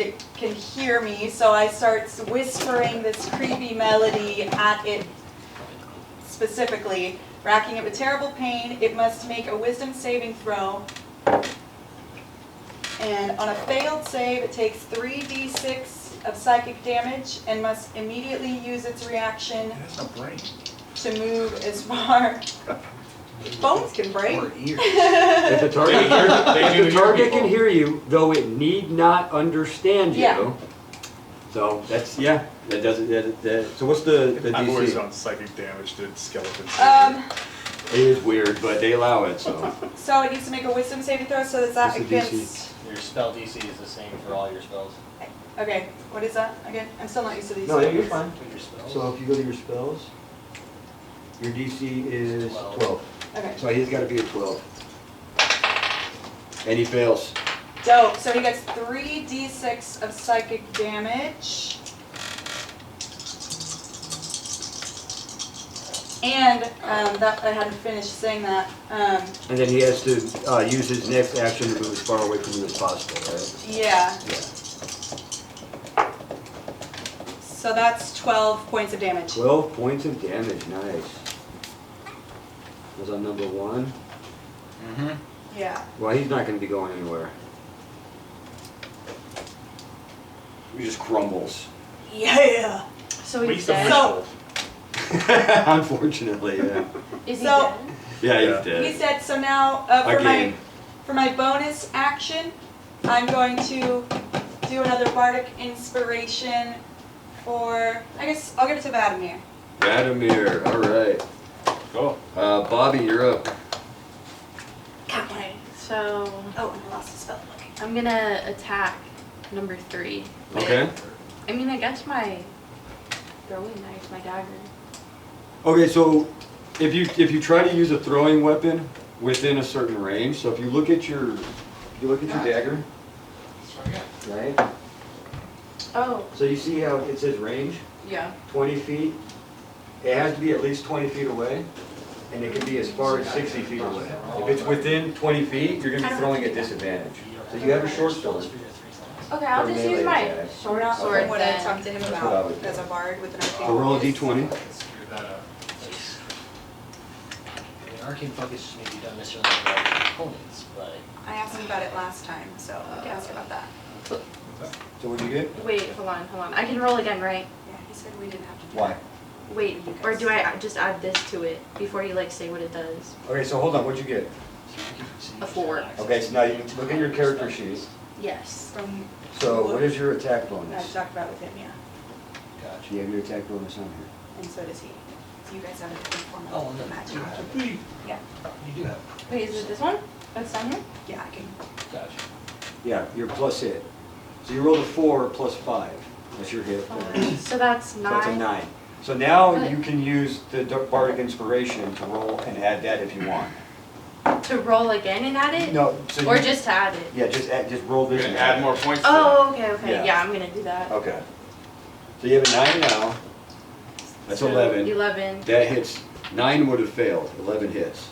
it can hear me. So I start whispering this creepy melody at its specifically, racking it with terrible pain. It must make a wisdom saving throw. And on a failed save, it takes 3d6 of psychic damage and must immediately use its reaction It has no brain. to move as far. Bones can break. Or ears. If the target, They do if hear the target people. can hear you, though it need not understand you. Yeah. So that's, yeah, that doesn't, so what's the I've always DC? found psychic damage to skeletons. It It is weird, but they allow it, so. So it needs to make a wisdom saving throw, so is that What's the DC? against... Your spell DC is the same for all your spells. Okay, what is that again? I'm still not used to these. No, you're things. fine. For your spells. So if you go to your spells, your DC is 12. 12. Okay, So he's gotta be a 12. And he fails. dope. So he gets 3d6 of psychic damage. And that I hadn't finished saying that. And then he has to use his next action to move as far away from you as possible, right? Yeah, Yeah. so that's 12 points of damage. 12 points of damage, nice. Was on number 1. Mm-hmm. Yeah. Well, he's not gonna be going anywhere. He just crumbles. Yeah. So he's Waste of dead? So- Unfortunately, yeah. Is he So- dead? Yeah, Yeah. he's dead. He said so now Again. for my bonus action, I'm going to do another bardic inspiration for, I guess I'll give it to Vladimir. Vladimir, alright. Cool. Bobby, you're up. Okay. So Oh, and I lost the spell. Okay. I'm gonna attack number 3. with- Okay. I mean, I guess my throwing knife, my dagger. Okay, so if you try to use a throwing weapon within a certain range, so if you look at your dagger, right? Oh, So you see how it says range, yeah. 20 feet. It has to be at least 20 feet away, and it can be as far as 60 feet away. If it's within 20 feet, you're gonna be throwing at disadvantage. So you have a short sword. Okay, I'll For just melee use my attack. short Not sword from what I then. talked to him That's what I about would do. as a bard with an arcane So roll a focus. d20. Screw that up. I mean, arcane focus may be done necessarily by your opponents, but I asked him about it last time, so we can ask about that. So what'd you get? Wait, hold on. I can roll again, right? Yeah, he said we didn't have to do Why? that. Wait, or do I just add this to it before you like say what it does? Okay, so hold on, what'd you get? A 4. Okay, so now you can look at your character sheet. Yes. From So what is your attack I bonus? talked about with him, yeah, You have your attack bonus on here. and so does he. So you guys have a different form Oh, of no, magic. Yeah, you do have. Wait, is it this one? That's down here? yeah, I can. Gotcha. Yeah, your plus hit. So you rolled a 4 plus 5. That's your hit. So that's So that's a 9. 9. So now Okay. you can use the Bardic Inspiration to roll and add that if you want. To roll again and add it? No, so Or you, just to add it? yeah, just roll We're this gonna and add more points to Oh, okay. Yeah. Yeah, I'm gonna do that. Okay. So you have a 9 now. That's So 11. 11. That hits. 9 would have failed. 11 hits.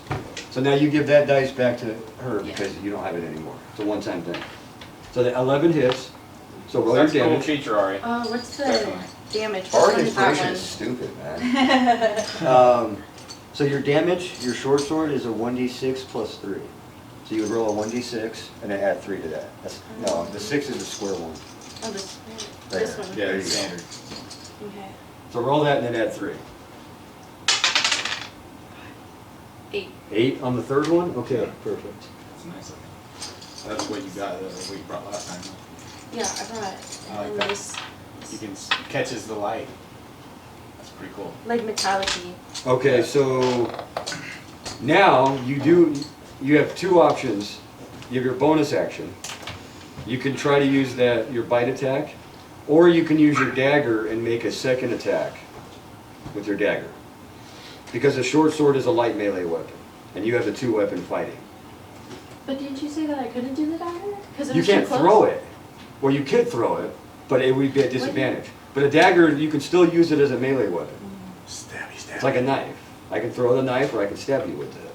So now you give that dice back to her Yeah. because you don't have it anymore. It's a one-time thing. So the 11 hits. So roll your That's a cool damage. feature, Ari. What's the Definitely. damage? Which Bardic one is that Inspiration one? is stupid, man. So your damage, your short sword is a 1d6 plus 3. So you would roll a 1d6 and then add 3 to that. That's, no, the 6 is a square one. Oh, this Right this there. one. There Yeah, you it's go. standard. Okay. So roll that and then add 3. 8. 8 on the third one? Okay, perfect. That's nice. That's what you got, what you brought last time. Yeah, I brought it. I like And that. this, You can catches the light. That's pretty cool. like metallic-y. Okay, so now you have 2 options. You have your bonus action. You can try to use your bite attack, or you can use your dagger and make a second attack with your dagger. Because a short sword is a light melee weapon, and you have the 2-weapon fighting. But didn't you say that I couldn't do the dagger? Because You can't throw it. Well, you could throw it, but it would be at disadvantage. But a dagger, you can still use it as a melee weapon. Stabby, stabby. It's like a knife. I can throw the knife, or I can stab you with it.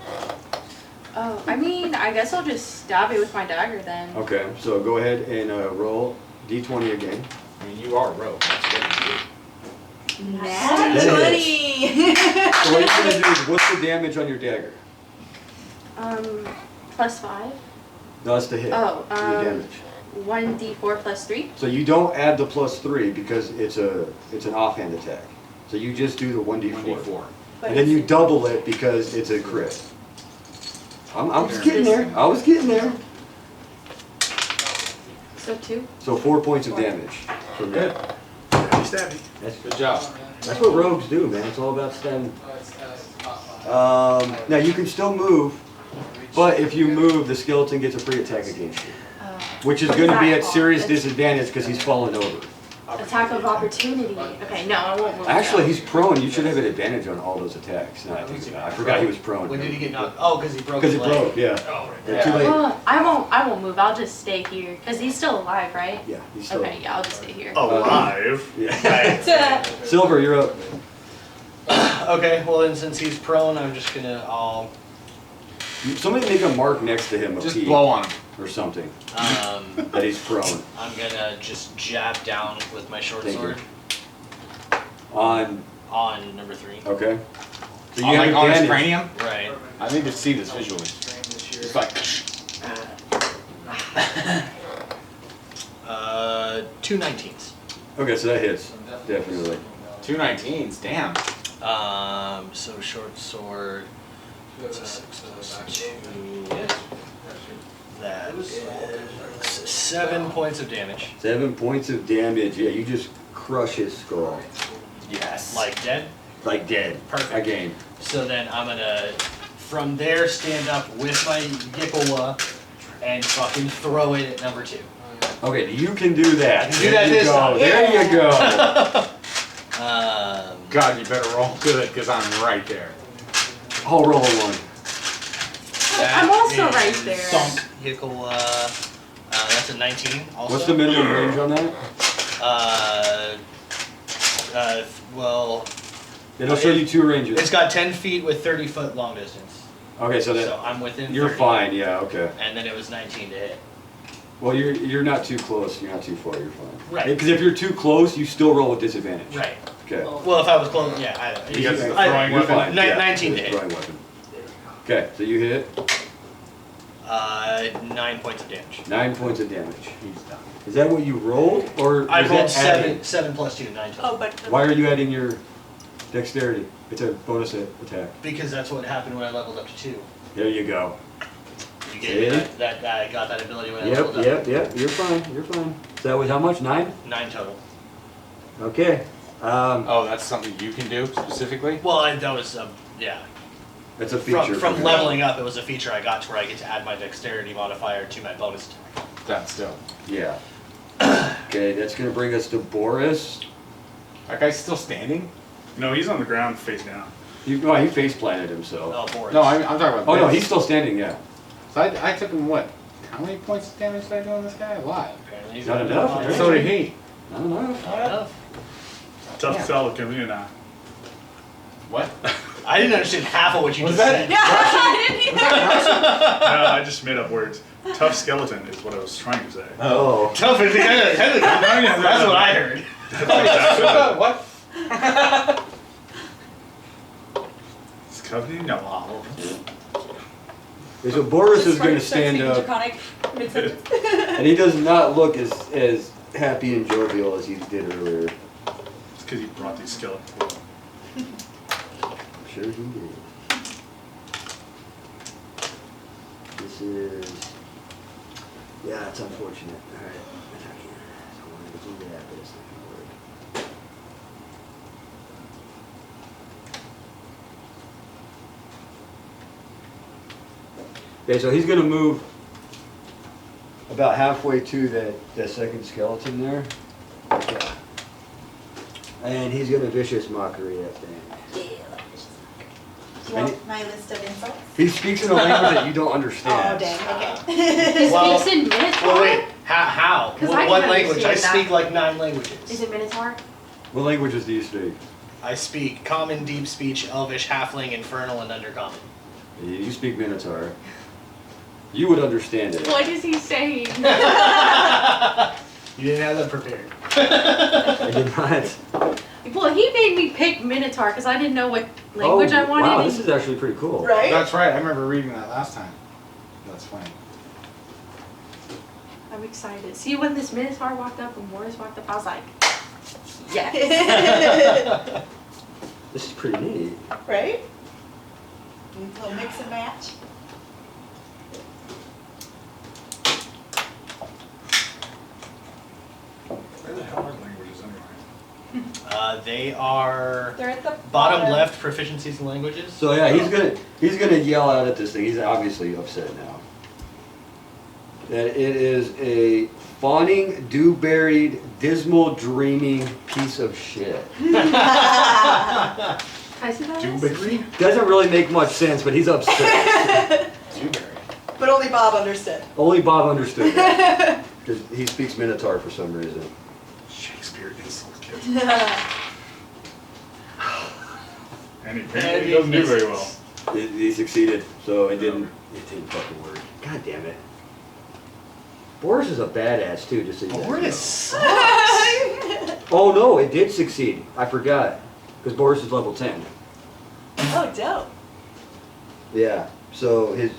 Oh, I mean, I guess I'll just stab it with my dagger then. Okay, so go ahead and roll d20 again. I mean, you are a rogue. That's what you do. Nat That 20. So what you're gonna do is, what's the damage on your dagger? +5. No, that's the hit. Oh, your damage. 1d4 + 3. So you don't add the +3 because it's an offhand attack. So you just do the 1d4. 1d4. And then you double it because it's a crit. I'm just getting there. I was getting there. So 2. So 4 points of damage from that. Stabby. That's Good job. That's what rogues do, man. It's all about stem. Now you can still move, but if you move, the skeleton gets a free attack against you, which is going to be at serious disadvantage because he's fallen over. Attack of opportunity. Okay, no, I won't move. Actually, he's prone. You should have an advantage on all those attacks. No, I forgot he was prone. When did he get knocked? Oh, because he broke Because his it leg. broke, yeah. Oh, They're too late. Well, I won't move. I'll just stay here because he's still alive, right? Yeah, he's still. Okay, yeah, I'll just stay here. Alive. Yeah. Silver, you're up. Okay, well then since he's prone, I'm just gonna, Somebody make a mark next to him, a Just P blow on him. or something, um, that he's prone. I'm gonna just jab down with my short Thank you. sword On, on number 3. okay. So On, like, have on his advantage. cranium? Right. I need to see this visually. It's like, 2 19s. Okay, so that hits, definitely. 2 19s, damn. So short sword. That's a 6 + 2. That is 7 points of damage. 7 points of damage. Yeah, you just crush his skull. Yes. Like dead. Like dead. Perfect. Again. So then I'm gonna, from there, stand up with my Yikkawa and fucking throw it at number 2. Okay, you can do that. I can do that this time. There you go. God, you better roll good, because I'm right there. I'll roll a 1. I'm also That right is there. Sunk Yikkawa. That's a 19 also. What's the minimum range on that? Well, It'll show you 2 ranges. it's got 10 feet with 30-foot long distance. Okay, so So that I'm within you're 30. fine. Yeah, okay. And then it was 19 to hit. Well, you're not too close. You're not too far. You're fine. Right. Because if you're too close, you still roll with disadvantage. Right. Okay. Well, if I was close, yeah. I You got the I- throwing You're weapon? fine. Ni- Yeah, 19 to it's a hit. throwing weapon. Okay, so you hit 9 points of damage. 9 points of damage. He's done. Is that what you rolled, or I is rolled that adding? 7 + 2, 9 total. Oh, but Why are you adding your dexterity? It's a bonus attack. Because that's what happened when I leveled up to 2. There you go. You gave me See? that I got that ability when I Yep, leveled up. yep. You're fine. You're fine. So that was how much? 9? 9 total. Okay. Oh, that's something you can do specifically? Well, that was, yeah. That's a feature. From for me. leveling up, it was a feature I got to where I get to add my dexterity modifier to my bonus attack. That's still. Yeah. Okay, that's gonna bring us to Boris. That guy's still standing? No, he's on the ground face down. He face planted himself. Oh, Boris. No, I'm talking about Oh no, this. he's still standing. Yeah. So I took him what? How many points of damage did I do on this guy? A lot. Apparently he's Not got enough, modifier. right? So did he. I don't know. Not enough. Tough Yeah. sell to you now. What? I didn't understand half of what you Was just that- said. yeah, I didn't either. No, I just made up words. Tough skeleton is what I was trying to say. Oh. Tough is That's what I heard. What? Skeleton? No. Okay, so Boris is Just gonna starts stand speaking up, Draconic mid-sentence. and he does not look as happy and jovial as he did earlier. It's because you brought these skeletons. I'm sure he did. This is. Yeah, it's unfortunate. All right, I wanted to do that, but it's not gonna work. Okay, so he's gonna move about halfway to that second skeleton there. Yeah. And he's gonna vicious mockery that thing. Do you want my list of insults? He speaks in a language that you don't Oh, understand. dang, okay. He Well- speaks in Minotaur. Well, wait. How? 'Cause I What can language? I understand that. speak like 9 languages. Is it Minotaur? What languages do you speak? I speak Common, Deep Speech, Elvish, Halfling, Infernal, and Undercommon. You speak Minotaur. You would understand it. What is he saying? You didn't have that prepared. I did not. Well, he made me pick Minotaur because I didn't know what language I wanted. Wow, and- this is actually pretty cool. Right? That's right, I remember reading that last time. That's funny. I'm excited. See, when this Minotaur walked up and Boris walked up, I was like, yes. This is pretty neat. Right? A little mix and match. Where the hell are languages anyway? They are They're at the bottom left proficiencies in languages. So yeah, he's gonna yell out at this thing. He's obviously upset now. That it is a fawning, dew-buried, dismal, dreaming piece of shit. Can I see that? Dewberry? Doesn't really make much sense, but he's upset. Dewberry. But only Bob understood. Only Bob understood that. Because he speaks Minotaur for some reason. Shakespeare insult kid. And he apparently doesn't do very well. He succeeded, so it didn't fucking work. God damn it. Boris is a badass too, just so you guys know. Boris sucks. Oh no, it did succeed. I forgot. Because Boris is level 10. Oh, dope. Yeah. So his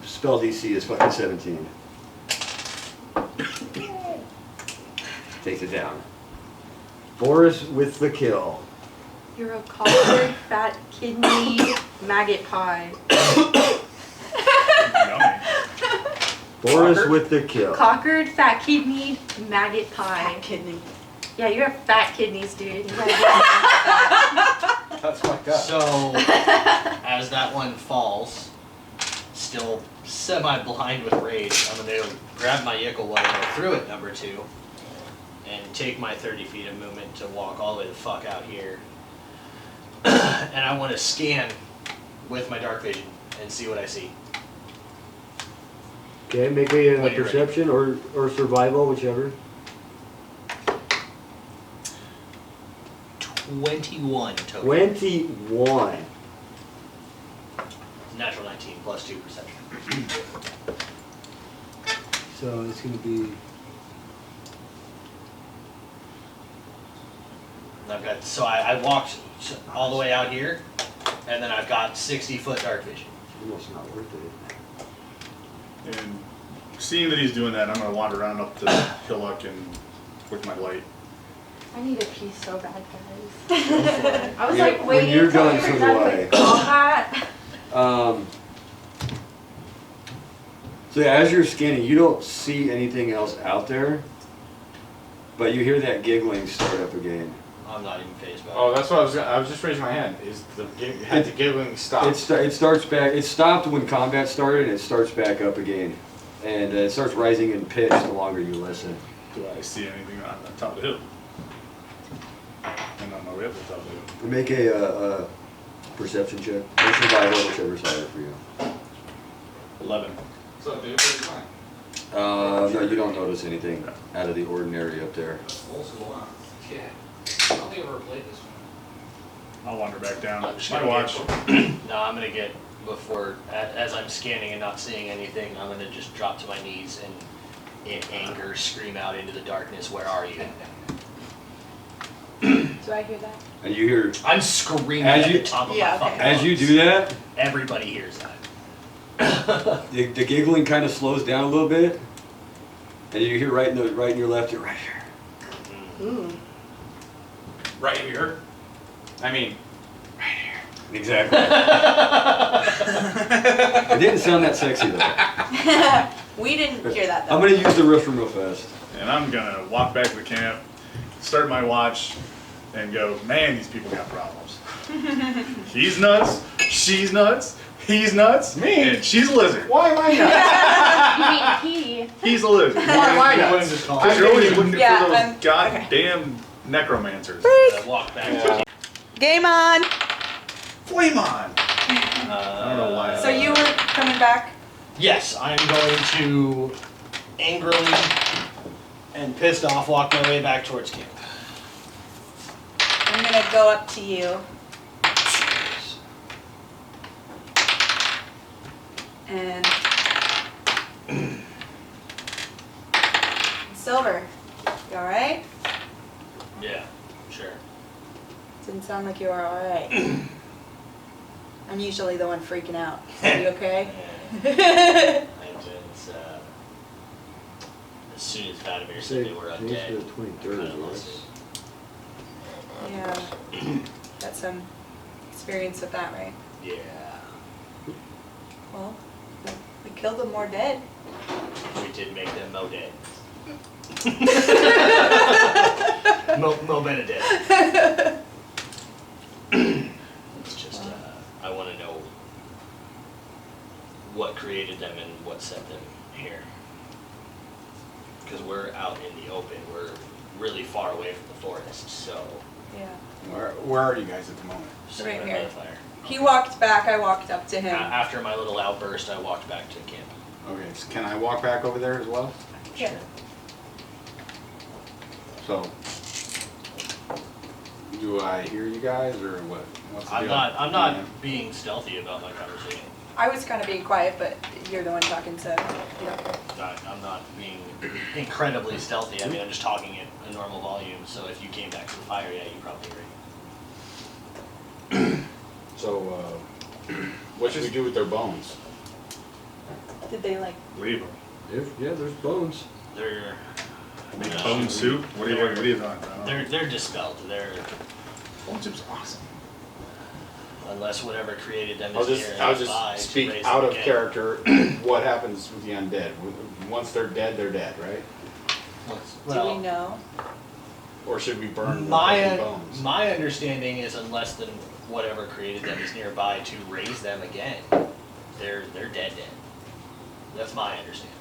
spell DC is fucking 17. Takes it down. Boris with the kill. You're a collared, fat, kidney, maggot pie. Yummy. Boris Cocker? with the kill. Cockered, fat kidney, maggot pie. Fat kidney. Yeah, you have fat kidneys, dude. You gotta get That's fucked up. So, as that one falls, still semi-blind with rage, I'm gonna grab my Yickle while I go through it, number 2, and take my 30 feet of movement to walk all the way the fuck out here. And I want to scan with my dark vision and see what I see. Okay, make a When you're perception or survival, whichever. 21 total. 21. Natural 19 plus 2 perception. So it's gonna be. And I've got, so I walked all the way out here, and then I've got 60-foot dark vision. Almost not worth it. And seeing that he's doing that, I'm gonna wander around up the hillock and with my light. I need a piece so bad, guys. Go for it. I was Yeah, like when waiting you're until done, we so were do done I. with combat. So yeah, as you're scanning, you don't see anything else out there, but you hear that giggling start up again. I'm not even phased by it. Oh, that's what I was just raising my hand. Is had the giggling stop? It starts back. It stopped when combat started, and it starts back up again, and it starts rising in pitch the longer you listen. Do I see anything on the top of the hill? And on my way up the top of the hill. Make a perception check, or survival, whichever's higher for you. 11. What's up, dude? What are you playing? No, you don't notice anything out of the ordinary up there. Old school, huh? Yeah. I don't think I've ever played this one. I'll wander back down. I'm just My gonna watch. No, I'm gonna get, before, as I'm scanning and not seeing anything, I'm gonna just drop to my knees and in anger scream out into the darkness, where are you? Do I hear that? And you hear, I'm screaming As at you- the top of Yeah, my okay. fucking as you lungs. do that, Everybody hears that. the giggling kind of slows down a little bit, and you hear right in your left, you're right here. Ooh. Right here. I mean, Exactly. It didn't sound that sexy though. We didn't hear that though. I'm gonna use the restroom real fast. And I'm gonna walk back to the camp, start my watch, and go, man, these people got problems. He's nuts, she's nuts, he's nuts, Me? and she's a lizard. why am I not? You mean He's a lizard. Why am I You not? wouldn't just call Because me. you're always looking Yeah, for those I'm- goddamn necromancers. I walk back to Game on. Flame on! I don't know why. So you were coming back? Yes, I am going to angrily and pissed off walk my way back towards camp. I'm gonna go up to you. And Silver, you alright? Yeah, sure. Didn't sound like you were alright. I'm usually the one freaking out. Are you okay? As soon as Vladimir said they were undead, Today's the 23rd, kinda lost right? Yeah. Got some experience with that, right? it. Yeah. Well, we killed them more dead. We did make them Mo dead. Mo Benedett. It's just, I want to know what created them and what set them here. Because we're out in the open, we're really far away from the forest, so. Yeah. Where are you guys at the moment? sitting Right by here. the fire. He walked back, I walked up to him. After my little outburst, I walked back to camp. Okay, so can I walk back over there as well? Yeah. So, do I hear you guys or what? What's the I'm deal? not Yeah. being stealthy about my conversation. I was kind of being quiet, but you're the one talking, so, yeah. I'm not being incredibly stealthy. I mean, I'm just talking at a normal volume, so if you came back to the fire, yeah, you probably agree. So, what should we do with their bones? Did they like, Leave them. Yeah, there's bones. They're Make bone soup? What are you talking about? they're dispelled. They're Bone soup's awesome. unless whatever created them I'll is here I'll and by to just speak raise out them of again. character. What happens with the undead? Once they're dead, right? do we Well, know? Or should we burn the my bones? my understanding is unless then whatever created them is nearby to raise them again, they're dead. That's my understanding.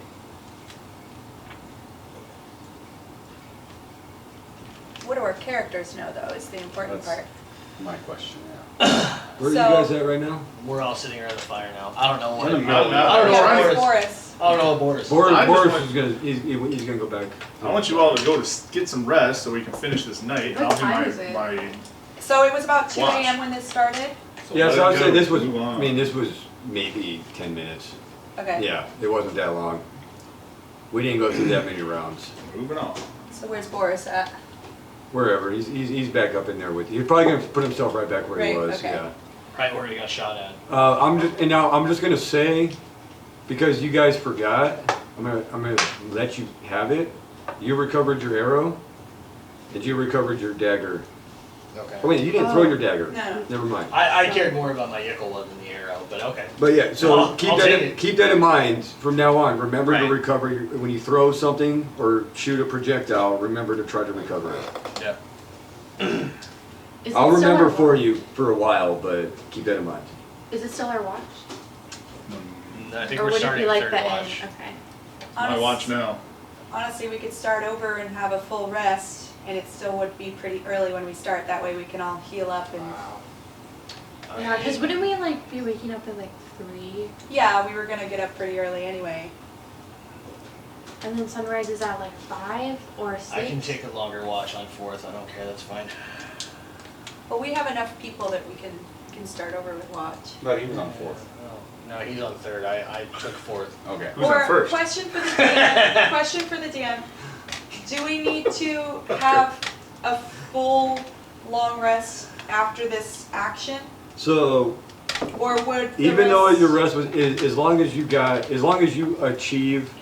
What do our characters know, though, is the important That's- part. My question, yeah. Where are So- you guys at right now? We're all sitting around the fire now. I don't know what. We're in the middle. I don't know Yeah, what where's Boris. Boris? I don't know what Boris. Boris, I just Boris want- is gonna, he's gonna go back. I want you all to go to get some rest so we can finish this night. What I'll time do is it? my So it was about 2 Watch. a.m. when this started? Yeah, let so it I'd say go. this was, Move on. I mean, this was maybe 10 minutes. Okay. Yeah, it wasn't that long. We didn't go through that many rounds. Moving on. So where's Boris at? Wherever, he's back up in there with you. He's probably gonna put himself right back where he Right, was, okay. yeah. Right where he got shot at. I'm just gonna say, because you guys forgot, I'm gonna let you have it. You recovered your arrow, and you recovered your dagger. Okay. Oh wait, you didn't throw your dagger. No. Never mind. I cared more about my Yickle than the arrow, but okay. But yeah, so I'll take it. keep that in mind from now on. Remember to Right. recover when you throw something or shoot a projectile. Remember to try to recover it. Yep. Is I'll it still remember our for watch? you for a while, but keep that in mind. Is it still our watch? I think Or we're would it starting be like third the watch. end? Okay. My watch now. Honestly, we could start over and have a full rest, and it still would be pretty early when we start. That way we can all heal up and... Yeah, because wouldn't we like be waking up at like 3? Yeah, we were gonna get up pretty early anyway. And then sunrise is at like 5 or 6? I can take a longer watch on fourth. I don't care. That's fine. But we have enough people that we can start over with watch. But he was on fourth. No, he's on third. I took fourth. Okay. Who's on Or first? question for the DM. Question for the DM. Do we need to have a full long rest after this action, So or would the even though rest- your rest was, as long as you achieve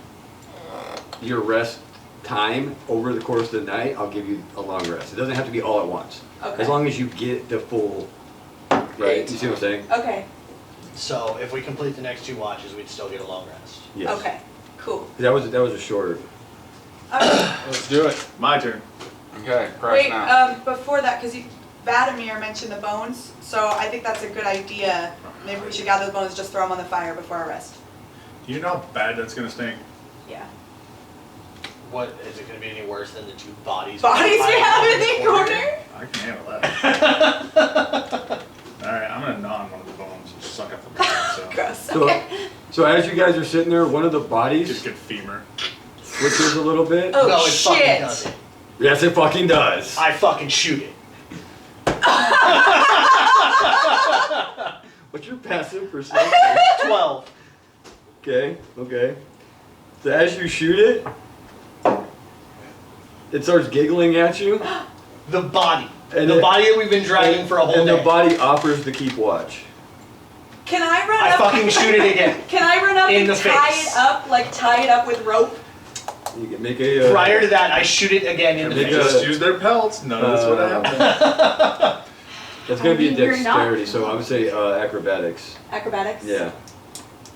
your rest time over the course of the night, I'll give you a long rest. It doesn't have to be all at once. Okay. As long as you get the full, right? You see what I'm saying? Okay. So if we complete the next 2 watches, we'd still get a long rest. Yes. Okay. Cool. That was a shorter. Let's do it. My turn. Okay, crash Wait. now. Before that, because Vladimir mentioned the bones, so I think that's a good idea. Maybe we should gather the bones, just throw them on the fire before our rest. Do you know how bad that's gonna stink? Yeah. What is it going to be any worse than the 2 bodies? Bodies we have in the corner. I can handle that. Alright, I'm gonna gnaw on one of the bones and suck up the bone, so. Gross. So, Okay. so as you guys are sitting there, one of the Just bodies get femur. switches a little bit. Oh, No, it fucking shit. doesn't. Yes, it fucking does. I fucking shoot it. What's your passive perception? 12. Okay. So as you shoot it, it starts giggling at you. The body. And The it- body that we've been dragging for a whole And day. the body offers to keep watch. Can I run I up? fucking shoot it again. Can I run up In and the tie face. it up, like tie it up with rope? You can make a. Prior to that, I shoot it again in the Make face. a- Just use their pelts. None of this would happen. It's gonna be a I mean, you're not- dexterity, so I would say acrobatics. Acrobatics? Yeah.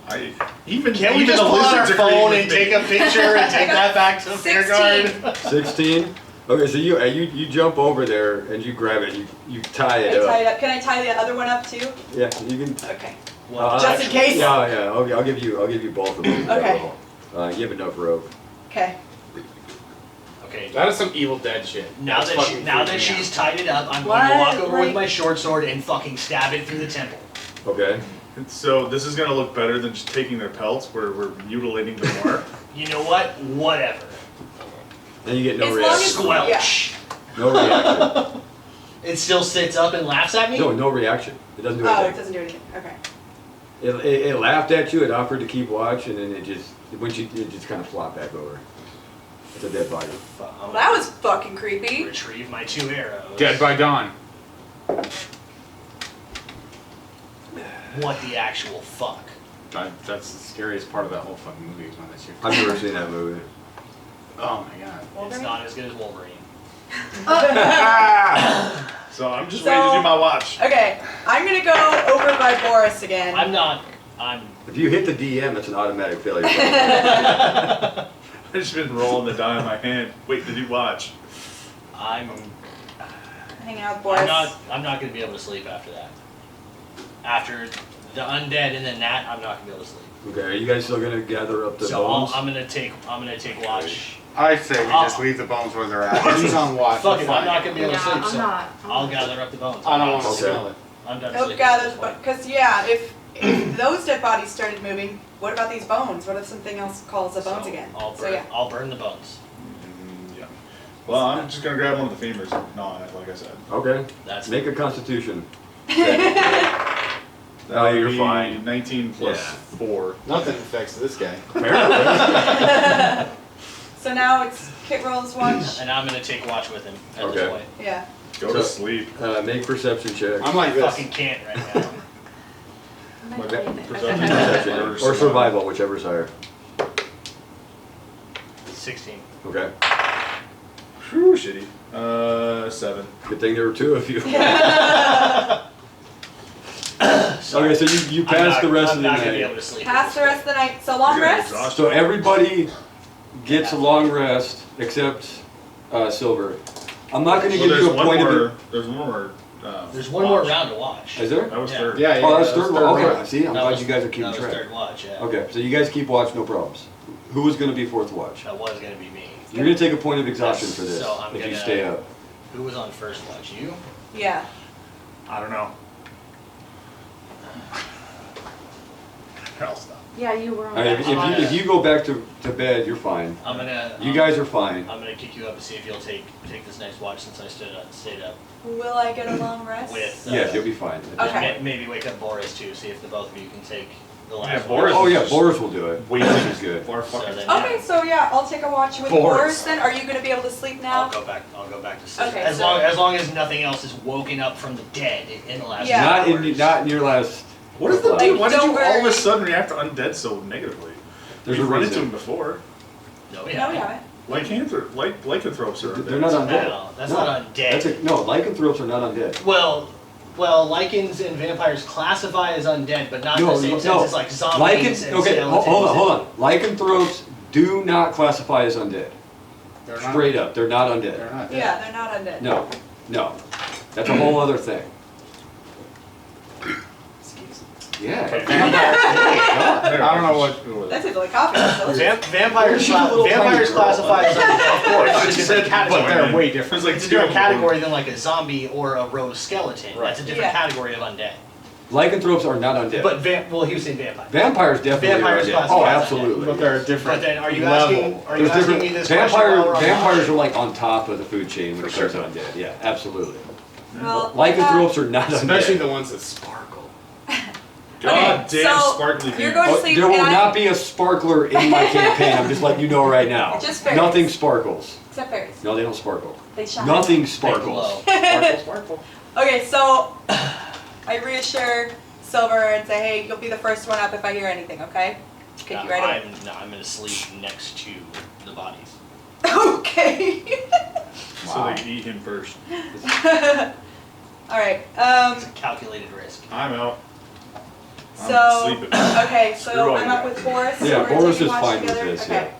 Can't we even just the pull out our lizards agree phone with and me. take a picture and take that back to the fair 16. guard? 16. Okay, so you jump over there and you grab it. You tie I it tie up. it up. Can I tie the other one up too? Yeah, you can. Okay. Just in case? Yeah. I'll give you both of them. Okay. You have enough rope. Okay. Okay. That is some Evil Dead shit. Now That's that fucking now freaking that me she's out. tied it up, I'm going to What? walk over with Like- my short sword and fucking stab it through the temple. Okay. So this is gonna look better than just taking their pelts. We're mutilating them more. You know what? Whatever. And you get no As long reaction. as- Squelch. No reaction. It still sits up and laughs at me? No reaction. It doesn't do Oh, it anything. doesn't do anything. Okay. It laughed at you. It offered to keep watch, and then it just kind of flopped back over. It's a dead body. Fuck, I'm Well, gonna that was fucking creepy. retrieve my 2 arrows. Dead by dawn. What the actual fuck? That's the scariest part of that whole fucking movie is when they shoot. I've never seen that movie. Oh my god. It's Wolverine? not as good as Wolverine. So I'm just So- waiting to do my watch. Okay. I'm gonna go over by Boris again. I'm not. I'm. If you hit the DM, it's an automatic failure. I've just been rolling the die in my hand, waiting to do watch. I'm. Hang out with Boris. I'm not gonna be able to sleep after that. After the undead and then that, I'm not gonna be able to sleep. Okay, are you guys still gonna gather up the So bones? I'm gonna take watch. I say we just leave the bones where they're at. He's on watch. Fuck it, we're I'm not fine. gonna be able to Yeah, sleep. I'm So not. I'll gather up the bones. I don't want to Okay. smell it. I'm done Nope, sleeping. gathers, because yeah, if those dead bodies started moving, what about these bones? What if something else calls the bones again? I'll So burn, yeah. I'll burn the bones. Yeah. Well, I'm just gonna grab one of the femurs. No, like I said. Okay, That's make a constitution. That would you're be fine. 19 plus Yeah. 4. Nothing affects this guy. Apparently. So now it's Kit Roll's watch. and I'm gonna take watch with him at Okay. this point. Yeah. Go to sleep. Make perception checks. I'm like I this. fucking can't right now. I'm not doing it. Perception. Perception, or survival, whichever's higher. 16. Okay. Whew, shitty. 7. Good thing there were 2 of you. Okay, so you pass the rest of I'm the not gonna be night. able to sleep. Pass the rest of the night. So long You're gonna rest? exhaust So everybody gets a long rest except Silver. I'm not going to Well, give you a point of it. There's one more. There's one more watch. round to watch. Is there? That was Yeah. third. Yeah, yeah. Oh, that's that's third third one. one. Okay, see, I'm That glad was- you guys are keeping that was track. third watch, yeah. Okay, so you guys keep watch, no problems. Who is going to be fourth watch? That was gonna be me. You're going to take a point of exhaustion for this So I'm if you gonna- stay up. Who was on first watch? You? Yeah. I don't know. I'll stop. Yeah, you were on All right, that. if you go back to bed, you're fine. I'm gonna. You guys are fine. I'm gonna kick you up and see if you'll take this next watch since I stayed up Will I get a long rest? with. Yes, you'll be fine. Okay. Maybe wake up Boris too. See if the both of you can take the last. Yeah, watch. Boris- Oh yeah, Boris will do it. Wait. Which is good. Far So fucking. then, Okay, so yeah, I'll take a watch with Boris. Boris then. Are you gonna be able to sleep now? I'll go back to sleep. Okay, as so- long as nothing else is woken up from the dead in the last. Yeah. few hours. Not in your last. What is the Like, deal? Why did don't you all of worry. a sudden react to undead so negatively? There's We've a run into reason. him before. No, No, we haven't. Lycanthropes are They're not undead. undead. No, that's No, not undead. No, lycanthropes are not undead. Well, lichens and vampires classify as undead, but not in No, the same no, sense as like zombies and skeletons. hold on. Lycanthropes do not classify as undead. They're not. Straight up, they're not They're undead. not dead. Yeah, they're not undead. No. That's a whole other thing. Excuse me. Yeah. I don't know what it was. That tastes like coffee. That's delicious. Vampires, She's a little vampires tiny girl. classify as undead, of course. It's a different category. but they're way different. It's like It's a different category than like a zombie or a rose skeleton. Right. That's a different Yeah. category of undead. Lycanthropes are not undead. But well, he was saying vampire. Vampires definitely Vampires are undead. classify Oh, as undead. absolutely. But they're a But different then, are you level. asking? Are you There's asking me different. this question while we're on Vampires watch? are like on top of the food chain when it For comes sure. to undead. Yeah, absolutely. Well, Lycanthropes are not Especially undead. the ones that sparkle. God Okay, damn so sparkly you're things. going to Oh, sleep there will and not be a sparkler in my campaign. I'm just letting you know right now. Just fairies. Nothing sparkles. Except fairies. No, they don't sparkle. They shine. Nothing They sparkles. glow. Sparkle, sparkle. Okay, so I reassure Silver and say, hey, you'll be the first one up if I hear anything, okay? Kick you right away. I'm gonna sleep next to the bodies. Okay. So they can eat him first. Alright, It's a calculated risk. I'm out. so, sleeping. okay, Screw so all I'm you up guys. with Boris. Yeah, so we're Boris taking is watch fine with together? this, Okay. yeah.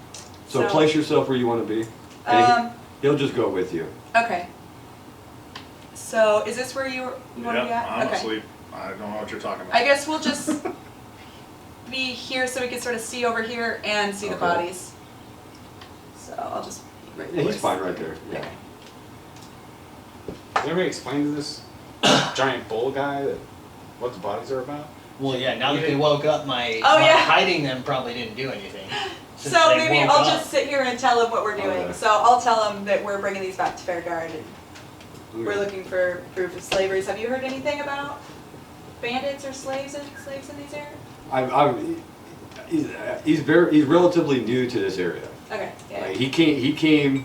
So So- place yourself where you want to be. And Um, he'll just go with you. okay. So, is this where you want to be Yep, at? I'm Okay. asleep. I don't know what you're talking about. I guess we'll just be here so we can sort of see over here and see the Okay. bodies. So I'll just be right Yeah, he's Boris. fine right there. Yeah. Okay. Did anybody explain to this giant bull guy that what the bodies are about? Well, yeah, now that they woke up, my yeah. hiding them probably didn't do anything. Since So they maybe woke I'll up. just sit here and tell him what we're doing. Okay. So I'll tell him that we're bringing these back to Fairguard and we're looking for proof of slavery. Have you heard anything about bandits or slaves in these areas? He's relatively new to this area. Okay, yeah. Like, he came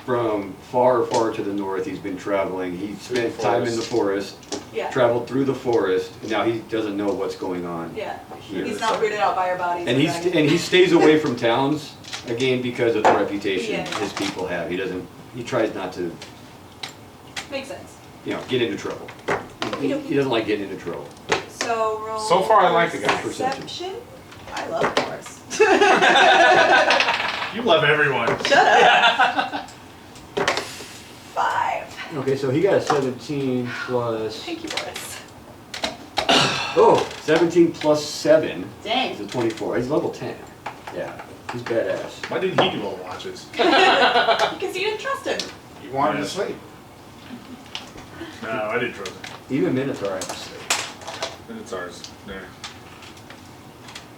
from far to the north. He's been traveling. He spent time in the forest, Yeah. traveled through the forest, and now he doesn't know what's going on Yeah. here. He's not weirded out by our bodies. And or he's anything. and he stays away from towns again because of the reputation Yeah. his people have. He tries not to, Makes sense. get into trouble. He doesn't like getting into trouble. So roll. So far, I like the guy. Perception. I love Boris. You love everyone. Shut up. 5. Okay, so he got a 17 plus. Thank you, Boris. Oh, 17 plus 7 Dang. is a 24. He's level 10. Yeah, he's badass. Why didn't he do all the watches? Because you didn't trust him. You wanted Yeah. to sleep. No, I didn't trust him. Even Minotaur, I have to say. And it's ours. There.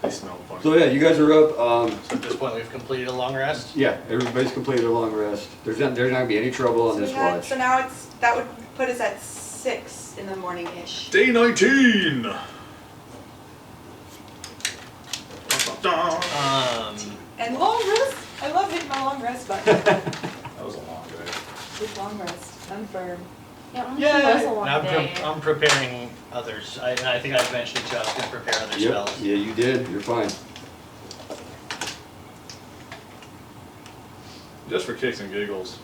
They smell funny. So yeah, you guys are up. So at this point, we've completed a long rest. Yeah, everybody's completed a long rest. There's not gonna be any trouble on this watch. So now that would put us at 6 in the morning-ish. Day 19! And long rest. I love hitting my long rest button. That was a long day. Big long rest. Unfirm. Yeah, honestly, it was a long And day. I'm preparing others. And I think I mentioned it too. I was going to prepare other Yep. spells. Yeah, you did. You're fine. Just for kicks and giggles,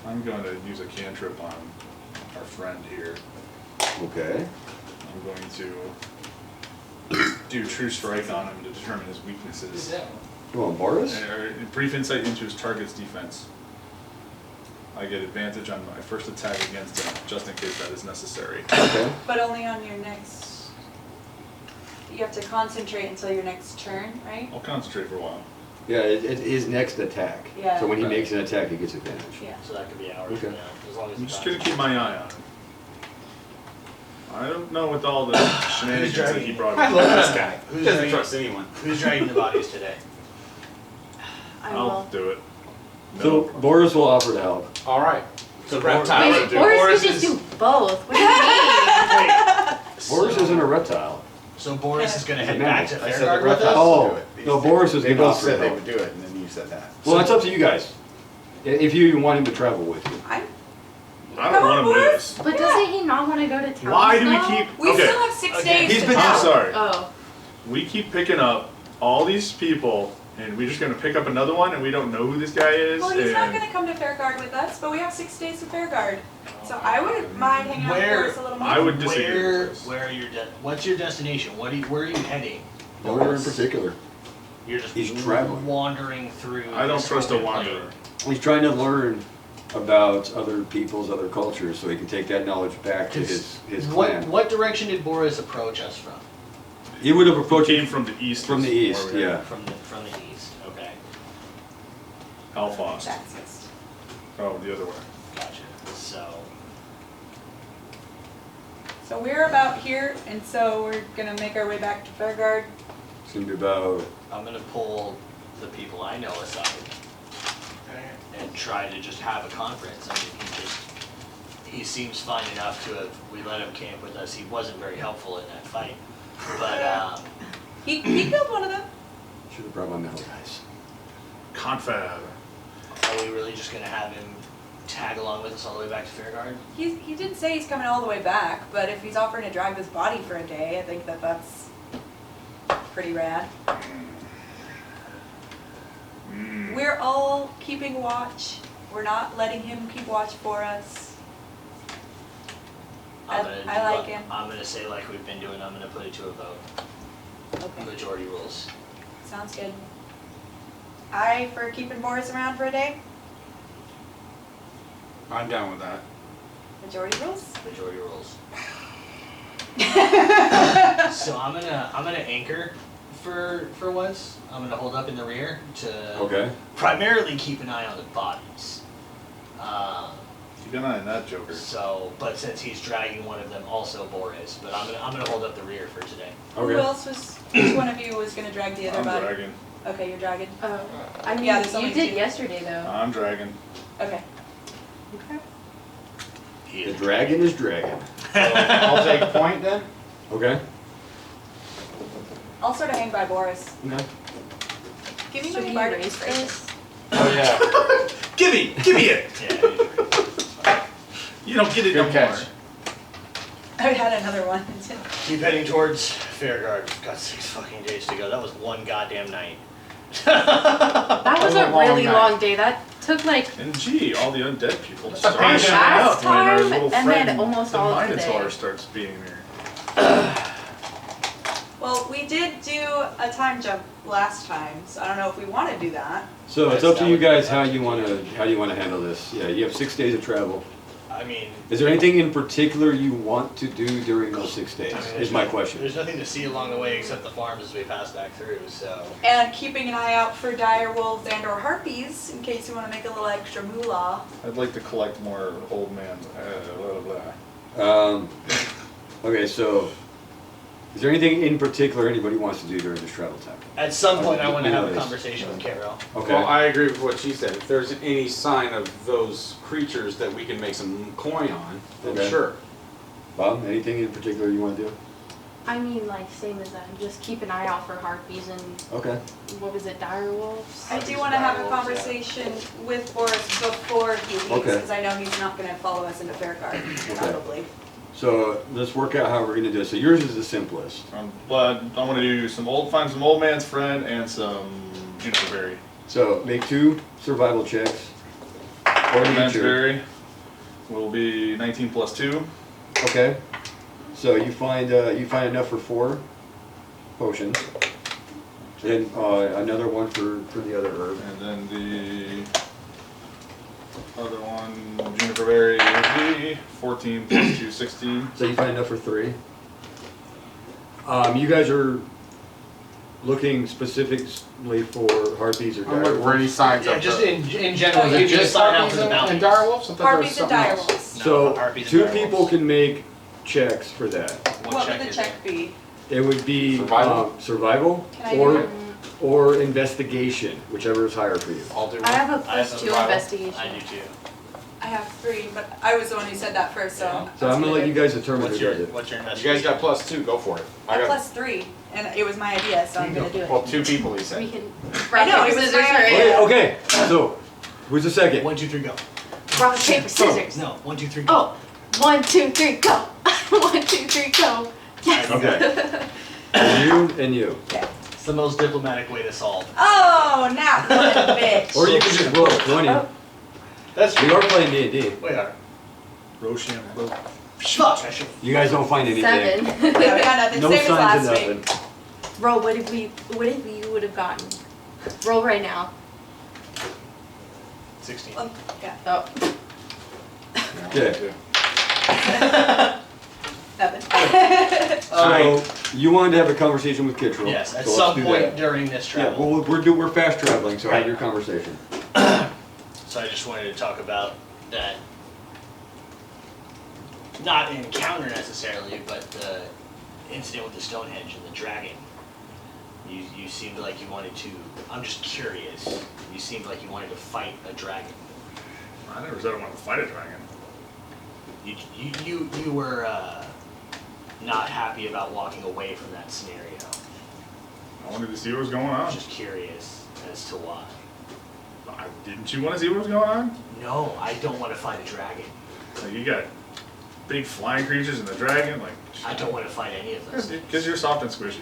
I'm going to use a cantrip on our friend here. Okay. I'm going to do True Strike on him to determine his weaknesses. Come on, Boris. And brief insight into his target's defense. I get advantage on my first attack against him, just in case that is necessary. Okay. But only on your next. You have to concentrate until your next turn, right? I'll concentrate for a while. Yeah, it's his next attack. Yeah. So when he Right. makes an attack, he gets advantage. Yeah. So that could be hours Okay. from now, as long as I'm it's just not- going to keep my eye on him. I don't know what all the shenanigans that he brought I up. love this guy. Who's He doesn't dragging- trust anyone. Who's dragging the bodies today? I I'll will. do it. So Boris will offer to help. All right. So Boris- reptile. Wait, do. Boris Boris could just is- do both. What do you mean? Boris So- isn't a reptile. So Boris is going to He's a head back mammal. to I said the Fairguard with us? reptiles Oh, would do it. no, Boris is They gonna both offer said to they help. would do it, and then you said that. Well, it's up to you guys. If you even want him to travel with you. I'm. I don't want him with us. But doesn't he not want to go to town? Why do we though? keep... We okay, still have 6 Okay. days He's to been- tell. I'm sorry. Oh. We keep picking up all these people, and we're just going to pick up another one, and we don't know who this guy is. Well, he's not and- going to come to Fairguard with us, but we have 6 days to Fairguard. So I wouldn't mind hanging out with Where- Boris a little more. I would disagree with this. Where are your what's your destination? Where are you heading? Nowhere in particular. You're just He's traveling. wandering through. I don't this trust a open wanderer. plain. He's trying to learn about other people's other cultures so he can take that knowledge back to his clan. What direction did Boris approach us from? He would have He approached came from the east. from the is east, where we are. yeah. From the east. Okay, Alphonse. That's Oh, the other way. gotcha. So So we're about here, and so we're going to make our way back to Fairguard. It's gonna be about I'm gonna pull the people I know aside and try to just have a conference. I mean, he seems fine enough to have, we let him camp with us. He wasn't very helpful in that fight. But, He killed one of them. Should have brought my metal guys. Confab. are we really just gonna have him tag along with us all the way back to Fairguard? He didn't say he's coming all the way back, but if he's offering to drag this body for a day, I think that's pretty rad. We're all keeping watch. We're not letting him keep watch for us. I like him. I'm gonna say like we've been doing, I'm gonna put it to a vote. Okay, Majority rules. sounds good. Aye for keeping Boris around for a day. I'm down with that. Majority rules. Majority rules. So I'm gonna anchor for once. I'm gonna hold up in the rear to Okay. primarily keep an eye on the bodies. Keep an eye on that Joker. So, but since he's dragging one of them, also Boris. But I'm gonna hold up the rear for today. Who Okay. else was? Which one of you was gonna drag the other I'm body? dragging. Okay, you're dragging. I mean, Yeah, there's only you did two. yesterday though. I'm dragging. Okay. The dragon is dragon. I'll take point then. Okay. I'll sort of hang by Boris. Okay. Give me Should my we bardic erase inspiration. this? Oh yeah. Give me it! Yeah, You don't get it no Good more. catch. I had another one. keep heading towards Fairguard. We've got 6 fucking days to go. That was one goddamn night. That was a long really night. long day. That took like And gee, all the undead people That's a start pain in the last when our time little and friend, then almost the all of Minotaur today. starts being there. Well, we did do a time jump last time, so I don't know if we want to do that. So it's Yes, up to that you would- guys how you wanna handle this. Yeah, you have 6 days of travel. I mean, Is there anything in particular you want to do during those 6 days? I mean, Is there's my no- question. There's nothing to see along the way except the farms as we pass back through, so. And keeping an eye out for dire wolves and or harpies in case you want to make a little extra moolah. I'd like to collect more old man, blah, blah, blah. Okay, so is there anything in particular anybody wants to do during this travel time? At some point, I want to have a Anyways. conversation with Carol. Okay. Well, I agree with what she said. If there's any sign of those creatures that we can make some coin on, then Okay. sure. Bob, anything in particular you want to do? I mean, like same as that. Just keep an eye out for harpies and Okay. what was it, dire wolves? I do Harpies want to and have dire a wolves, yeah. conversation with Boris before he leaves, Okay. because I know he's not going to follow us into Fairguard, probably. So let's work out how we're gonna do it. So yours is the simplest. But I want to do find some old man's friend and some juniper berry. So make 2 survival checks. Or Old man's nature. berry will be 19 plus 2. Okay. So you find enough for 4 potions. Then another one for the other herb. And then the other one, juniper berry, will be 14 plus 2, 16. So you find enough for 3. You guys are looking specifically for harpies or I'm looking for any direwolves. signs Yeah, of just the- in general, Yeah, is it just just sign out harpies for the and bounties. direwolves? I thought there was Harpies and something dire else. wolves. No, So harpies and 2 dire people wolves. can make checks for that. What would the is check it? be? It would be Survival? survival Can I do or investigation, whichever is higher for you. I'll do I have a I have plus 2 survival. investigation. I do too. I have 3, but I was the one who said that first, so. Yeah. So I'm gonna let you guys determine What's who your, does it. what's your You investigation? guys got plus 2, go for it. I got plus 3, and it was my idea, so I'm gonna do it. well 2 people he We said. can. I know, it was scissors, my right? idea. Okay, so who's the second? 1, 2, 3, go. Rock, paper, scissors. No, 1, 2, 3, go. Oh, 1, 2, 3, go. 1, 2, 3, go. Yes. Okay. You and you. It's the most diplomatic way to solve. Oh, now one, bitch. Or you can just roll a 20. Oh. That's We are playing D&D. We are. Rochambeau. Fuck, I should. You guys don't find anything. 7. Yeah, we got nothing, No same as signs of last week. nothing. Roll, what if you would have gotten? Roll right now. 16. Yeah, Oh. Okay. nothing. So you wanted to have a conversation with Kittrell. Yes, at so let's some do point that. during this Yeah, travel. well, we're fast traveling, so have your conversation. So I just wanted to talk about that, not an encounter necessarily, but the incident with the Stonehenge and the dragon. You seemed like you wanted to, I'm just curious, you seemed like you wanted to fight a dragon. I never said I wanted to fight a dragon. You were not happy about walking away from that scenario. I wanted to see what was going on. Just curious as to why. Didn't you want to see what was going on? No, I don't want to fight a dragon. Like, you got big flying creatures and the dragon. Like, I don't want to fight any of those. because you're soft and squishy.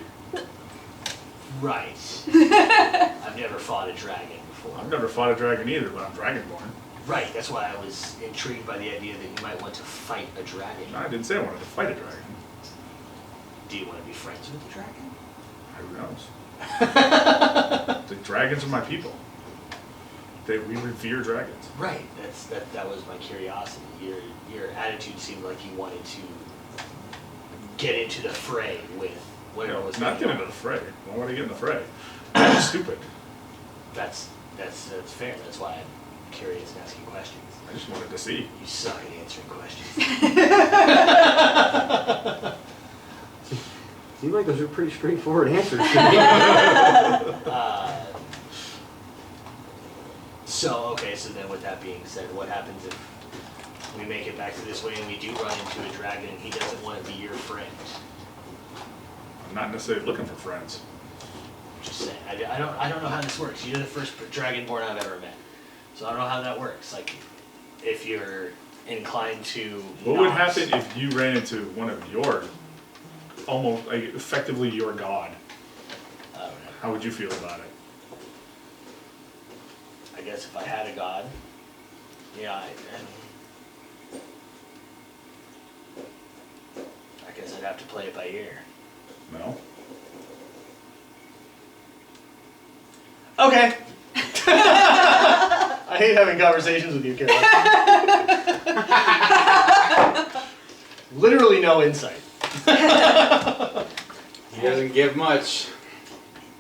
Right. I've never fought a dragon before. I've never fought a dragon either, but I'm dragonborn. Right, that's why I was intrigued by the idea that you might want to fight a dragon. No, I didn't say I wanted to fight a dragon. Do you want to be friends with the dragon? Who knows? The dragons are my people. We revere dragons. Right, that was my curiosity. Your attitude seemed like you wanted to get into the fray with whatever was Not going get on. into the fray. Why would I get in the fray? That's stupid. That's fair. That's why I'm curious and asking questions. I just wanted to see. You suck at answering questions. Seems like those are pretty straightforward answers to me. So then with that being said, what happens if we make it back to this way and we do run into a dragon and he doesn't want to be your friend? I'm not necessarily looking for friends. Just saying. I don't know how this works. You're the first dragonborn I've ever met. So I don't know how that works. Like, if you're inclined to What would happen if you ran into one of your, almost, like, effectively your god? I don't know. How would you feel about it? I guess if I had a god, yeah, I guess I'd have to play it by ear. No? Okay. I hate having conversations with you, Carol. Literally no insight. He doesn't give much.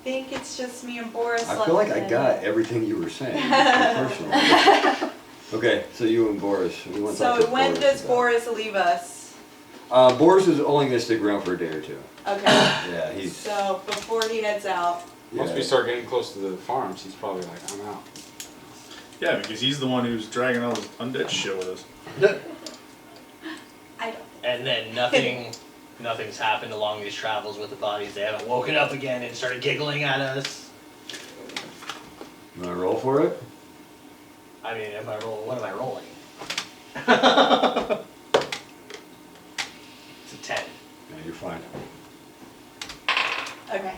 I think it's just me and Boris. I feel like I left got in. everything you were saying. Personally. Okay, so you and Boris. We want to talk So to when does about- Boris leave us? Boris is only going to stick around for a day or two. Okay. Yeah, he's. So before he heads out. Once yeah. we start getting close to the farms, he's probably like, I'm out. Yeah, because he's the one who's dragging all this undead shit with us. I don't. And then nothing's happened along these travels with the bodies. They haven't woken up again and started giggling at us. You want to roll for it? I mean, what am I rolling? It's a 10. Yeah, you're fine. Okay.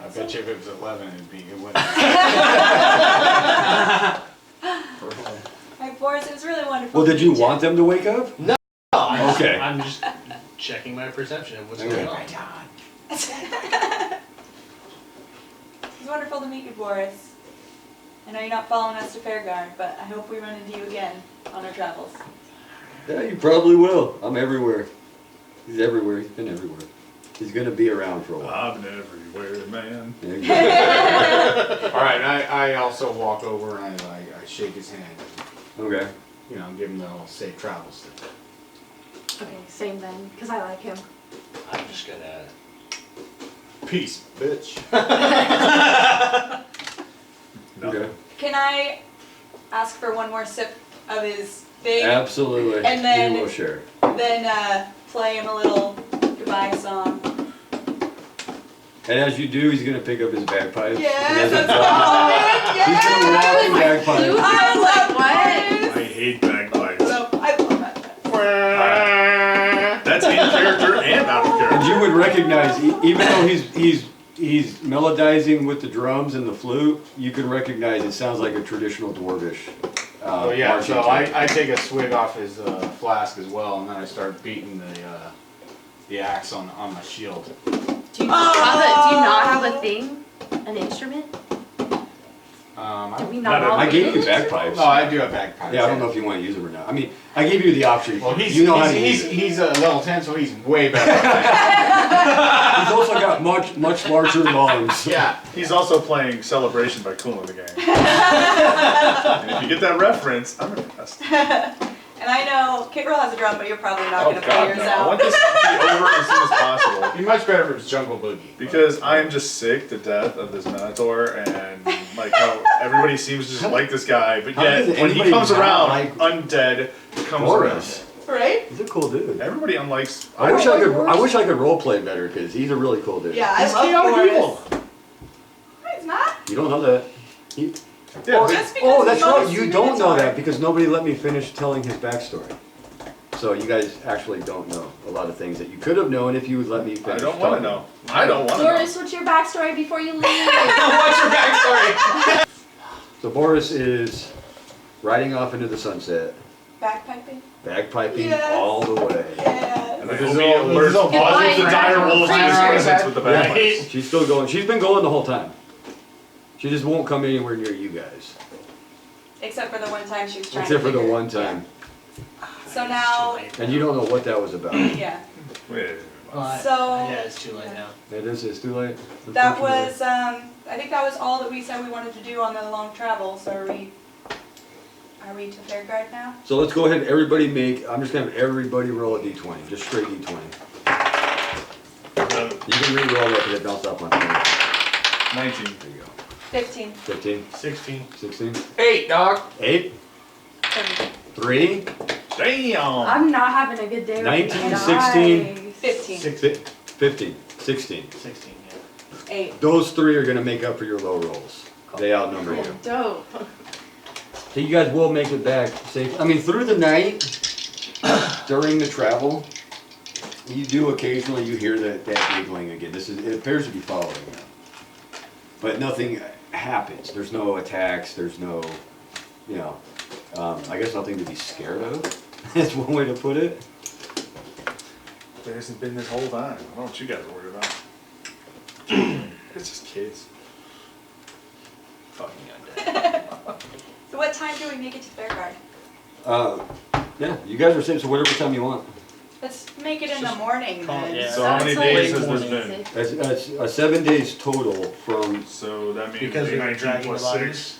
I bet you if it was 11, it wouldn't. Hi, Boris. It was really wonderful. Well, to did you meet want them to wake up? No, Okay. I'm just checking my perception of what's Okay. going on. It's wonderful to meet you, Boris. I know you're not following us to Fairguard, but I hope we run into you again on our travels. Yeah, you probably will. I'm everywhere. He's everywhere. He's been everywhere. He's going to be around for a while. I'm everywhere, man. Yeah, exactly. All right, I also walk over and I shake his hand. Okay. You know, give him the little safe travels. Okay, same then, because I like him. I'm just gonna. Peace, bitch. No. Okay. Can I ask for one more sip of his thing? Absolutely. And then- we will share. Then play him a little goodbye song. And as you do, he's going to pick up his bagpipes. Yes, And as that's a drum, yes. he's going to walk in bagpipes. Flute? I love What? I hate bagpipes. So, I love that. That's in character and out of And character. you would recognize, even though he's melodizing with the drums and the flute, you can recognize it sounds like a traditional dwarvish. Oh yeah, marching so tune. I take a swig off his flask as well, and then I start beating the axe on my shield. Do you not have a thing? An instrument? Did we not all I gave you do? bagpipes. No, I do have bagpipes. Yeah, I don't know if you want to use them or not. I mean, I gave you the option. Well, you know how to use he's it. a level 10, so he's way better. At that. He's also got much larger lungs. Yeah. He's also playing Celebration by Kool and the Gang. And if you get that reference, I'm impressed. And I know Kit Roll has a drum, but you're probably not Oh going to play god, yours no. I out. want this to be over as soon as possible. It'd be much better if it was Jungle Boogie. Because I am just sick to death of this Minotaur, and Like how everybody seems to just like this guy, but How yet does when he anybody comes not around, like undead comes Boris? Right? He's a cool dude. around. Everybody unlikes. I wish I could role play better because he's a really cool dude. Yeah, I He's love chaotic Boris. evil. No, he's not. You don't know that. He, Yeah, but Just because oh, that's most right. You don't know Minotaur- that because nobody let me finish telling his backstory. So you guys actually don't know a lot of things that you could have known if you would let me finish. I don't want to talking. know. I don't want to know. Boris, what's your backstory before you leave? What's your backstory? So Boris is riding off into the sunset, Bagpiping. bagpiping Yes. all the way. Yeah. And This then is Obi all- alerts this is all all of the Goodbye, dire Dragon wolves to his Prince. presence with the bagpipes. She's still going. She's been going the whole time. She just won't come anywhere near you guys, Except for the one time she was trying except to for the figure- one time. So now, And you don't know what that was about. yeah. Wait. So Yeah, it's too late now. It is. It's too late. that Unfortunately. was, I think that was all that we said we wanted to do on the long travel. So are we to Fairguard now? So let's go ahead. Everybody make. I'm just gonna have everybody roll a d20, just straight d20. You can re-roll that because it bounced off my phone. 19. There you go. 15. 15, 16. 16, 8, dog. 8, 3, Damn. I'm not having a good day. 19, with 16. guys. 15. 15, 16. 16, yeah. 8. Those three are gonna make up for your low rolls. They outnumber you. Dope. So you guys will make it back safe. I mean, through the night, during the travel, you do occasionally you hear that giggling again. It appears to be following them, but nothing happens. There's no attacks. There's no, I guess nothing to be scared of. That's one way to put it. There hasn't been this whole time. I don't know what you guys are worried about. It's just kids. Fucking undead. So what time do we make it to Fairguard? Yeah, you guys are safe. So whatever time you want. Let's make it in the morning call- then. yeah. So how many Sounds like days has this morning. been? That's 7 days total from So that means Because day we're 19 dragging plus the 6.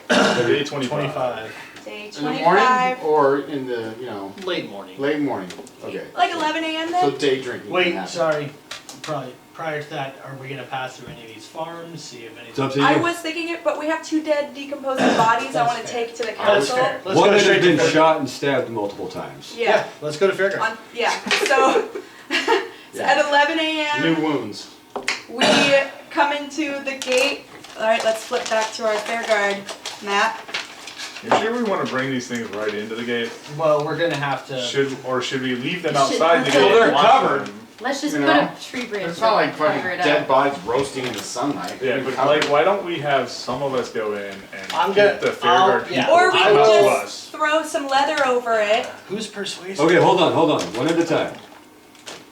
Day 25. 25. Day In the morning 25. or in the, Late morning. late morning? Okay. Like 11 a.m. So then? day drinking. can Wait, happen. sorry. Probably prior to that, are we gonna pass through any of these farms, see if it's up anything? to I you. was thinking it, but we have 2 dead decomposing bodies I That's want to fair. take to the That's council. fair. Let's One go that straight has to been Fairground. shot and stabbed multiple times. Yeah. Let's go to Fairground. Yeah. So, so at 11 a.m. New wounds. we come into the gate. All right, let's flip back to our Fairguard map. You sure we want to bring these things right into the gate? Well, we're gonna have to. Should we leave them Should- outside the gate? Well, they're and watch covered. them? Let's just You put know, a tree branch. It's not like up, cover fucking it up. dead bodies roasting in the sunlight. Yeah, They're but covered. like, why don't we have some of us go in and I'm keep gonna- the Fairguard yeah. people Or we I could will- to just us? throw some leather over it. Who's persuasive? Okay, hold on, one at a time.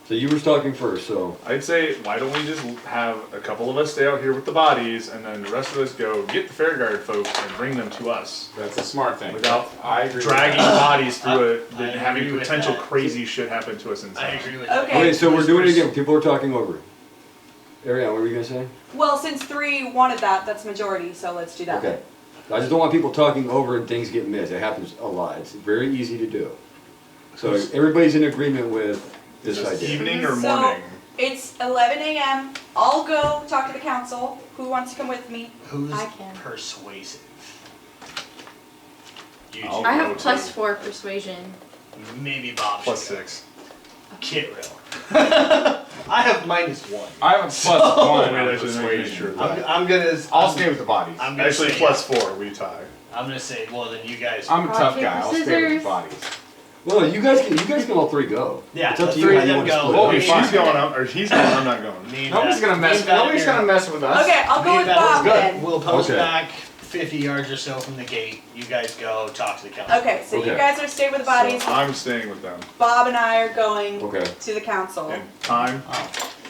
So you were talking first, so I'd say, why don't we just have a couple of us stay out here with the bodies, and then the rest of us go get the Fairguard folks and bring them to us. That's a smart thing. Without I agree. dragging with that. bodies through it, I then agree having with potential that. crazy shit happen to us I inside. agree with Okay. okay, so we're Who's doing it pers- again. People are talking over. Ariane, what were you gonna say? Well, since 3 wanted that, that's majority, so let's do that. Okay. I just don't want people talking over and things get missed. It happens a lot. It's very easy to do. So everybody's in agreement with this Is this idea. evening or So- morning? It's 11 a.m. I'll go talk to the council. Who wants to come with me? Who's I can. persuasive? You I'll two. I go have to- +4 persuasion. Maybe Bob Plus should go. 6. Kit real. I have -1. I have a plus So- one Wait, on actually, let me make persuasion. sure. I'm gonna. I'll stay with the bodies. I'm gonna Actually, say, plus 4, we tie. I'm gonna say, well, then you guys. I'm a Rock, tough paper, guy. I'll stay with the scissors. bodies. Well, you guys can all three go. Yeah, It's up the to you three how of you them want to go. split it. Well, We'll up. be If fine. she's going, or if he's going, I'm not going. Me and Nobody's Val- gonna me mess. and Val Nobody's here- gonna mess with us. Okay, I'll me go and with Val- Bob good. then. We'll post Okay. back 50 yards or so from the gate. You guys go talk to the council. Okay, so you Okay. guys are staying with the bodies. So I'm staying with them. Bob and I are going Okay. to the council. And time,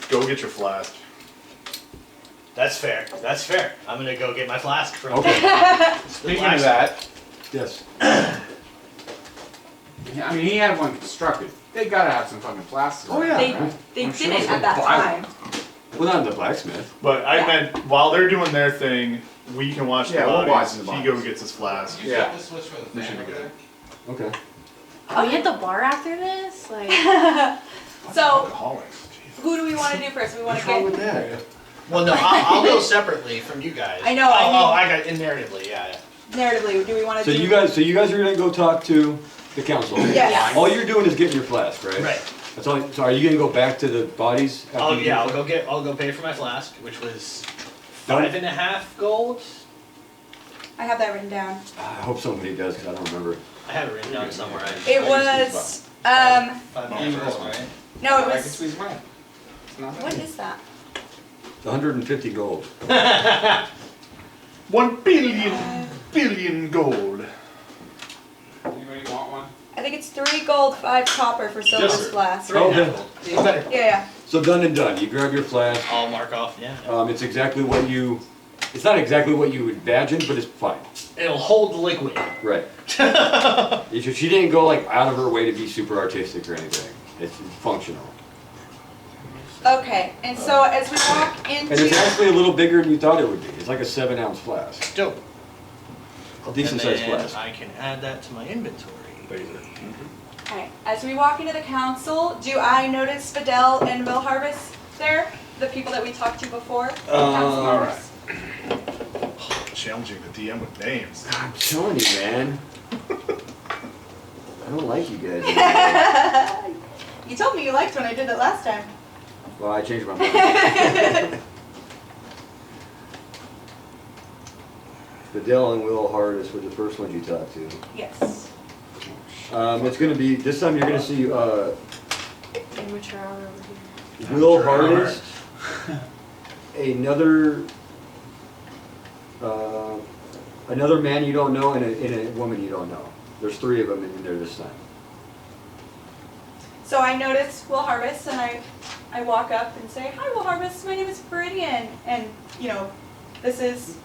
go get your flask. That's fair. That's fair. I'm gonna go get my flask from. Okay. the Speaking of blacksmith. that, Yes. I mean, he had one constructed. They gotta have some fucking plastic. Oh, yeah. They, right? they I'm sure didn't it's at that gonna buy time. Well, not in the blacksmith. But I Yeah. meant while they're doing their thing, we can watch Yeah, the we'll bodies. watch the He go bodies. gets his flask. Did you Yeah. flip the switch for the We fan should be over good. there? Okay. Are we at the bar after this? Like, So, Alcoholics. Jeez. who do we want to do first? We want What's to wrong get. with that? Well, no, I'll go separately from you guys. I know, Oh, I mean- I got it narratively, yeah. Narratively, do we want to So do? you guys are gonna go talk to the council? Yes. All you're doing is getting your flask, right? Right. That's all, so are you gonna go back to the bodies? after Oh you yeah, do I'll go pay for my flask, which was Don't- 5.5 gold. I have that written down. I hope somebody does, because I don't remember. I have it written down somewhere. It was, 5 gold, right? no, it I can was, squeeze mine. It's not what bad. is that? It's 150 gold. 1 billion gold. Anybody want one? I think it's 3 gold, 5 copper for Silver's sir. flask. 3.5 Okay. gold. Even better. Yeah, So done and done. You grab your flask. I'll mark off, yeah. It's exactly what you. It's not exactly what you imagined, but it's fine. It'll hold the liquid. Right. She didn't go like out of her way to be super artistic or anything. It's functional. Okay, and so as we walk And it's into, actually a little bigger than you thought it would be. It's like a 7-ounce flask. Dope. A decent And sized then flask. I can add that to my inventory. okay, as we walk into the council, do I notice Fidel and Will Harvest there? The people that we talked to before? Council all members? Challenging the DM with names. I'm telling you, man. I don't like you guys anymore. You told me you liked when I did it last time. Well, I changed my mind. Fidel and Will Hardis were the first ones you talked to. Yes. It's gonna be, this time you're gonna see, Amateur hour over here. Will Hardis, another man you don't know, and a woman you don't know. There's 3 of them in there this time. So I notice Will Harvest and I walk up and say, "Hi, Will Harvest, my name is Viridian." And, you know, this is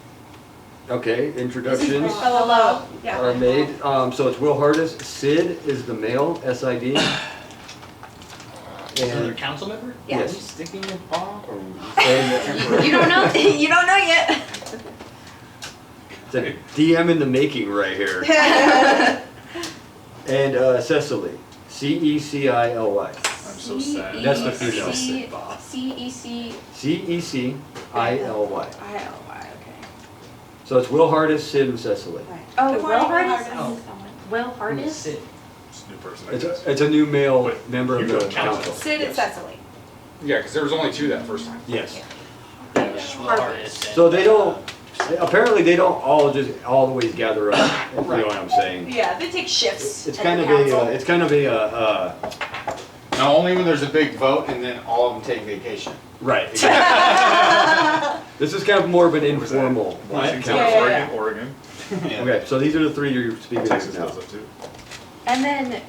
Okay, introductions hello. Yeah. are made. So it's Will Hardis. Sid is the male, S-I-D. Another And, council member? Yeah. yes. Sticking in paw or? And You don't know. You don't know yet. it's a DM in the making right here. And Cecily, C-E-C-I-L-Y. I'm so sad. That's the female. C-E-C-I-L-Y, C-E-C-I-L-Y. okay. So it's Will Hardis, Sid, and Cecily. Oh, Good Will morning, Will Hardis? Hardis. Will Hardis? Sid. It's a new person. It's a new male Wait, member of you the go council. council. Sid and Cecily. Yeah, because there was only 2 that first time. Yes. Harvest. So they don't, apparently they don't all just always gather up, you know what I'm saying? Yeah, they take shifts. It's at kind the of a, council. it's kind of a, No, only when there's a big vote and then all of them take vacation. right. This is kind of more of an What was that? informal Washington, council. Yeah. Oregon. Okay, so these are the 3 you're speaking Texas of now. does that too. And then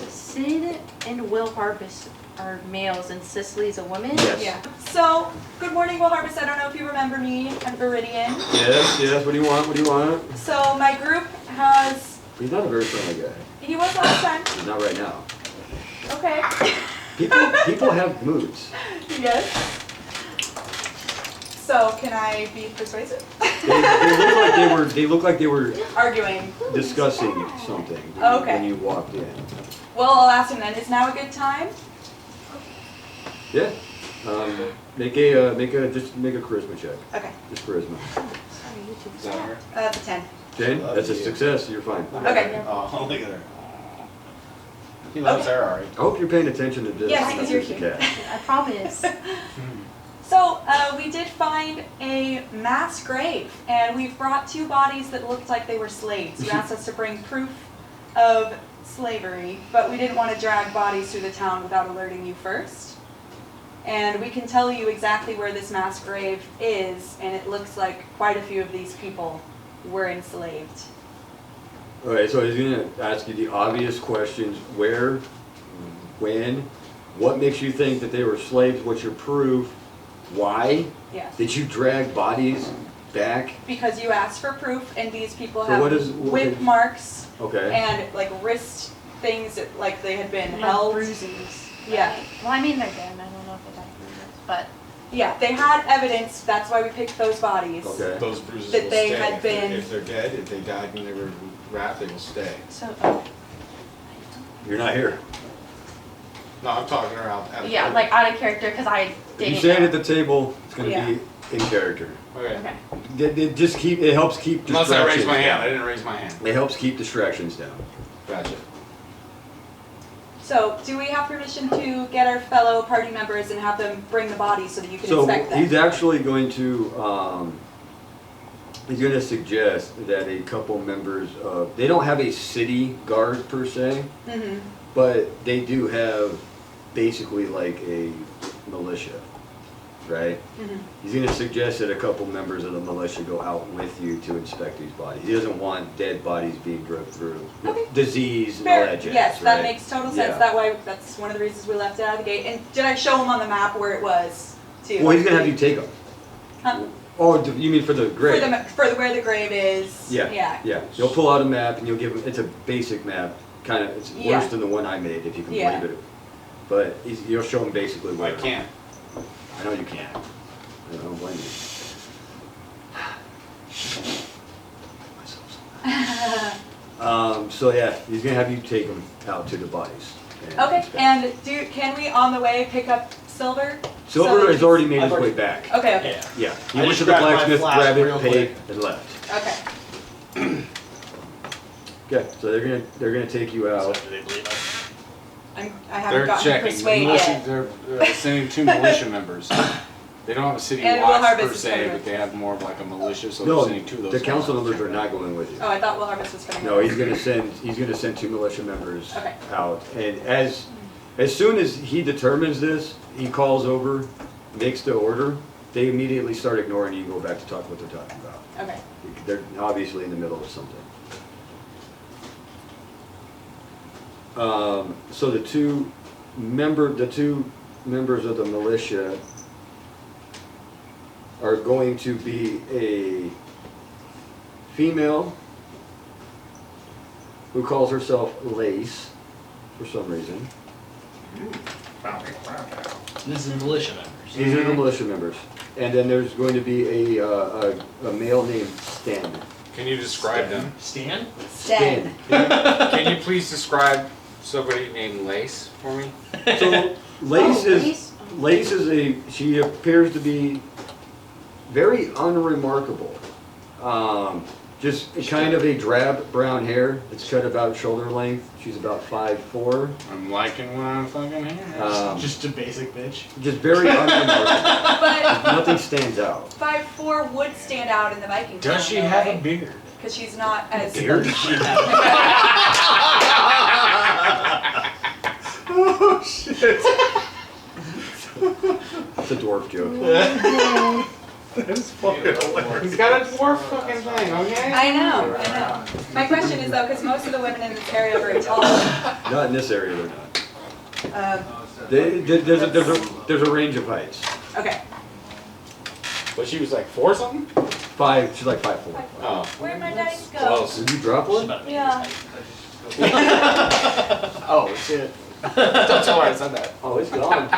Sid and Will Harvest are males and Cicely's a woman? Yes. Yeah. So, good morning, Will Harvest. I don't know if you remember me. I'm Viridian. Yes, what do you want, what do you want? So my group has, He's not a very friendly guy. he was last time. He's not right now. Okay. People have moods. Yes. So can I be persuasive? They look like they were Arguing. discussing something Okay. when you walked in. Well, I'll ask him then. Is now a good time? Yeah. Just make a charisma check. Okay. Just charisma. Is that her? That's a 10. Jen, that's a success. You're fine. Okay. Oh, look at her. He loves her, alright. I hope you're paying attention to this. Yes, because you're as you here. can. I promise. So we did find a mass grave, and we've brought 2 bodies that looked like they were slaves. You asked us to bring proof of slavery, but we didn't want to drag bodies through the town without alerting you first. And we can tell you exactly where this mass grave is, and it looks like quite a few of these people were enslaved. Okay, so he's gonna ask you the obvious questions: where, when, what makes you think that they were slaves? What's your proof? Why Yes. did you drag bodies back? Because you asked for proof, and these people So have what is- whip marks Okay. and like wrist things that, like they had been Like held. bruises. Yeah. Well, I mean, they're dead. I don't know if they have bruises, but Yeah, they had evidence. That's why we picked those bodies. Okay. Those bruises That will they stay. had If they're- been- If they're dead, if they died when they were wrapped, they will stay. so You're not here. No, I'm talking around. Yeah, like out of character because I If didn't you say it know. at the table, it's gonna Yeah. be in character. Okay. Okay. It just it helps keep Unless distractions I raise my hand. down. I didn't raise my hand. It helps keep distractions down. Gotcha. So, do we have permission to get our fellow party members and have them bring the bodies so that you can So inspect them? he's actually going to, he's gonna suggest that a couple members of, they don't have a city guard per se, Mm-hmm. but they do have basically like a militia, right? Mm-hmm. He's gonna suggest that a couple members of the militia go out with you to inspect these bodies. He doesn't want dead bodies being drugged through Okay. disease and all Fair. that jazz, Yes, that right? makes total sense. Yeah. That way, that's one of the reasons we left it out of the gate. And did I show him on the map where it was, too? Well, he's gonna have you take them. Huh? Oh, you mean for the grave? For where the grave is. Yeah, Yeah. yeah. You'll pull out a map and you'll give him, it's a basic map, kind of, it's Yeah. worse than the one I made, if you can Yeah. believe it. But you'll show him basically I where. can't. I know you can't. I don't blame you. So yeah, he's gonna have you take them out to the bodies. and Okay, inspect. and can we on the way pick up Silver? Silver So has already made I've his way already- back. Okay, okay. Yeah. Yeah, he I went just to the grabbed my blacksmith, flask grabbed it, real paid, quick. and left. Okay. Okay, so they're gonna take you So out. do they believe us? I haven't They're gotten to checking. persuade Militia, yet. they're sending 2 militia members. They don't have a city And Will watch Harvest per is se, coming but with. they have more of like a militia, so they're No, sending 2 of those. the guys council out to members are check not it out. going with you. Oh, I thought Will Harvest was coming. No, with. he's gonna send 2 militia members Okay. out, and as soon as he determines this, he calls over, makes the order, they immediately start ignoring you and go back to talk what they're talking about. Okay. They're obviously in the middle of something. So the two members of the militia are going to be a female who calls herself Lace for some reason. This is militia members. These are the militia members. And then there's going to be a male named Stan. Can you describe them? Stan? Stan. Can you please describe somebody named Lace for me? So Lace is she appears to be very unremarkable. Just kind of a drab brown hair. It's cut about shoulder length. She's about 5'4". I'm liking what I'm fucking hearing. Just a basic bitch. Just very unremarkable. But Nothing stands out. 5'4" would stand out in the Viking. Does she have a beard? Because she's not as. Beard? Oh, shit. It's a dwarf joke. That's fucking hilarious. He's got a dwarf fucking thing, okay? I know. My question is though, because most of the women in this area are very tall. Not in this area, they're not. There's a range of heights. Okay. But she was like 4 something? She's like 5'4". Oh. Where'd my dice go? Close. Did you drop one? Yeah. Oh, shit. Don't tell her I said that. Oh, it's gone.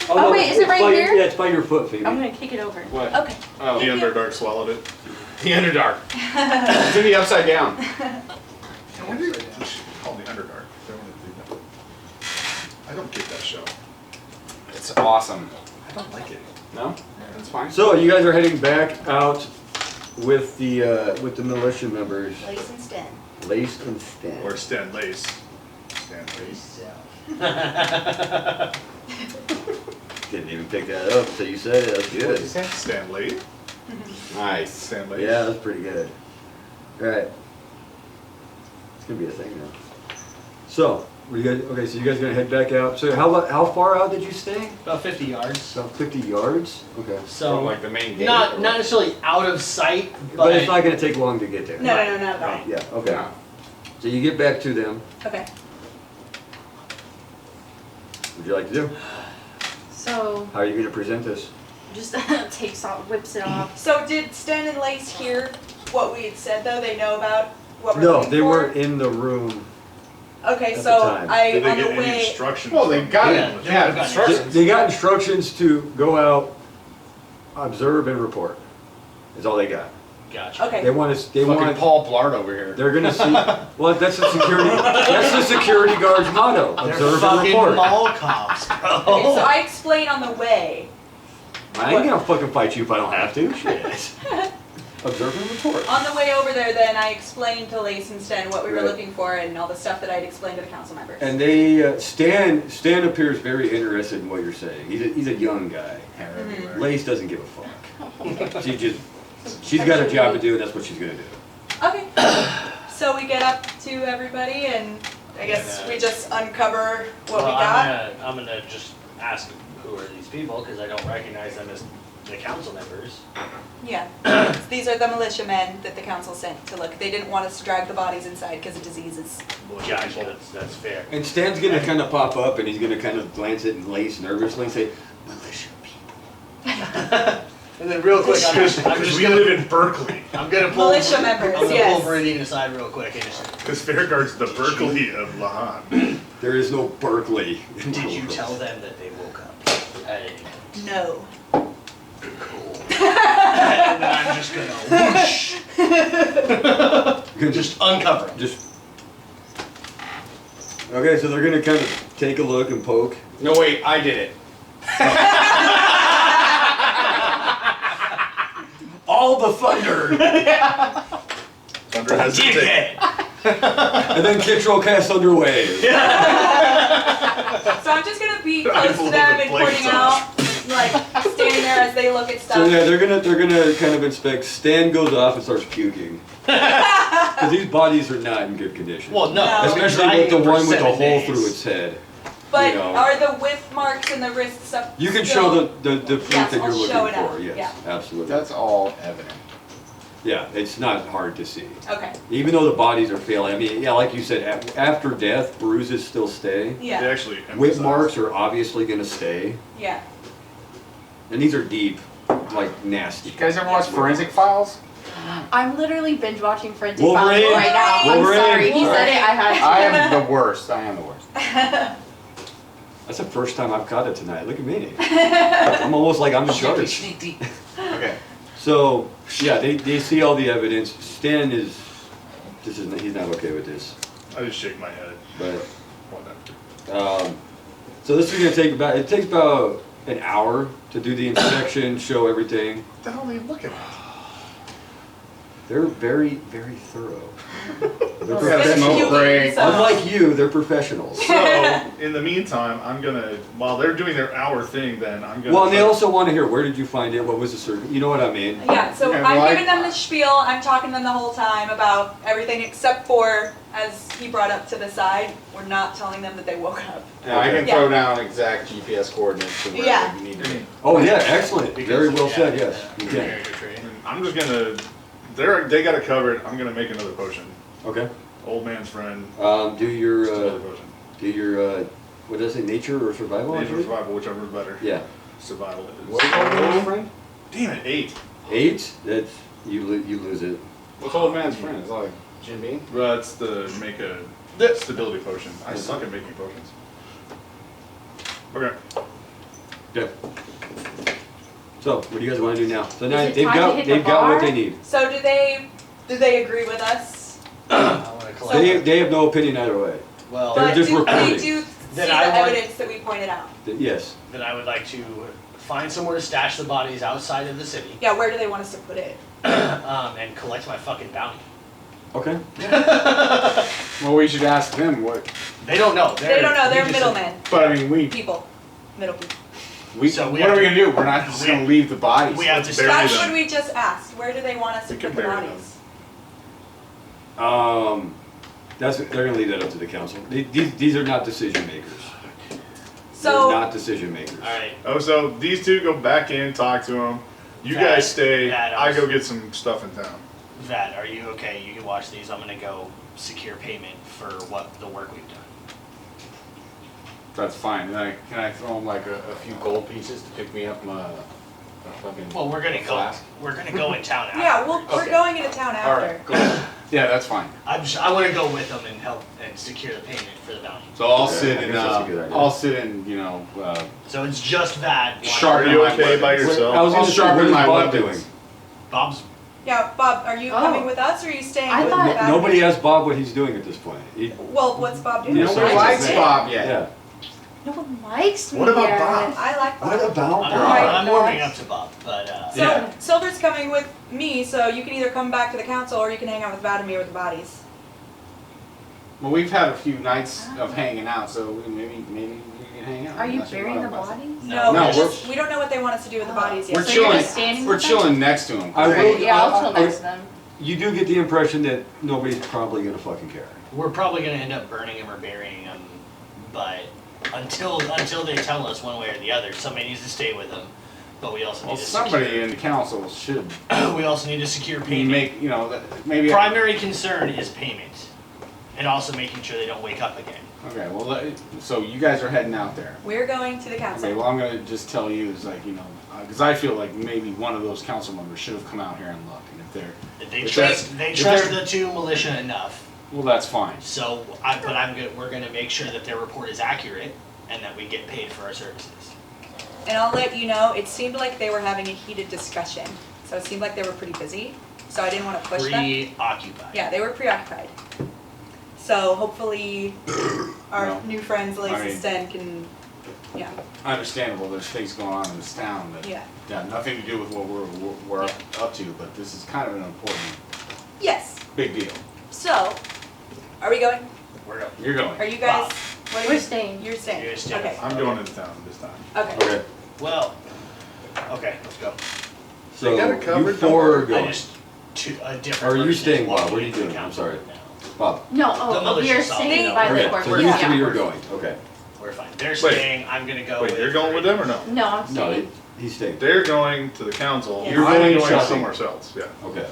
Oh, wait, is it right by, here? Yeah, it's by your foot, Phoebe. I'm gonna kick it over. What? Okay. Oh, The Underdark swallowed it. the Underdark. It's in the Upside Down. I wonder if they should call the Underdark. They want to do that. I don't get that show. It's awesome. I don't like it. No? That's fine. So you guys are heading back out with the militia members, Lace and Stan. Lace and Stan. Or Stan Lace. Stan Lace. Didn't even pick that up until you said it. That's What did you good. say? Stan Lee? Nice. Stan Lace. Yeah, that's pretty good. All right. It's gonna be a thing now. So, were you guys okay? So you guys are gonna head back out. So how far out did you stay? About 50 yards. About 50 yards. Okay. So From like the main gate? not or not what? necessarily out of sight, But it's not gonna take long to get there. No, no. Yeah. Okay. No. So you get back to them. Okay. What would you like to do? So How are you gonna present this? just takes off, whips it off. So did Stan and Lace hear what we had said though? They know about what we're No, looking they for? weren't in the room. Okay, at the so time. I Did they on get the any way. instructions? Well, they got Yeah, it. they Yeah, got it. instructions. They got instructions to go out, observe, and report. Is all they got. Gotcha. Okay. They want to. They Fucking want. Paul Blart over here. They're gonna see. Well, that's the security. That's the security guard's motto. They're Observe and fucking report. mall cops, bro. Okay, so I explain on the way. I ain't gonna fucking fight you if I don't have to. Shit. Observe and report. On the way over there, then I explained to Lace and Sten what we were Right. looking for and all the stuff that I'd explained to the council members. And they Stan appears very interested in what you're saying. He's a young guy. Hair everywhere. Lace doesn't give a fuck. She's got a job to do, and that's what she's gonna do. Okay. So we get up to everybody, and I guess we just uncover what we got. I'm gonna just ask who are these people because I don't recognize them as the council members. Yeah. These are the militiamen that the council sent to look. They didn't want us to drag the bodies inside because of diseases. Well, gotcha. That's fair. And Stan's gonna kind of pop up, and he's gonna kind of glance at Lace nervously and say, "Militia people." And then real quick, I'm just Because we gonna live in Berkeley. I'm gonna pull Militia members, I'm gonna yes. pull Viridian aside real quick and just. Because Fairguard's the Berkeley of Lahan. There is no Berkeley. Did you tell them that they woke up? No. Cool. And then I'm just gonna whoosh. Just uncover 'em. Just. Okay, so they're gonna kind of take a look and poke. No, wait, I did it. All the thunder, Thunder has to take. Dickhead. and then Kittrell casts Thunder Wave. So I'm just gonna be close to them and pointing out, like, standing there as they look at stuff. So yeah, they're gonna kind of inspect. Stan goes off and starts puking. Because these bodies are not in good condition. Well, no. No. I've been Especially with the dragging for one with the 7 hole days. through its head. But you know. are the whip marks and the wrist stuff You can still- show the proof Yes, that you're I'll show looking it for. up, Yes, yeah. absolutely. That's all evident. Yeah, it's not hard to see. Okay. Even though the bodies are failing, I mean, yeah, like you said, after death, bruises still stay. They Yeah. actually Whip emphasize- marks are obviously gonna stay. Yeah. And these are deep, like nasty. You guys ever watch Forensic Files? I'm literally binge watching Forensic Wolverine. Files right now. I'm Wolverine. sorry. He said it. I had to. I am the worst. I am the worst. That's the first time I've caught it tonight. Look at me. I'm almost like I'm in charge. Okay. So, yeah, they see all the evidence. Stan he's not okay with this. I just shake my head. But, Whatever. so this is gonna take it takes about an hour to do the inspection, show everything. What the hell are you looking at? They're very, very thorough. They're We got a It's smoke cute, break. so- Unlike you, they're professionals. So, in the meantime, I'm gonna, while they're doing their hour thing, then I'm gonna. Well, and they try- also want to hear, where did you find it? What was the circuit? You know what I mean? Yeah, so Okay, I'm well, giving them the spiel, I'm talking to them the whole time about everything except for, as he brought up to the side, we're not telling them that they woke up. Now I can Yeah. throw down exact GPS coordinates to where Yeah. you need to be. Oh, yeah, excellent. Because- Very well yeah, said, yeah, yes. yeah. You Very can. good trade. I'm just gonna, they got it covered, I'm gonna make another potion. Okay. Old man's friend, Do your, another potion. what did I say, nature or survival? I Nature believe? survival, whichever is better. Yeah. Survival it is. What's old man's friend? Damn it, 8. 8? That's, you lose it. What's old man's friend? It's like Jim Beam? That's to make a stability potion. I suck at making potions. Okay. Good. So, what do you guys want to do now? So now Is it they've time to got hit the they've got what bar? they need. So do they agree with us? I wanna collect. They have no opinion either way. Well, They're But just do reporting. they do see Then the I want- evidence that we pointed out? Yes. then I would like to find somewhere to stash the bodies outside of the city, Yeah, where do they want us to put it? and collect my fucking bounty. Okay. Well, we should ask them what. They don't know. They don't know, they're you just said- middlemen, But I mean, people, middle people. So we what have are we to- gonna do? We're not just we- gonna leave the bodies. We have to Bury That's them. what we just asked, where do they want us to We can put the bury bodies? They're gonna leave that up to the council. These are not decision makers. They're So, not decision makers. All right. Oh, so these two go back in, talk to them. You That- guys stay. that I also- go get some stuff in town. Vat, are you okay? You can watch these. I'm gonna go secure payment for what the work we've done. That's fine. Can I throw them like a few gold pieces to pick me up my fucking. Well, we're gonna go. flask? We're gonna go in town after. yeah, we're Okay. going into town All after. right, cool. Yeah, that's fine. I want to go with them and help and secure the payment for the bounty. So I'll Yeah, sit I and guess that's a good idea. I'll sit and So it's just that. Sharp. Are you my okay by weapons. yourself? I was I'll gonna say, sharpen what is my Bob weapons. doing? Bob's Yeah, Bob, are you Oh. coming with us or are you staying I with thought- the Nobody asked Bob what he's doing at this point. Well, what's Bob doing? Yeah, Nobody so- likes Yeah. Bob yet. Yeah. No one likes me What about yet. Bob? I like Bob. What about I'm, Bob? I'm warming up to Bob, but So Yeah. Silver's coming with me, so you can either come back to the council or you can hang out with Vladimir with the bodies. Well, we've had a few nights of hanging out, so maybe we can hang out. Are you Unless burying the want us to. bodies? No, No, we don't know what they want us to do with the bodies yet. We're So you're chilling. just standing We're with them? chilling next to him. I will- Right, yeah, I'll chill next to them. You do get the impression that nobody's probably gonna fucking care. we're probably gonna end up burning him or burying him. But until they tell us one way or the other, somebody needs to stay with him. But we also Well, need to somebody in the council should we also need to secure payment. make, maybe. Primary concern is payment, and also making sure they don't wake up again. Okay, well, so you guys are heading out there. We're going to the council. Okay, well, I'm gonna just tell you is like, because I feel like maybe one of those council members should have come out here and looked, and if they're, They If trust they're- the two militia enough. well, that's fine. So, we're gonna make sure that their report is accurate and that we get paid for our services. And I'll let you know, it seemed like they were having a heated discussion. So it seemed like they were pretty busy. So I didn't want to push them. Preoccupied. Yeah, they were preoccupied. So hopefully our No. new friends, I Lace mean- and Sten, can, yeah. Understandable, there's things going on in this town that Yeah. got nothing to do with what we're up to, but this is kind of an important, Yes. big deal. So, are we going? We're up. You're going. Are you guys? What are We're you- staying. You're staying. You're staying. Okay. I'm going into town this time. Okay. Okay, Well, okay, let's go. so They got it you covered, four are I going. just a different. Are you person staying, is Bob? walking What are you into the doing? I'm council sorry. now. Bob. No, The we are militia staying side. by the Okay, court. so you Yeah. three are going, okay. We're fine. They're staying. I'm gonna go. Wait, you're going with them or no? No, I'm No, staying. he's staying. They're going to the council. Yeah. You're I'm going going shopping. somewhere else, yeah. Okay,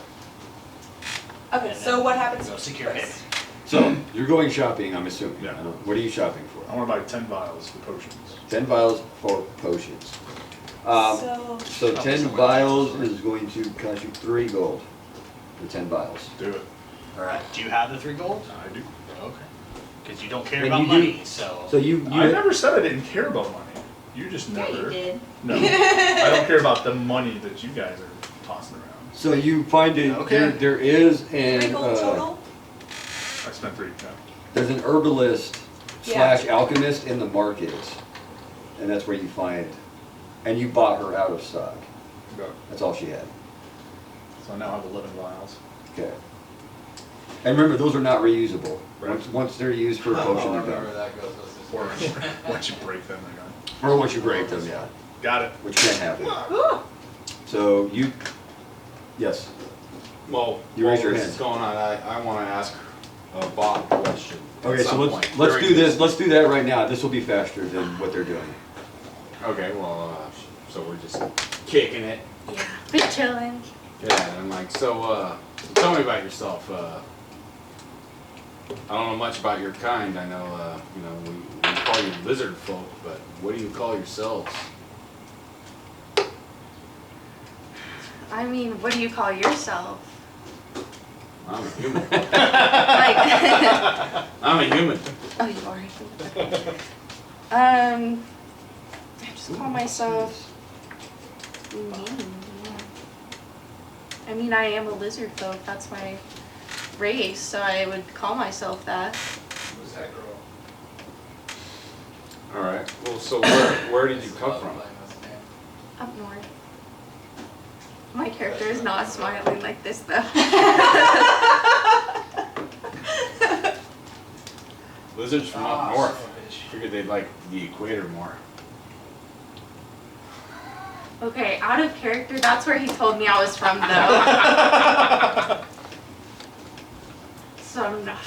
Okay, And so then what happens Go secure first? payment. so you're going shopping, I'm assuming. Yeah. I don't- What are you shopping I for? wanna buy 10 vials of potions. 10 vials for potions. So 10 vials is going to cost you 3 gold for 10 vials. Do it. Alright. Do you have the 3 gold? I do. Okay. Because you don't care And about you do- money, so. So you I never said I didn't care about money. You just Yeah, never. you did. No. I don't care about the money that you guys are tossing around. So you find it, Okay. there is 3 an, gold total? I spent 3, yeah. there's an herbalist Yeah. / alchemist in the market. And that's where you find, and you bought her out of stock. Go. That's all she had. So I now have 11 vials. Okay. And remember, those are not reusable. Right. Once they're used for a potion, they're done. Or once you break them, they're gone. Or once you break them, yeah, Got it. which can't happen. So you, yes, Well, You raise your while this hand. is going on, I want to ask Bob a question. at okay, so some let's point let's during do this, let's do that right now. This will be faster than what they're doing. Okay, well, so we're just kicking it. Yeah. Big chillin'. Yeah, and I'm like, so tell me about yourself. I don't know much about your kind. I know, we call you lizard folk, but what do you call yourselves? I mean, what do you call yourself? I'm a human. Like, I'm a human. oh, you are. I just call myself. I mean, I am a lizard folk. That's my race, so I would call myself that. Who's that girl? All right. Well, so where did you come from? Up north. My character is not smiling like this though. Lizards from up north. Figured they'd like the equator more. Okay, out of character, that's where he told me I was from though. So I'm not.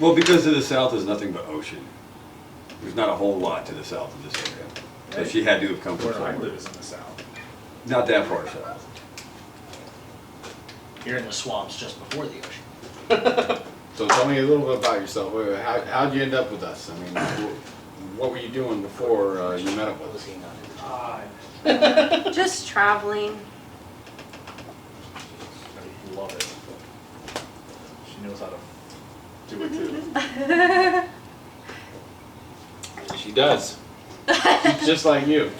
Well, because to the south is nothing but ocean. There's not a whole lot to the south of this area. So she had to have come from Where I somewhere. live is in the south. Not that far south. You're in the swamps just before the ocean. So tell me a little bit about yourself. How'd you end up with us? I mean, what were you doing before you met up with us? Just traveling. I love it. She knows how to do it too. She does. She's just like you.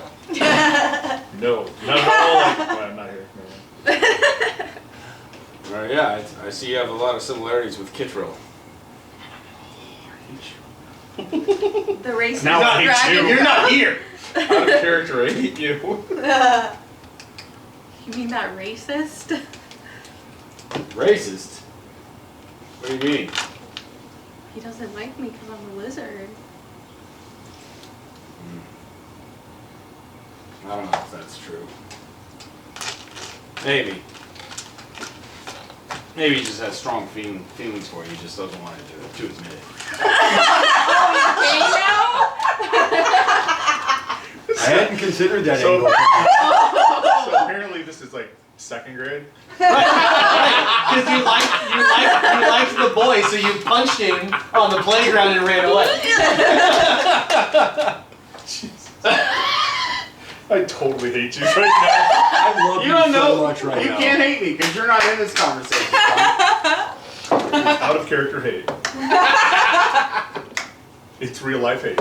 No, not at all. Like, well, I'm not here. No. Yeah, I see you have a lot of similarities with Kittrell. The racist Now I hate dragon. you. You're not here. Out of character, I hate you. You mean that racist? Racist? What do you mean? He doesn't like me because I'm a lizard. I don't know if that's true. Maybe. Maybe he just has strong feelings for you. He just doesn't want to admit it. I hadn't considered that So- angle. So apparently this is like second grade. Because you liked the boy, so you punched him on the playground and ran away. I totally hate you right now. I love You you, don't so know. much right you now. can't hate me because you're not in this conversation. Tom. Out of character hate. It's real life hate.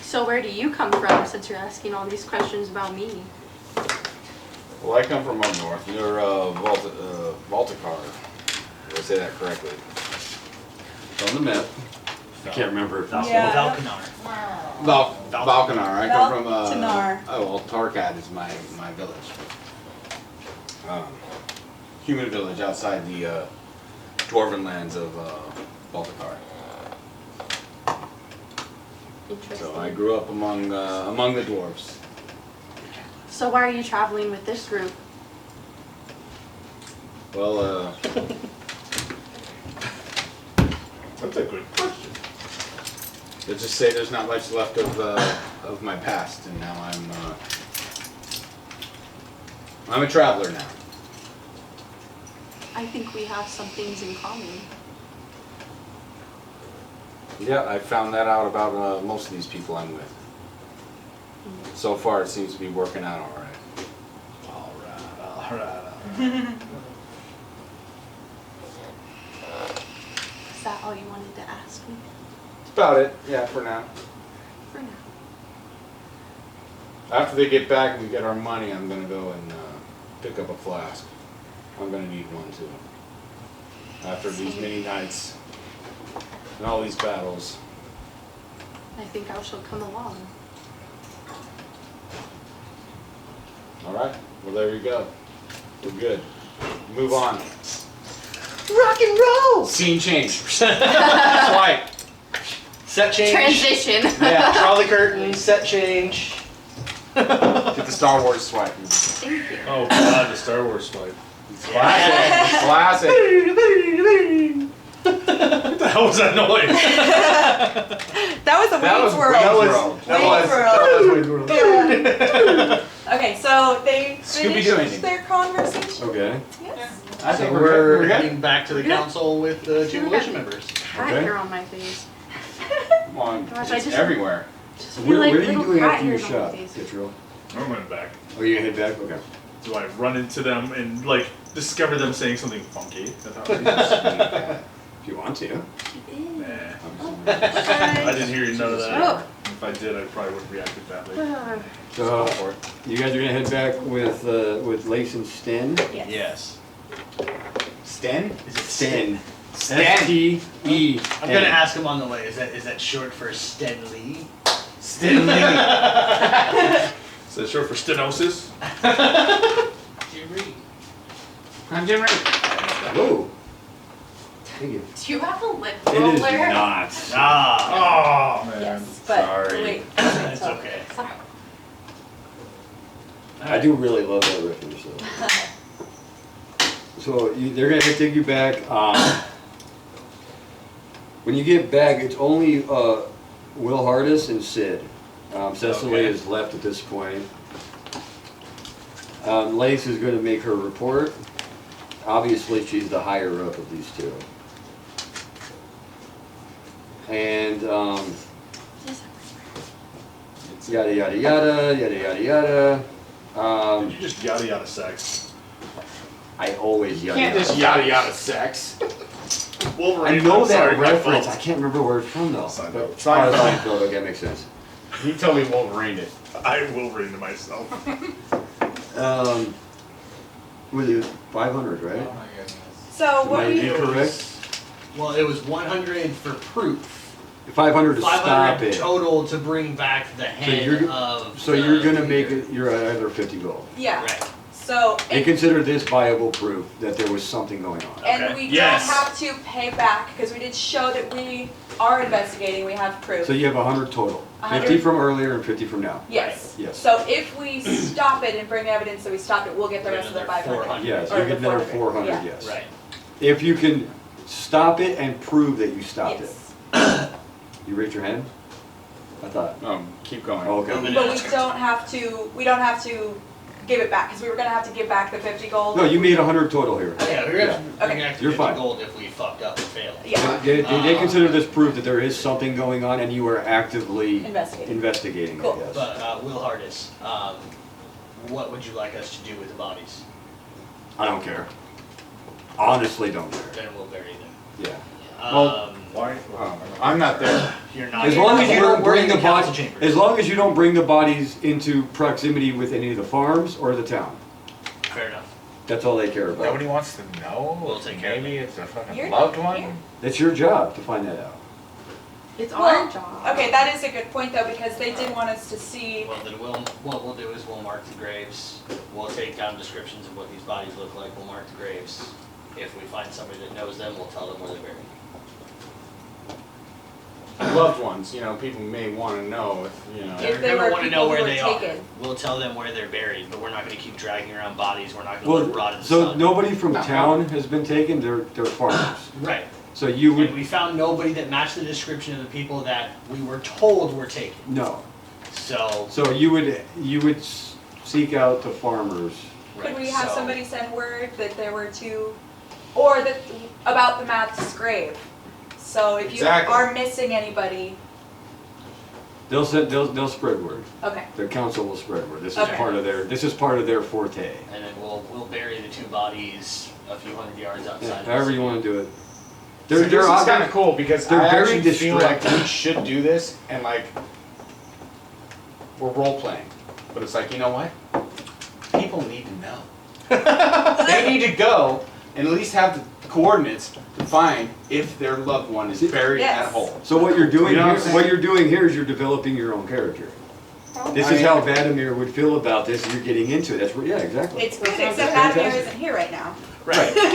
So where do you come from since you're asking all these questions about me? Well, I come from up north near Balticar. Did I say that correctly? It's on the map. I can't remember. Yeah. Valkanar. Valkanar. I come from Valkanar. Tarkat is my village. Human village outside the dwarven lands of Balticar. Interesting. So I grew up among the dwarves. So why are you traveling with this group? Well, That's a good question. let's just say there's not much left of my past, and now I'm a traveler now. I think we have some things in common. Yeah, I found that out about most of these people I'm with. So far, it seems to be working out all right. All right. Is that all you wanted to ask me? That's about it. Yeah, for now. For now. After they get back and we get our money, I'm gonna go and pick up a flask. I'm gonna need one too. After these many nights and all these battles. I think I shall come along. All right. Well, there you go. We're good. Move on. Rock and roll. Scene change. Swipe. Set change. Transition. Yeah. Draw the curtain. Set change. Get the Star Wars swipe. Thank you. Oh god, the Star Wars swipe. Classic. Classic. What the hell was that noise? That was a That was Wayne's World. Wayne's World. Wayne's World. Okay, so they Scooby-Doo finished ending. their conversation. Okay. Yes. I So think we're good. heading back to the council with the two militia members. Cat Okay. hair on my face. Come on. Gosh, I It's just- everywhere. Just Where, feel like where are you little doing cat after your hairs on my shot, face. Kittrell? I'm running back. Oh, you gonna head back? Okay. Do I run into them and like discover them saying something funky? That's how If you want to. Ew. Nah. Oh, I didn't hear none of that. Oh. If I did, I probably would have reacted badly. So, you guys are gonna head back with Lace and Sten? Yes. Sten? Is it Sten. Sten. S-T-E. I'm gonna ask him on the way. Is that short for Stenley? Sten Lee. Is that short for stenosis? Jim Reed. I'm Jim Ray. Whoa. Thank you. Do you have a lip It roller? is not. Ah. Oh man. Yes, but Sorry. wait. It's okay. Sorry. I do really love that reference though. So they're gonna take you back. When you get back, it's only Will Hardis and Sid. Cecily Okay. is left at this point. Lace is going to make her report. Obviously, she's the higher up of these two. And yada yada yada yada yada yada. Did you just yada yada sex? I always yada Can't yada. just yada yada sex. Wolverine. I know I'm that sorry, my reference. fault. I can't remember where it's from though. Seinfeld. But- Seinfeld. Oh, Seinfeld. Okay, makes sense. You tell me Wolverine it. I Wolverine to myself. Was it 500, right? Oh my goodness. So Am what I we, incorrect? Well, it was 100 for proof. 500 to stop 500 it. total to bring back the head you're- of. So the you're gonna make leader. it, you're at either 50 gold. yeah, Right. so, They consider this viable proof that there was something going on. and Okay. we Yes. don't have to pay back, because we did show that we are investigating, we have proof. So you have 100 total. 50 100. from earlier and 50 from now. Yes. Yes. So if we stop it and bring evidence that we stopped it, we'll get the rest of the Another 500. 400. Yes, Or you the get another 400, 400, yeah. yes. Right. If you can stop it and prove that you stopped it. Yes. You raise your hand? I thought. Keep going. Oh, okay. I'm gonna But ask we her. don't have to give it back, because we were gonna have to give back the 50 gold. No, you made 100 total here. Yeah, we're gonna bring Okay. back the You're 50 fine. gold if we fucked up and failed. Yeah, They consider this proof that there is something going on and you are actively investigating. investigating it, Cool. yes. But Will Hardis, what would you like us to do with the bodies? I don't care. Honestly, don't care. Then we'll bury them. Yeah. Well, Why? I'm not there. You're not. As long as you don't We're bring in the council bodies, chambers. as long as you don't bring the bodies into proximity with any of the farms or the town. Fair enough. That's all they care about. Nobody wants to know. We'll take care of Maybe it. it's a fucking You're- loved one. you're- It's your job to find that out. It's Well, our job. Okay, that is a good point though, because they did want us to see, Well, then what we'll do is we'll mark the graves. We'll take down descriptions of what these bodies look like. We'll mark the graves. If we find somebody that knows them, we'll tell them where they're buried. Loved ones, people may want to know if, If they They're gonna were wanna people know where who were they are. taken. We'll tell them where they're buried, but we're not gonna keep dragging around bodies. We're not gonna let them rot in Well, the so sun. nobody from No. town has been taken, they're farmers. Right. So you And would, we found nobody that matched the description of the people that we were told were taken. no. So. So you would seek out the farmers. Could we right, have so- somebody send word that there were two, or that, about the mass grave? So if you Exactly. are missing anybody, They'll spread word. okay, The council will spread word. This is Okay. this is part of their forte. And then we'll bury the two bodies a few hundred yards outside. Yeah, of the however you city. want to do it. So this is kind of cool because they're I very actually feel like distracting. we should do this and we're role playing, but it's like, you know what? People need to know. They need to go and at least have the coordinates to find if their loved one is buried Yes. at home. So what you're doing You know what here, I'm saying? what you're doing here is you're developing your own character. This is how Vadimir would feel about this. You're getting into it. That's what, yeah, exactly. it's good, except fantastic. Adamir isn't here right now. Right. No,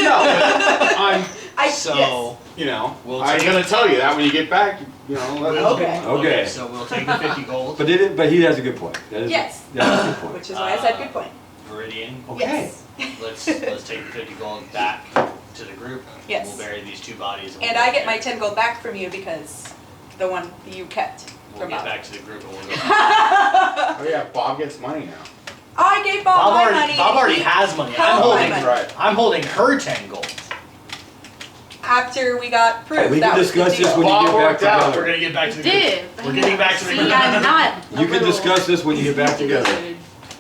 but I'm, Yes. So. I'm take- gonna tell you that when you get back, let We'll- Okay. Okay. So we'll take the 50 gold. But he has a good point. That is, Yes. That's a good point. Which is why I said good point. Viridian. Okay. Yes. Let's take the 50 gold back to the group. Yes. We'll bury these two bodies. And I get my 10 gold back from you because the one you kept We'll from get Bob. back to the group and we'll go. Oh yeah, Bob gets money now. I gave Bob my money. Bob already He has money. held my money. Right. I'm holding her 10 gold. After we got proof. We that can was the discuss this deal. when you Bob get back worked out. We're together. gonna get back to the Did. group. We're getting back to the See, group. I'm not. You can discuss this when you get back together.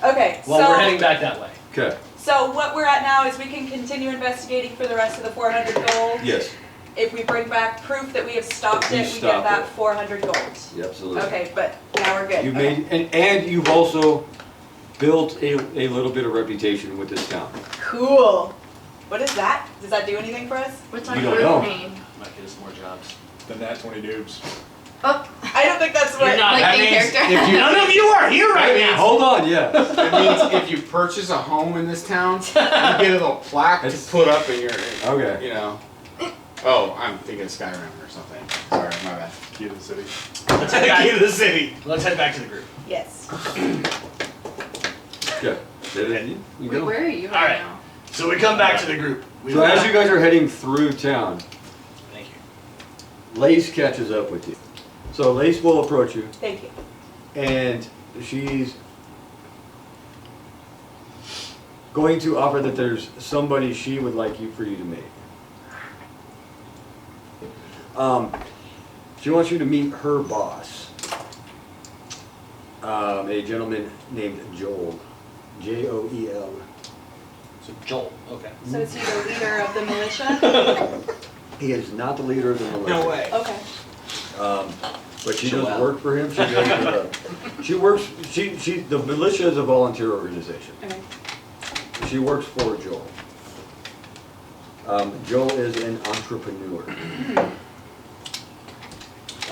Okay, Well, we're so, heading back that way. Okay, so what we're at now is we can continue investigating for the rest of the 400 gold. yes, If we bring back proof that we have stopped We it, we stopped get that it. 400 gold. yeah, absolutely. Okay, but now we're good. You Okay. made, and you've also built a little bit of reputation with this town. Cool. What is that? Does that do anything for us? What's our You don't group know. name? Might get us more jobs. The Nat20 Noobs. Oh, I don't think that's what. You're not- like that main means character. if you- None of you are here right now. Hold on, yeah. That means if you purchase a home in this town, you get a little plaque to It's- put up in your, Okay. Oh, I'm thinking Skyrim or something. Sorry, my bad. Key to the city. Let's head back Key to the city. Let's head back to the group. Yes. Good. You Wait, go. where are you All right, right. now? So we come back to the group. We So as you guys are heading through town, Thank you. Lace catches up with you. So Lace will approach you, Thank you. and she's going to offer that there's somebody she would like for you to meet. She wants you to meet her boss, a gentleman named Joel, Joel. So Joel. Okay. So is he the leader of the militia? He is not the leader of the militia. No way. Okay. But she does Joel. work for him. She does, she works. The militia is a volunteer organization. Okay. She works for Joel. Joel is an entrepreneur.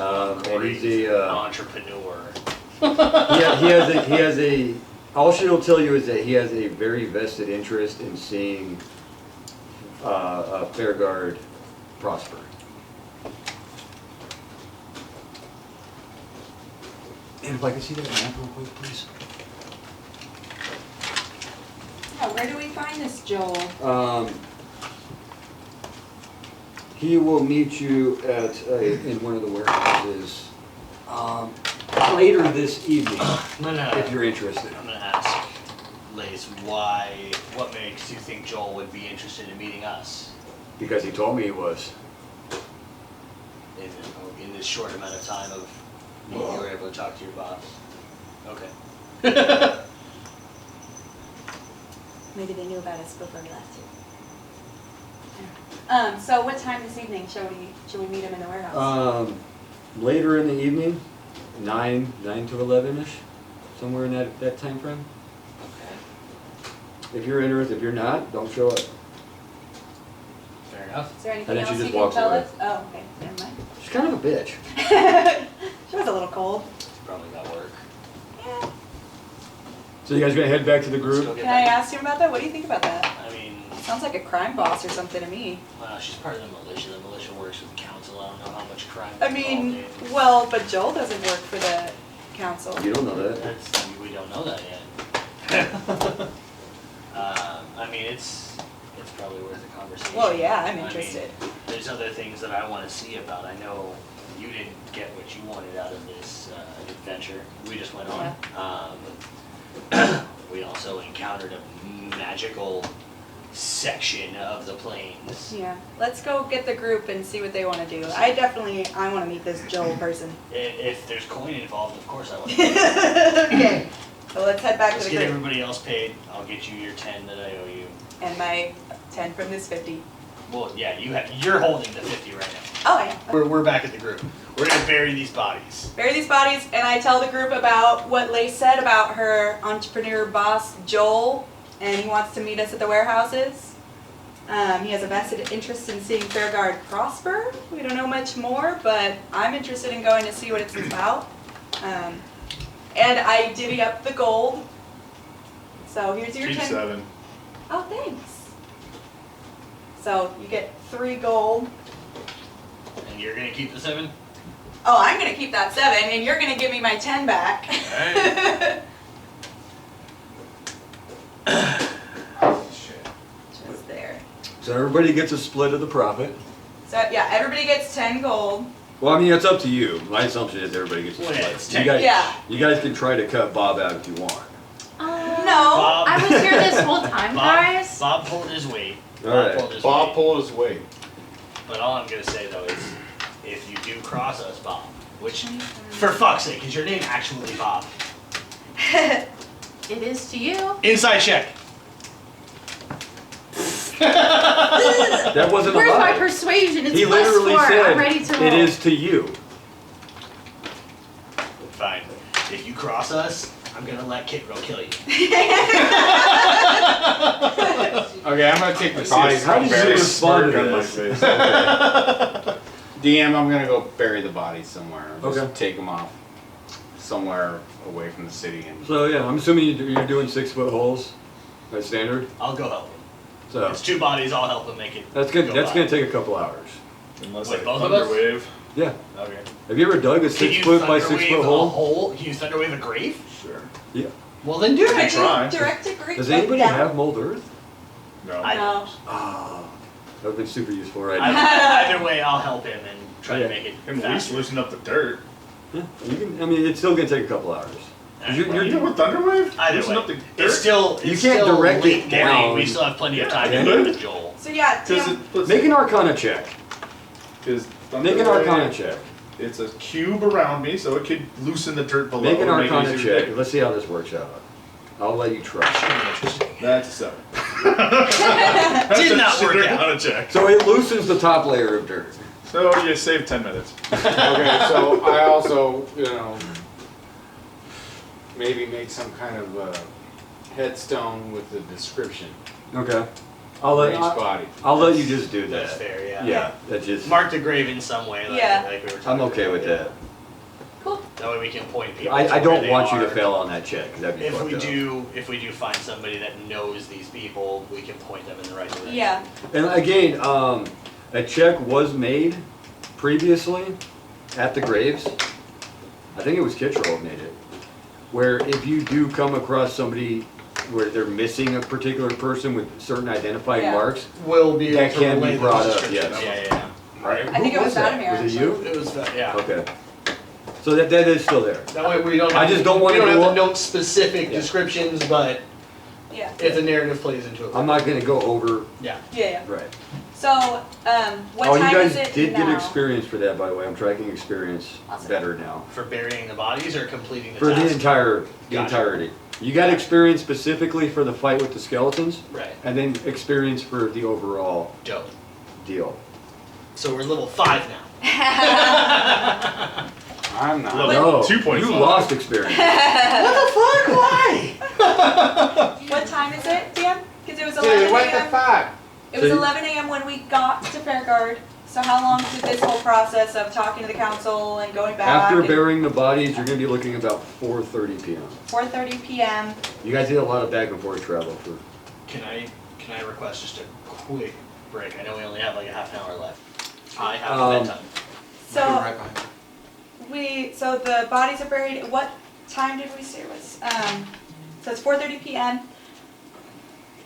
And he's a, Entrepreneur. he has a, all she'll tell you is that he has a very vested interest in seeing Fairguard prosper. And if I could see that map real quick, please. Yeah, where do we find this Joel? He will meet you at in one of the warehouses later this evening, if you're interested. I'm gonna ask Lace what makes you think Joel would be interested in meeting us Because he told me he was. in this short amount of time of you were able to talk to your boss? Okay. Maybe they knew about us before we left. So what time this evening should we meet him in the warehouse? Later in the evening, 9 to 11ish, somewhere in that time frame. Okay. If you're interested, if you're not, don't show up. Fair enough. Is there And anything then she else just you can walks tell away. us? Oh, okay, never mind. She's kind of a bitch. She was a little cold. Probably got work. Yeah. So you guys gonna head back to the Let's group? go get Can I back. ask him about that? What do you think about that? I mean, Sounds like a crime boss or something to me. well, she's part of the militia. The militia works with the council. I don't know how much crime. I is mean, involved in. well, but Joel doesn't work for the council. You don't know that. We don't know that yet. I mean, it's probably worth a conversation. Well, yeah, I'm I mean, interested. there's other things that I want to see about. I know you didn't get what you wanted out of this adventure we just went on. We also encountered a magical section of the plains. Yeah, let's go get the group and see what they want to do. I want to meet this Joel person. If there's coin involved, of course I want to. Okay, so let's head back Let's to get the group. everybody else paid. I'll get you your 10 that I owe you. And my 10 from this 50. Well, yeah, you're holding the 50 right now. Oh, yeah. We're back at the group. We're gonna bury these bodies. Bury these bodies, and I tell the group about what Lace said about her entrepreneur boss, Joel, and he wants to meet us at the warehouses. He has a vested interest in seeing Fairguard prosper. We don't know much more, but I'm interested in going to see what it's about. And I divvy up the gold. So here's your Keep 10. 7. Oh, thanks. So you get 3 gold. And you're gonna keep the 7? Oh, I'm gonna keep that 7, and you're gonna give me my 10 back. Shit. Just there. So everybody gets a split of the profit. So yeah, everybody gets 10 gold. Well, I mean, it's up to you. My assumption is everybody gets a Well, split. yeah, it's You guys, Yeah. you guys can try to cut Bob out if you want. No. Bob, I was here this whole time, guys. Bob pulled his weight. All right. Bob pulled his weight. But all I'm gonna say though is, if you do cross us, Bob, which, for fuck's sake, is your name actually Bob? It is to you. Inside check. That wasn't a Where's my lie. persuasion? It's He literally +4. said, I'm ready to roll. it is to you. Fine. If you cross us, I'm gonna let Kit Row kill you. Okay, I'm gonna take the see bodies. How did you bury respond to smirk on my this? face. DM, I'm gonna go bury the bodies somewhere. Just Okay. take them off somewhere away from the city and. So yeah, I'm assuming you're doing 6-foot holes. That's standard. I'll go help him. So It's 2 bodies. I'll help him make it. that's good. go That's by. gonna take a couple hours. Unless Wait, I both of us? thunderwave. Yeah. Okay. Have you ever dug a Can you 6-foot by thunderwave 6-foot a hole? hole? Can you thunderwave a grave? Sure. Yeah. Well then do Can it. try. direct a group Does like anybody that? have mold earth? No. I No. Ah, that would be super useful right now. Either way, I'll help him and try to Yeah. make it At least faster. loosen up the dirt. Yeah, you can. I mean, it's still gonna take a couple hours. 'Cause You know what Thunderwave? Either Loosen way, up the it's dirt? still You it's can't still direct late it morning. down. We still have plenty of time Yeah. to do it with Joel. So yeah, Does Tim, it, let's- Make an Arcana check. Is Make an Thunderwave- Arcana check. It's a cube around me, so it could loosen the dirt below. Make an and it Arcana easier to check. dig. Let's see how this works out. I'll let you try. That's a 7. Did not work out. Arcana check. So it loosens the top layer of dirt. So you save 10 minutes. Okay, so I also, maybe make some kind of headstone with the description Okay. for each body. I'll let you just do That's that. fair, yeah. Yeah, that just, Mark the grave in some way, like, Yeah. like we were talking I'm okay about, with yeah. that. Cool. That way we can point people I to where don't they want you to are. fail on that check, 'cause that'd be If fucked we up. do find somebody that knows these people, we can point them in the right direction. Yeah. And again, a check was made previously at the graves. I think it was Kittrell made it. Where if you do come across somebody where they're missing a particular person with certain identifying Yeah. marks, Will be able That to can be relay those brought up, descriptions. yes. Yeah. right? I think Who it was that? Vladimir, Was it you? It was, yeah. Okay. So that is still there. That way we don't. I just don't wanna We don't go have up- to note specific Yeah. descriptions, but Yeah. if the narrative plays into it. I'm not gonna go over, Yeah. Yeah. right. So, what Oh, you time guys is it did now? get experience for that, by the way. I'm tracking experience Awesome. better now. For burying the bodies or completing the For task? the Gotcha. entirety. You got experience specifically for the fight with the skeletons, Right. and then experience for the overall Dope. deal. So we're level 5 now. I'm not. Level No, 2.5. you lost experience. What the fuck? Why? What time is it, Dan? Because it was Dude, 11 what the a.m. fuck? It was So- 11 a.m. when we got to Fairguard. So how long did this whole process of talking to the council and going back? After and burying the bodies, you're gonna be looking about 4:30 p.m. 4:30 p.m. You guys did a lot of back and forth travel for. Can I request just a quick break? I know we only have like a half an hour left. I have a bedtime. So Right behind. so the bodies are buried. What time did we say it was? So it's 4:30 p.m.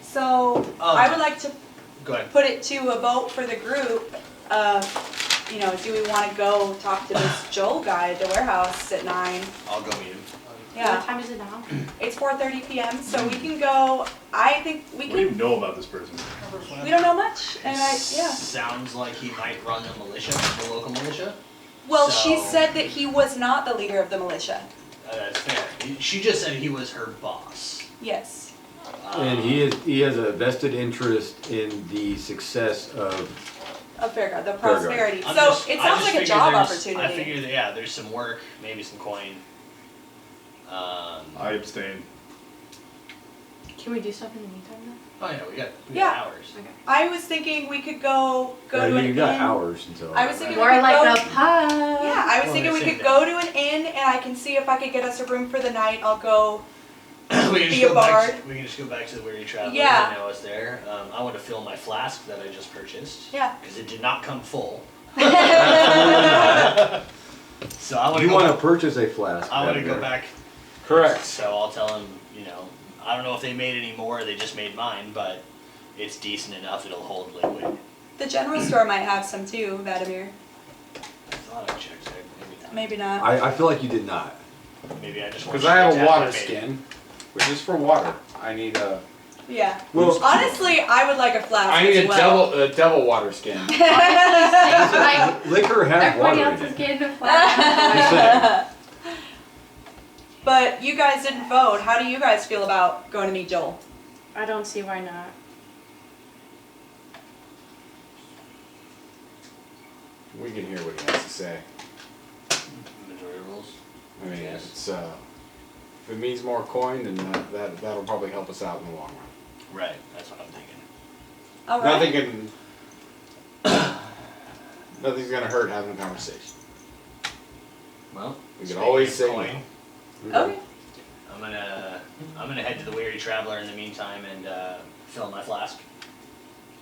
So I would like to Go ahead. put it to a vote for the group of, do we want to go talk to this Joel guy at the warehouse at 9? I'll go meet him. What Yeah, time is it now? it's 4:30 p.m. So we can go. I think we What do you can. know about this person? We don't know much, and yeah. Sounds like he might run the militia, the local militia. Well, she So- said that he was not the leader of the militia. That's fair. She just said he was her boss. Yes. And he has a vested interest in the success of. Of Fairguard, the prosperity. I'm So just- it I sounds just like a figured job there's- opportunity. I figured that, yeah, there's some work, maybe some coin. I abstain. Can we do stuff in the meantime though? Oh yeah, we got Yeah. hours. Okay. I was thinking we could go to an You got inn. hours until. I was thinking we Or could like go. a pub. Yeah, I was Well, thinking we same could thing. go to an inn, and I can see if I could get us a room for the night. I'll go. we can Be just a go back. bard. We can just go back to the weary traveler. Yeah. I know it's there. I want to fill my flask that I just purchased. Yeah. Because it did not come full. Absolutely So I want not. to You go. want to purchase a flask. I want to Vladimir. go back. Correct. So I'll tell him. I don't know if they made any more. They just made mine, but it's decent enough. It'll hold liquid. The general store might have some too, Vladimir. I thought I checked there. Maybe not. Maybe not. I feel like you did not. Maybe I just want Because I have a to water made it. skin, which is for water. I need a Yeah. Well, Honestly, I would like a flask I need as a well. devil water skin. Like liquor has everybody water else in is it. getting a flash. But you guys didn't vote. How do you guys feel about going to meet Joel? I don't see why not. We can hear what he has to say. Majority rules. I mean, Yes. it's if it means more coin, then that'll probably help us out in the long run. Right. That's what I'm thinking. All right. Nothing's gonna hurt having a conversation. Well, We can speaking always of say coin, no. Okay. I'm gonna head to the Weary Traveler in the meantime and fill my flask.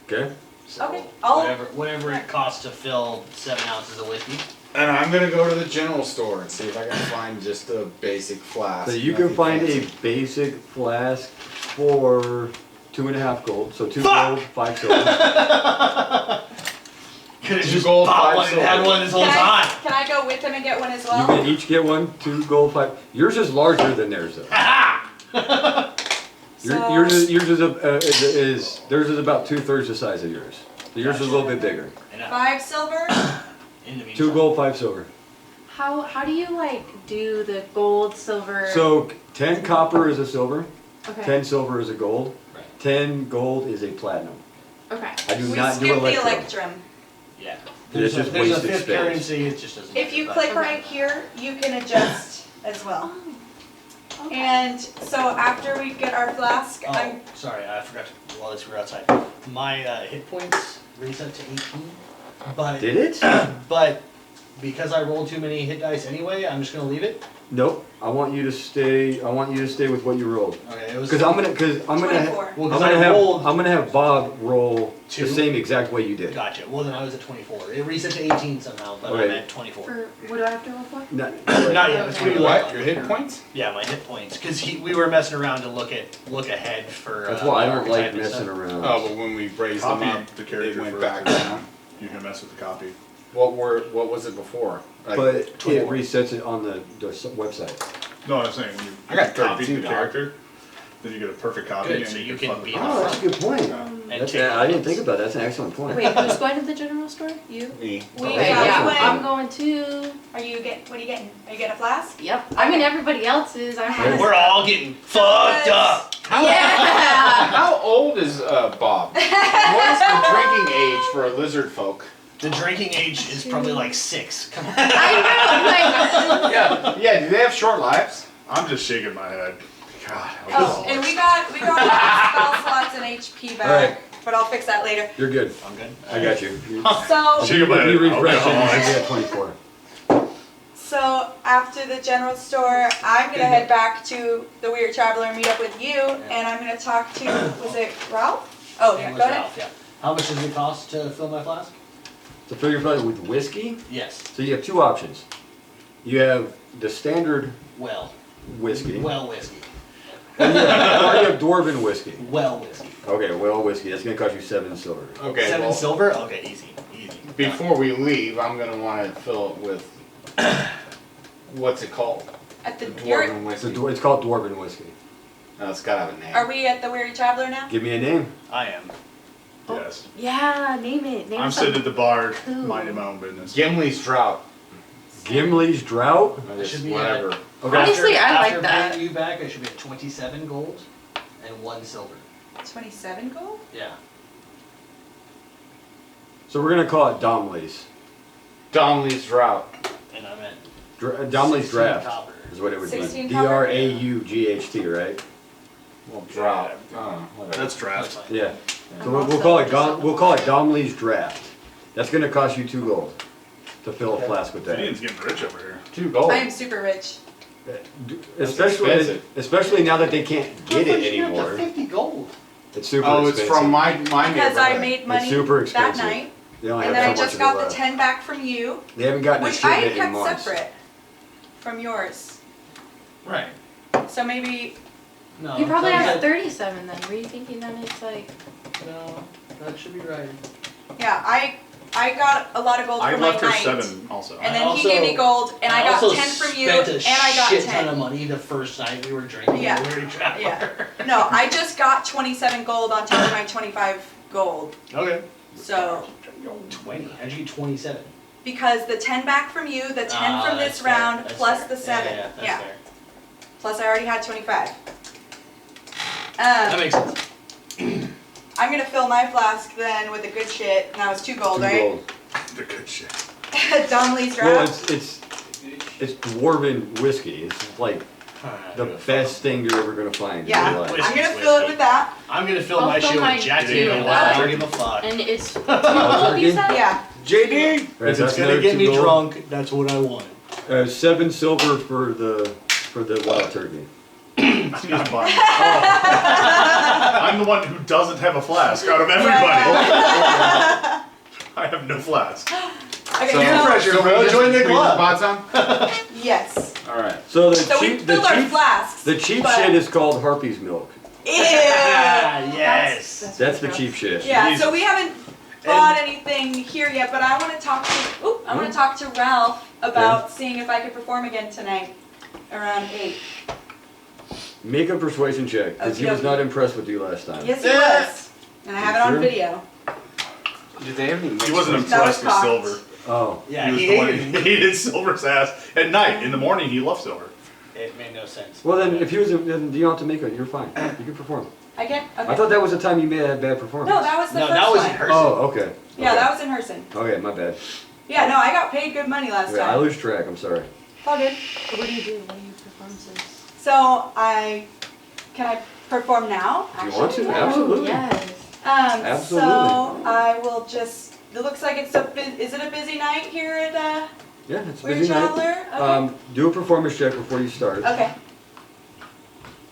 Okay. So Okay, whatever it costs to fill 7 ounces of whiskey. And I'm gonna go to the general store and see if I can find just a basic flask. So you can nothing find fancy. a basic flask for 2.5 gold. So 2 Fuck! gold, 5 silver. Could've Two just gold, bought 5 one and had silver. one this whole Can time. Can I go with him and get one as You well? can each get 1, 2 gold, 5. Yours is larger than theirs though. So- Yours is theirs is about 2/3 the size of yours. So yours is a little bit bigger. Enough. 5 silver. In the meantime. 2 gold, 5 silver. How do you like do the gold, silver? So 10 copper is a silver, okay. 10 silver is a gold, Right. 10 gold is a platinum. Okay. I do We not do skip the electro. electrum. Yeah. It's just There's a wasted fifth space. currency. It just doesn't. If you matter, click right here, you can adjust as well. And so after we get our flask, Oh, sorry, I forgot to, while we were outside. My hit points reset to 18, but Did it? but because I rolled too many hit dice anyway, I'm just gonna leave it. Nope. I want you to stay with what you rolled. Okay, it was. Because I'm gonna 24. Well, 'cause I rolled I'm gonna have Bob roll Two? the same exact way you did. Gotcha. Well, then I was at 24. It reset to 18 somehow, but I'm Okay. at 24. For, what do I have to roll for? Not, Not yet. It's Okay. pretty What? low. Your hit points? Yeah, my hit points. Because we were messing around to look ahead for. That's why I don't like archetype and messing stuff. around. Oh, but when we raised them Copy up, the it character went first. back down. You can mess with the copy. What was it before? Like, But it 24. resets it on the website. No, I'm saying when you I got copy 32, the dog. character, then you get a perfect copy Good, and so you can can flip be the in the Oh, that's a good point. And That's, take I didn't notes. think about that. That's an excellent point. Wait, who's going to the general store? you. Me. We, Okay, yeah, yeah, we went. I'm going too. What are you getting? Are you getting a flask? Yep. I mean, everybody else is. I'm Yeah. We're all getting fucked up. Yeah. How old is Bob? What is the drinking age for a lizard folk? The drinking age is probably like 6. Come on. I know. Yeah, do they have short lives? I'm just shaking my head. God. Oh, and we got spell slots and HP back, Alright. but I'll fix that later. You're good. I'm good. I got you. So, Shake my head. You refresh Okay. it, you should be at 24. so after the general store, I'm gonna head back to the Weird Traveler and meet up with you, and I'm gonna talk to, was it Ralph? Oh, yeah, It was go ahead. Ralph, yeah. How much does it cost to fill my flask? To fill your flask with whiskey, Yes. so you have two options. You have the standard Well whiskey, whiskey. or you have dwarven whiskey. Well whiskey. Okay, well whiskey. That's gonna cost you 7 silver. Okay, 7 well, silver? Okay, easy. before we leave, I'm gonna want to fill it with, what's it called? At the, Dwarven It's, whiskey. it's called dwarven whiskey. No, it's gotta have a name. are we at the Weird Traveler now? Give me a name. I am. Yes. Yeah, name it. Name I'm something. sitting at the bar, Cool. minding my own business. Gimli's Drought. Gimli's Drought. Or just Should be whatever. Okay. Honestly, I like after that. paying you back, I should be at 27 gold and 1 silver. 27 gold? Yeah. So we're gonna call it Domley's. Domley's Drought. And I'm at Domley's 16 Draft copper. is what it would be. 16 copper? Draught, right? Well, Drought. Whatever. That's draft. That's fine. Yeah. I'm So we'll also call it just at the we'll call it bar. Domley's Draft. That's gonna cost you 2 gold to fill a flask with that. Gideon's getting rich over here. 2 gold. I am super rich. expensive. Especially now that they can't get How it much you have to anymore. 50 gold. It's super Oh, expensive. it's from my Because I neighborhood. made money super that expensive. night, They only and have then I so much just of it got the left. 10 back from you, They haven't gotten a which I shipment in kept months. separate from yours. Right. So maybe, No. You probably that- have 37 then. Were you thinking then it's like, No, that should be right. yeah, I got a lot of gold I for my left her night. 7 also. And I then also- he gave me gold, and I got also 10 from you, spent a and I got shit 10. ton of money the first night we were drinking. Yeah. We were traveling. Yeah. No, I just got 27 gold on top of my 25 gold. Okay. So, 20. How'd you get 27? because the 10 back from you, the 10 Ah, from that's this fair, round, that's plus fair. the 7. Yeah, that's fair. Plus I already had 25. That makes sense. I'm gonna fill my flask then with the good shit, and that was 2 gold, 2 right? gold. The good shit. Domley's Well, Draft. it's dwarven whiskey. It's like the best thing you're ever gonna find in Yeah. your life. I'm gonna fill it with that. I'm gonna fill I'll my fill shit mine with Jack too, Daniels. and I that. don't give a fuck. and it's Oh, you said? Yeah. JD! Right, If that's it's gonna another get 2 me gold. drunk, that's what I want. 7 silver for the wild turkey. That's not mine. I'm the one who doesn't have a flask out of everybody. Yeah. I have no flask. Okay, So- so, pressure, So bro. we just Join the put your club. spots on? yes. Alright. So the So we cheap, the filled our cheap, flasks. the cheap but- shit is called Harpy's milk. Ew. Yes. That's the cheap shit. Yeah, so we haven't bought anything here yet, but I want to talk to I want to talk to Ralph about seeing if I could perform again tonight around 8. Make a persuasion check, because he was Okey-dokey. not impressed with you last time. Yes, he was, and I have it on Sure? video. Did they have any He wasn't That was impressed with cocked. silver. Oh. Yeah, He was he the one hated who it. hated silver's ass. At night, in the morning, he loved silver. It made no sense. Well then, if he was, then you don't have to make it. You're fine. You can perform. I can? Okay. I thought that was the time you made a bad performance. No, that was the No, first that was one. in her. Oh, okay. Yeah, Okay. that was in Herson. Okay, my bad. Yeah, no, I got paid good money last Okay, I time. lose track. I'm sorry. It's all good. What do you do? What are your performances? So can I perform now? If you want to, actually? absolutely. Yes. Absolutely. So I will just, it looks like it's is it a busy night here at, Yeah, it's a Weird busy night. Traveler? Okay. Do a performance check before you start, Okay.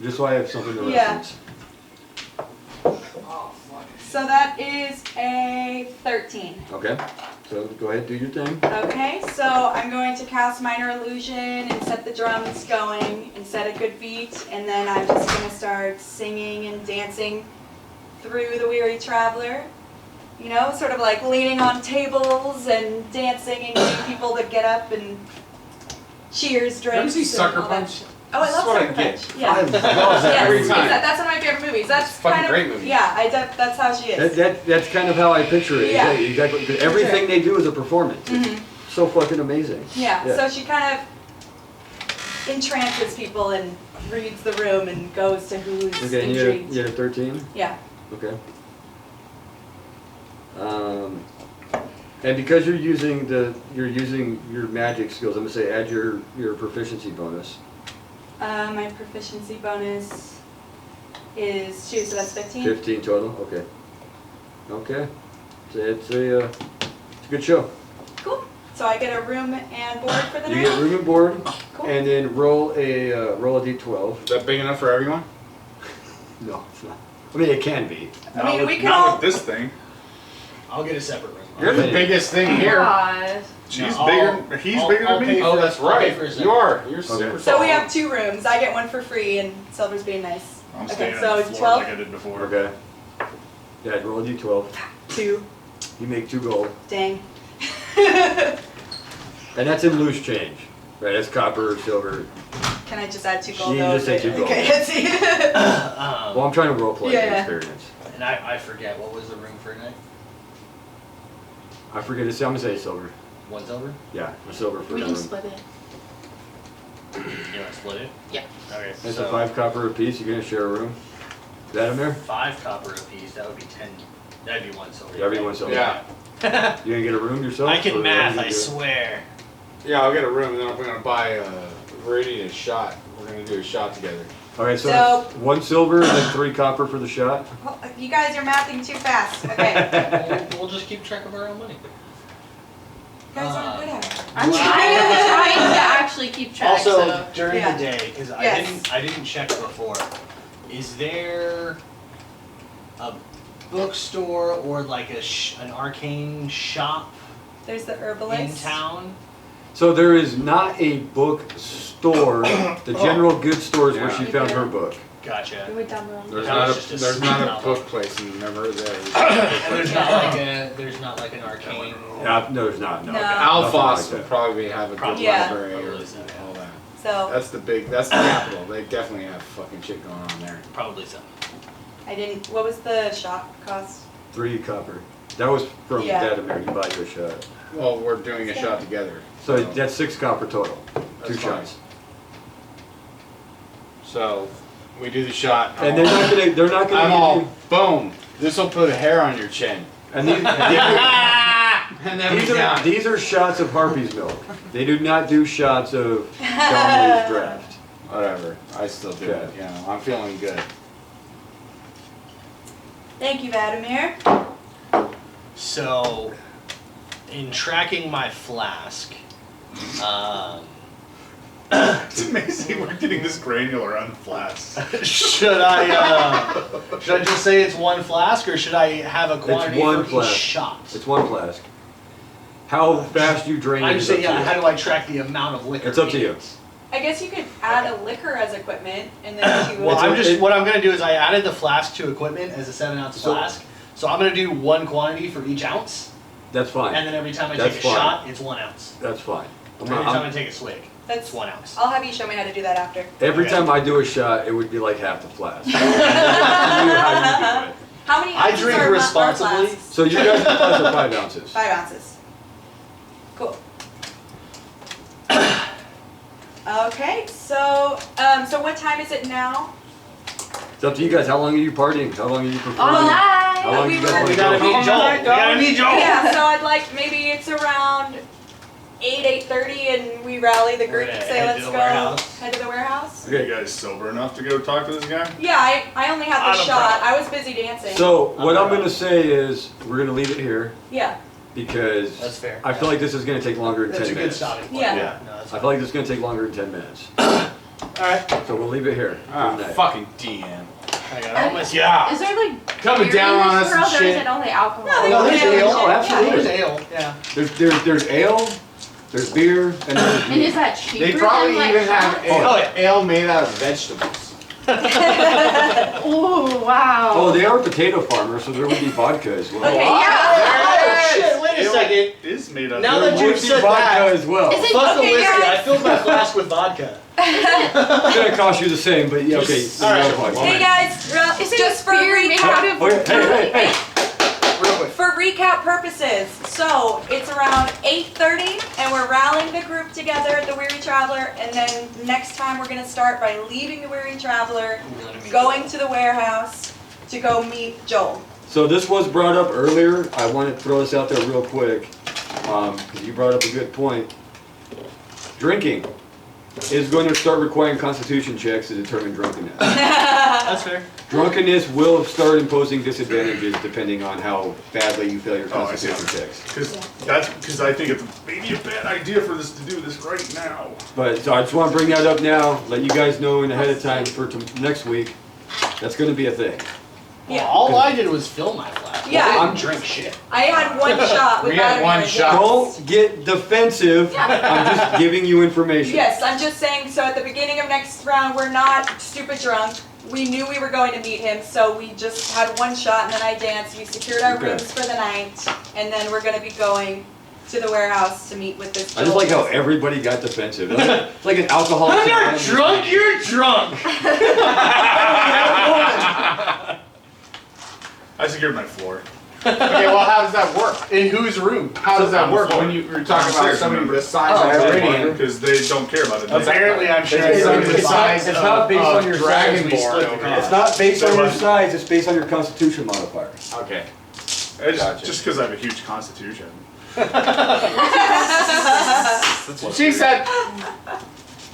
just so I have something to Yeah. reference. So that is a 13. Okay, so go ahead, do your thing. Okay, so I'm going to cast Minor Illusion and set the drums going and set a good beat, and then I'm just going to start singing and dancing through the Weary Traveler. You know, sort of like leaning on tables and dancing and getting people to get up and cheers, drinks. Ever see and Sucker all that Punch? shit. Oh, I This love is what I Sucker get. Punch. Yeah. I love Yes, that every time. that's one of my favorite movies. That's It's a fucking kind of, great movie. Yeah, that's how she is. That's kind of how I picture it. Yeah. Exactly. 'Cause everything they do is a performance. It's Mhm. so fucking amazing. Yeah, so she kind of entrances people and reads the room and goes to who's Okay, and intrigued. you're 13? Yeah. Okay. And because you're using your magic skills, I'm gonna say add your proficiency bonus. My proficiency bonus is 2, so that's 15. 15 total. Okay. Okay. So it's a good show. Cool. So I get a room and board for the You night? get room and board, Cool. and then roll a d12. Is that big enough for everyone? No, it's not. I mean, it can be. I mean, we can Not all... with this thing. I'll get a separate room. You're the biggest thing here. Gosh. She's No, bigger. He's bigger I'll than me. pay Oh, for- that's I'll pay right. for a second. You are. You're super So tall. we have 2 rooms. I get one for free, and Silver's being nice. I'm Okay, staying so on the it's floor 12? like I did before. Okay. Yeah, roll a d12. 2. You make 2 gold. Dang. And that's in loose change. Right, that's copper, silver. Can I just add 2 gold? She though? just said 2 gold. Okay, let's see. Well, I'm trying to roleplay the Yeah. experience. And I forget, what was the room for tonight? I forget to say, I'm gonna say silver. 1 silver? Yeah, a silver for We that can room. split it. You want to split it? Yeah. Okay, That's so a 5 copper apiece. You're gonna share a room. Is that in there? 5 copper apiece, that would be 10. That'd be 1 silver. That'd be 1 silver. Yeah. You gonna get a room yourself? I or can what math, do you I do? swear. Yeah, I'll get a room, and then we're gonna buy Viridian a shot. We're gonna do a shot together. Okay, so So- it's 1 silver and then 3 copper for the shot. Oh, you guys are mathing too fast. Okay. We'll just keep track of our own money. You guys are good at it. I'm Wow. trying to actually keep track. Also, So. during Yeah. the day, because Yes. I didn't check before, is there a bookstore or like an arcane shop There's the in herbalist. town? So there is not a bookstore. The general goods store is where Yeah. she found her book. Gotcha. We went down the wrong There's That not was a just a there's not a novel. book place, and you've never heard of that. And there's not like an arcane. No, there's not. No. No. Alphos Nothing would like probably have a good Probably. Yeah. library or Probably so. all that. So That's the capital. They definitely have fucking shit going on there. Probably so. I didn't. What was the shop cost? 3 copper. That was from Yeah. Dadamir. You buy your shot. Well, we're doing a shot together. So that's 6 copper total. 2 That's fine. shots. So we do the shot. And they're not gonna. They're not gonna. I'm give all you- boom. This will put a hair on your chin. And these, And then these we are down. these are shots of Harpy's milk. They do not do shots of Donnelly's draft. Whatever. I still do it. You know, I'm feeling good. Thank you, Vladimir. So, in tracking my flask, It's amazing we're getting this granular on flasks. should I just say it's 1 flask, or should I have a quantity one for flask. each shot? It's 1 flask. How fast you drain I'm it just is saying, up to yeah. you. How do I track the amount of liquor? It's up to in you. it? I guess you could add a liquor as equipment, and then you. Well, It's what I'm gonna do is I added the flask to equipment as a 7-ounce So- flask. So I'm gonna do 1 quantity for each ounce, That's fine. and then every time I That's take a fine. shot, it's 1 ounce. That's fine. Every time I take a swig, it's 1 ounce. I'll have you show me how to do that after. Every Okay. time I do a shot, it would be like half the flask. It's up to you how you do it. How many I ounces drink are responsibly. flasks? So you guys flask are 5 ounces. 5 ounces. Cool. Okay, so what time is it now? It's up to you guys. How long are you partying? How long are you performing? All How right. long We you were- guys We want to gotta go? meet Joel. We gotta meet Joel. Yeah, so I'd like, maybe it's around 8:30, and we rally the group We're and gonna say, head let's to the go warehouse. head to the warehouse. Are you guys sober enough to go talk to this guy? Yeah, I only had the Not a shot. I was busy dancing. So what I'm gonna say is, we're gonna leave it here, yeah. because That's fair. I feel like this is gonna take longer than That's 10 a good minutes. starting point. Yeah. No, that's I feel like this is gonna take longer than 10 minutes. Alright. So we'll leave it here. Ah, Good night. fucking DN. I got all my Yeah. Is there like Coming beer down in on this us and world, or is shit. it only alcohol? No, No, there's Yeah, ale. oh, absolutely. There's ale. Yeah. There's ale, there's beer, and there's And meat. is that cheaper They probably than, like, even have shots? ale, Oh, yeah. ale made out of vegetables. Oh, wow. Oh, they are potato farmers, so there would be vodka as well. Okay, Oh yeah. shit, wait a second. It is made up. Now There that would you've be said vodka that, as well. Is it- fuck the Okay, whiskey. guys. I filled my flask with vodka. It's gonna cost you the same, but yeah, okay. All right. no vodka. Hey guys, Is it just for beer made out recap, of Okay, hey. Real quick. for recap purposes, so it's around 8:30, and we're rallying the group together at the Weary Traveler, and then next time we're gonna start by leaving the Weary Traveler, going to the warehouse to go meet Joel. So this was brought up earlier. I want to throw this out there real quick, because you brought up a good point. Drinking is going to start requiring constitution checks to determine drunkenness. That's fair. Drunkenness will start imposing disadvantages depending on how badly you fail your Oh, I see. constitution checks. Because I think it's maybe a bad idea for this to do this right now. But so I just want to bring that up now, let you guys know in ahead of time for next week. That's going to be a thing. Well, all I did was fill my flask. Yeah. I didn't drink shit. I had one shot We without had one any shot. Don't get defensive. I'm just giving you information. Yes, I'm just saying, so at the beginning of next round, we're not stupid drunk. We knew we were going to meet him, so we just had one shot and then I danced. We secured our Okay. rooms for the night, and then we're gonna be going to the warehouse to meet with this I just like how Joel. everybody got defensive. It's like an alcoholic. I'm not drunk, you're drunk! I secured my floor. Okay, well, how does that work? In whose room? How does that On the work floor. when you were talking about Downstairs, somebody remember? the size Oh, of okay. Meridian? Because they don't care about it. Apparently, I'm sure It's somebody not- the it's not- size it's not based on your Dragonborn. Dragonborn. It's not based on your What? size, it's based on your constitution modifier. Okay. Just because I have a huge constitution. She said,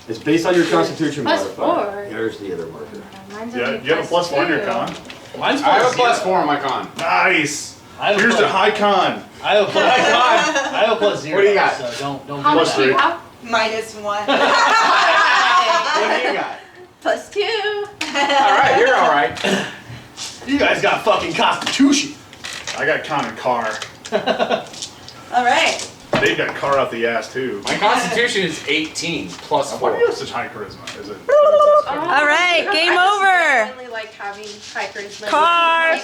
It's based on your constitution Plus modifier. 4. There's the other marker. Mine's Yeah, only you have a +1 in your +2. con. Mine's I have a +0. +4 on my con. Nice. I have a Here's plus- the high con. I have a plus. I have a +0. What do you got? So don't How do much that. do you have? -1. What do you got? +2. Alright, you're alright. You guys got fucking constitution. I got con and car. All right. They got car out the ass too. My constitution is 18 plus Why do 4. you have such high charisma? Is it? All right, game over. I really like having high charisma. Car.